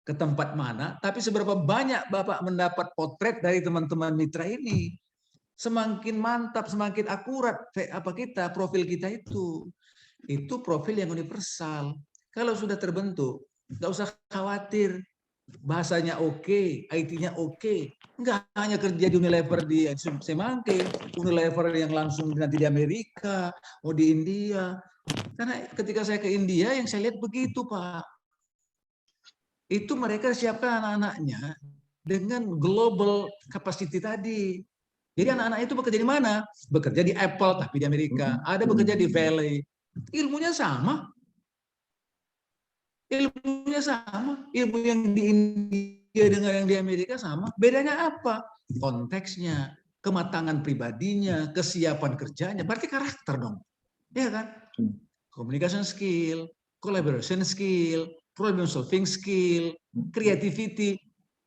ke tempat mana, tapi seberapa banyak Bapak mendapat potret dari teman-teman mitra ini. Semakin mantap, semakin akurat profil kita itu profil yang universal. Kalau sudah terbentuk, nggak usah khawatir. Bahasanya oke, IT-nya oke. Nggak hanya kerja di Unilever di Semangke, Unilever yang langsung nanti di Amerika, di India. Karena ketika saya ke India, yang saya lihat begitu, Pak. Itu mereka siapkan anak-anaknya dengan global capacity tadi. Jadi anak-anak itu bekerja di mana? Bekerja di Apple, tapi di Amerika. Ada bekerja di Valley. Ilmunya sama. Ilmu yang di India dengan yang di Amerika sama. Bedanya apa? Konteksnya, kematangan pribadinya, kesiapan kerjanya. Berarti karakter dong. Ya kan? Communication skill, collaboration skill, problem solving skill, creativity.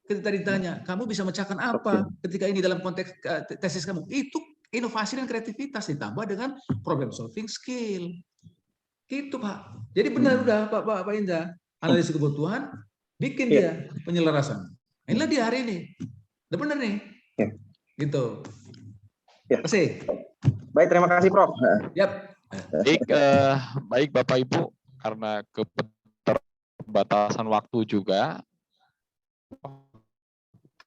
Ketika ditanya, kamu bisa mecahkan apa ketika ini dalam konteks tesis kamu? Itu inovasi dan kreativitas ditambah dengan problem solving skill. Gitu, Pak. Jadi benar udah Pak Indra, analisis kebutuhan, bikin dia penyelarasan. Inilah dia hari ini. Udah benar nih. Gitu. Terima kasih. Baik, terima kasih, Prof. Baik Bapak Ibu, karena keterbatasan waktu juga,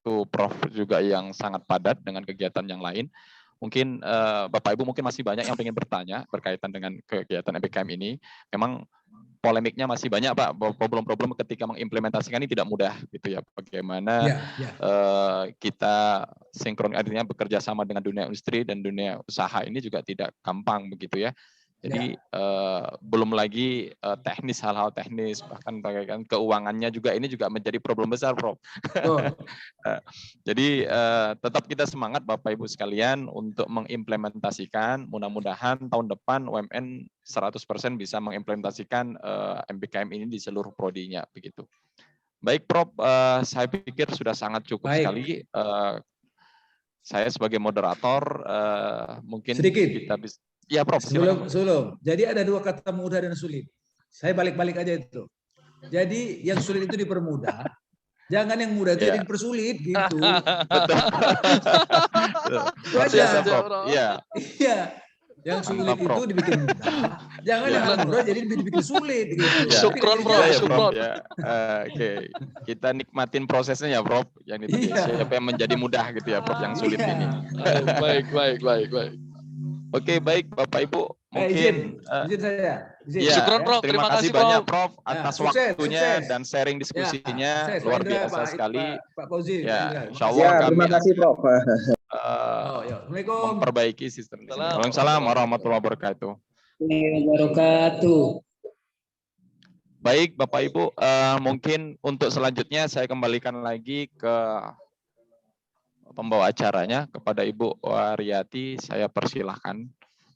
itu Prof juga yang sangat padat dengan kegiatan yang lain. Mungkin Bapak Ibu mungkin masih banyak yang ingin bertanya berkaitan dengan kegiatan MBKM ini. Memang polemiknya masih banyak, Pak. Problem-problem ketika mengimplementasikan ini tidak mudah, gitu ya. Bagaimana kita sinkron, artinya bekerja sama dengan dunia industri dan dunia usaha ini juga tidak gampang, begitu ya. Jadi belum lagi teknis, hal-hal teknis, bahkan bagaikan keuangannya juga ini juga menjadi problem besar, Prof. Jadi tetap kita semangat Bapak Ibu sekalian untuk mengimplementasikan, mudah-mudahan tahun depan UMN 100% bisa mengimplementasikan MBKM ini di seluruh prodinya begitu. Baik Prof, saya pikir sudah sangat cukup sekali. Saya sebagai moderator mungkin sedikit kita bisa. Ya Prof. Sebelum. Jadi ada dua kata mudah dan sulit. Saya balik-balik aja itu. Jadi yang sulit itu dipermudah. Jangan yang mudah itu yang dipersulit gitu. Iya. Yang sulit itu dibikin mudah. Jangan yang mudah jadi dibikin sulit gitu. Syukron Prof. Syukron. Oke. Kita nikmatin prosesnya ya Prof. Yang itu siapa yang menjadi mudah gitu ya Prof yang sulit ini. Baik. Oke, baik Bapak Ibu, mungkin izin saya. Ya, Syukron, Prof. terima kasih banyak Prof atas waktunya dan sharing diskusinya, luar biasa sekali. Pak Fauzi. Ya, insyaallah kami terima kasih Prof. Memperbaiki sistem. Waalaikumsalam warahmatullahi wabarakatuh. Baik Bapak Ibu, mungkin untuk selanjutnya saya kembalikan lagi ke pembawa acaranya, kepada Ibu Waryati, saya persilahkan.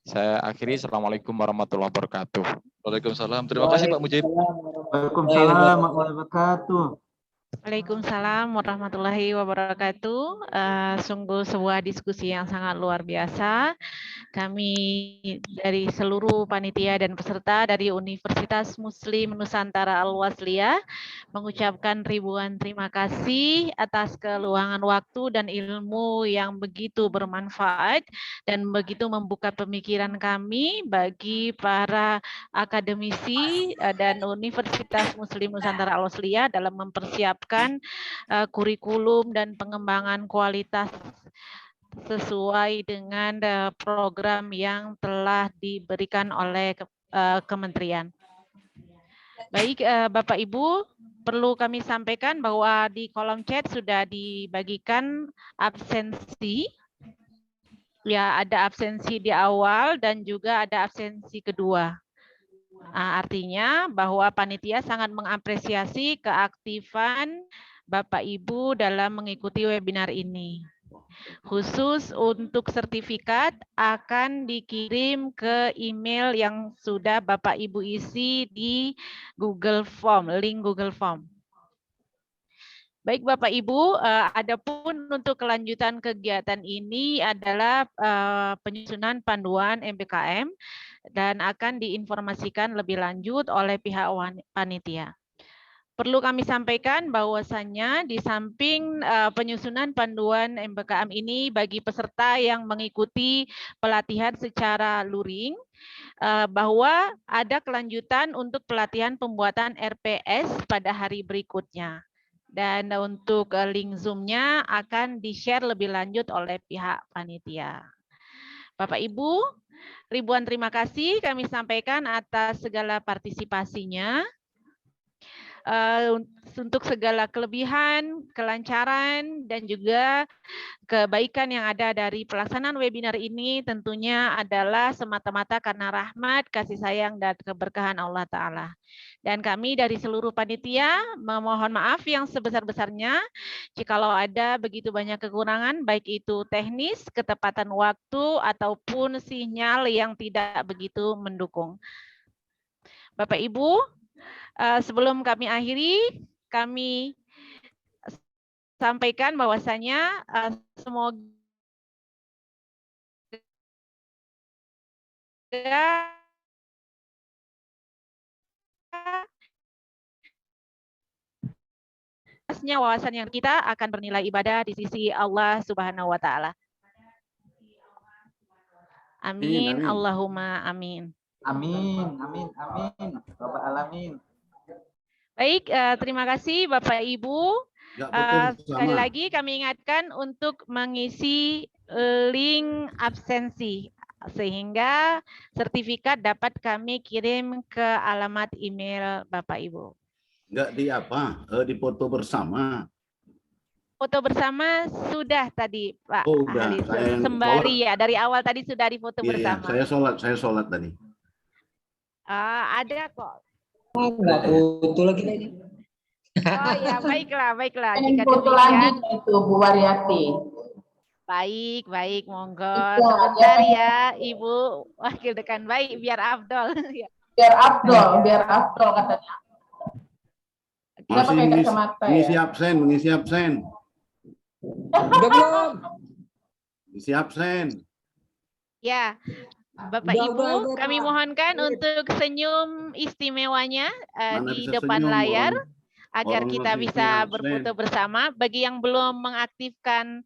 Saya akhiri, Assalamualaikum warahmatullahi wabarakatuh. Waalaikumsalam. Terima kasih Pak Mujib. Waalaikumsalam warahmatullahi wabarakatuh. Waalaikumsalam warahmatullahi wabarakatuh. Sungguh sebuah diskusi yang sangat luar biasa. Kami dari seluruh panitia dan peserta dari Universitas Muslim Nusantara Al-Wasliyah mengucapkan ribuan terima kasih atas keluangan waktu dan ilmu yang begitu bermanfaat dan begitu membuka pemikiran kami bagi para akademisi dan Universitas Muslim Nusantara Al-Wasliyah dalam mempersiapkan kurikulum dan pengembangan kualitas sesuai dengan program yang telah diberikan oleh kementerian. Baik, Bapak Ibu, perlu kami sampaikan bahwa di kolom chat sudah dibagikan absensi. Ya, ada absensi di awal dan juga ada absensi kedua. Artinya bahwa panitia sangat mengapresiasi keaktifan Bapak Ibu dalam mengikuti webinar ini. Khusus untuk sertifikat akan dikirim ke email yang sudah Bapak Ibu isi di Google Form, link Google Form. Baik Bapak Ibu, adapun untuk kelanjutan kegiatan ini adalah penyusunan panduan MBKM dan akan diinformasikan lebih lanjut oleh pihak panitia. Perlu kami sampaikan bahwasannya di samping penyusunan panduan MBKM ini bagi peserta yang mengikuti pelatihan secara luring, bahwa ada kelanjutan untuk pelatihan pembuatan RPS pada hari berikutnya. Dan untuk link Zoom-nya akan di-share lebih lanjut oleh pihak panitia. Bapak Ibu, ribuan terima kasih kami sampaikan atas segala partisipasinya. Untuk segala kelebihan, kelancaran, dan juga kebaikan yang ada dari pelaksanaan webinar ini tentunya adalah semata-mata karena rahmat, kasih sayang, dan keberkahan Allah Ta'ala. Dan kami dari seluruh panitia memohon maaf yang sebesar-besarnya jikalau ada begitu banyak kekurangan, baik itu teknis, ketepatan waktu, ataupun sinyal yang tidak begitu mendukung. Bapak Ibu, sebelum kami akhiri, kami sampaikan bahwasanya semoga wawasan yang kita akan bernilai ibadah di sisi Allah Subhanahu wa Ta'ala. Amin. Allahumma amin. Amin. Bapak alamin. Baik, terima kasih Bapak Ibu. Sekali lagi kami ingatkan untuk mengisi link absensi sehingga sertifikat dapat kami kirim ke alamat email Bapak Ibu. Enggak di foto bersama. Foto bersama sudah tadi Pak. Oh, udah. Sembari ya dari awal tadi sudah di foto bersama. Saya sholat tadi. Ada kok. Nggak foto lagi ini. Oh ya, baiklah. Ini Jika foto demikian, lagi itu Bu Waryati. baik, monggo. Iya, Sebentar ya. ya, Ibu Wakil Dekan. Baik, biar Afdol. Ya. Biar Abdul katanya. Dia Masih pakai kacamata mengisi ya. absen, mengisi absen. Udah belum? Mengisi absen. Ya, Bapak Udah, Ibu, udah, kami Pak. mohonkan untuk senyum istimewanya Mana di bisa depan senyum, layar agar orang kita masih bisa absen. berfoto bersama. Bagi yang belum mengaktifkan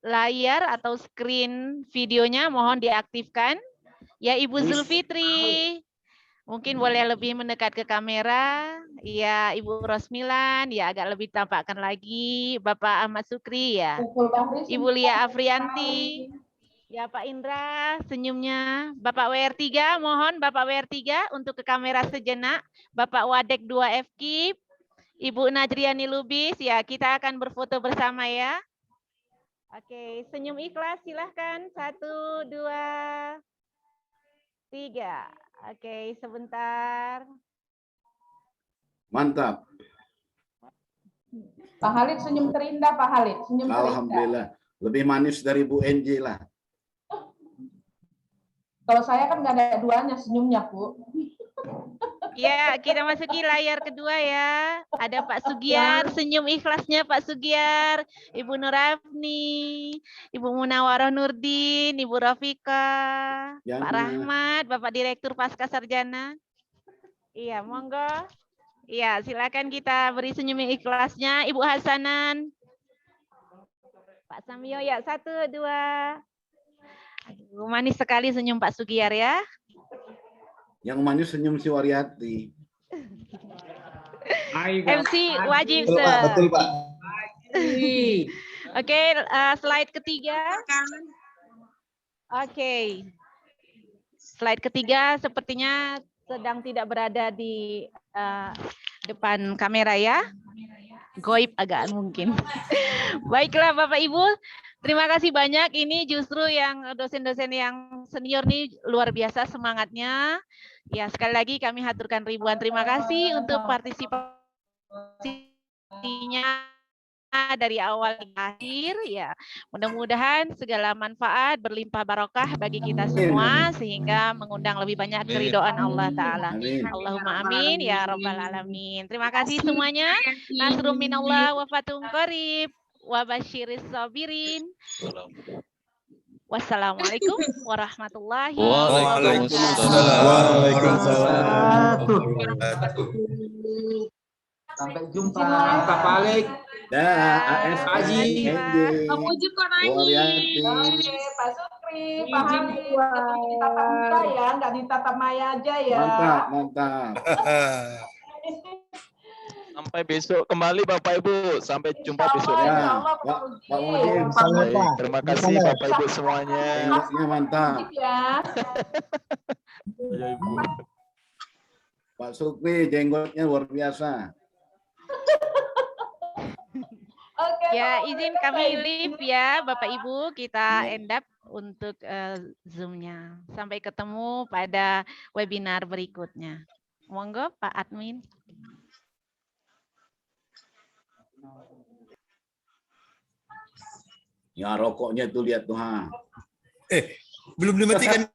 layar atau screen videonya, mohon diaktifkan. Ya, Ibu Zulfitri, mungkin boleh lebih mendekat ke kamera. Ya, Ibu Rosmilan, ya agak lebih tampakkan lagi. Bapak Ahmad Sukri, ya. Ibu Lia Afrianti. Ya, Pak Indra, senyumnya. Bapak WR3, mohon Bapak WR3 untuk ke kamera sejenak. Bapak Wadek 2 FKIP. Ibu Najriani Lubis, ya kita akan berfoto bersama ya. Oke, senyum ikhlas silahkan. 1, 2, 3. Oke, sebentar. Mantap. Pak Halid senyum terindah, Pak Halid. Senyum terindah. Alhamdulillah. Lebih manis dari Bu NJ lah. Kalau saya kan nggak ada duanya senyumnya, Bu. Ya, kita masuki layar kedua ya. Ada Pak Sugiar, senyum ikhlasnya Pak Sugiar. Ibu Nurafni, Ibu Munawaroh Nurdin, Ibu Rafika, Pak Rahmat, Bapak Direktur Pasca Sarjana. Iya, monggo. Iya, silakan kita beri senyum ikhlasnya. Ibu Hasanan. Pak Samyo, ya 1, 2. Manis sekali senyum Pak Sugiar ya. Yang manis senyum si Waryati. MC wajib, Betul, Pak. Betul, Pak. Oke, slide ketiga. Oke. Slide ketiga sepertinya sedang tidak berada di depan kamera ya. Goib agak mungkin. Baiklah Bapak Ibu, terima kasih banyak. Ini justru yang dosen-dosen yang senior nih luar biasa semangatnya. Ya, sekali lagi kami haturkan ribuan terima kasih untuk partisipasinya dari awal hingga akhir ya. Mudah-mudahan segala manfaat berlimpah barokah bagi kita semua sehingga mengundang lebih banyak keridhaan Allah Ta'ala. Allahumma amin ya rabbal alamin. Terima kasih semuanya. Nasrum minallah wa fathun qarib wa basyiris sabirin. Wassalamualaikum warahmatullahi wabarakatuh. Sampai jumpa Pak Balik. AS Haji. Memuji kok nangis. Oke, Pak Sukri, Pak Hamid, ditatap muka ya, nggak ditatap maya aja ya. Mantap. Sampai besok kembali Bapak Ibu. Sampai jumpa besok ya. Pak Mujib. Terima kasih Bapak Ibu semuanya. Jenggotnya mantap. Ya. Ya Ibu. Pak Sukri jenggotnya luar biasa. Ya, izin kami live ya Bapak Ibu, kita end up untuk Zoom-nya. Sampai ketemu pada webinar berikutnya. Monggo Pak Admin. Ya rokoknya tuh lihat tuh ha. Belum dimatikan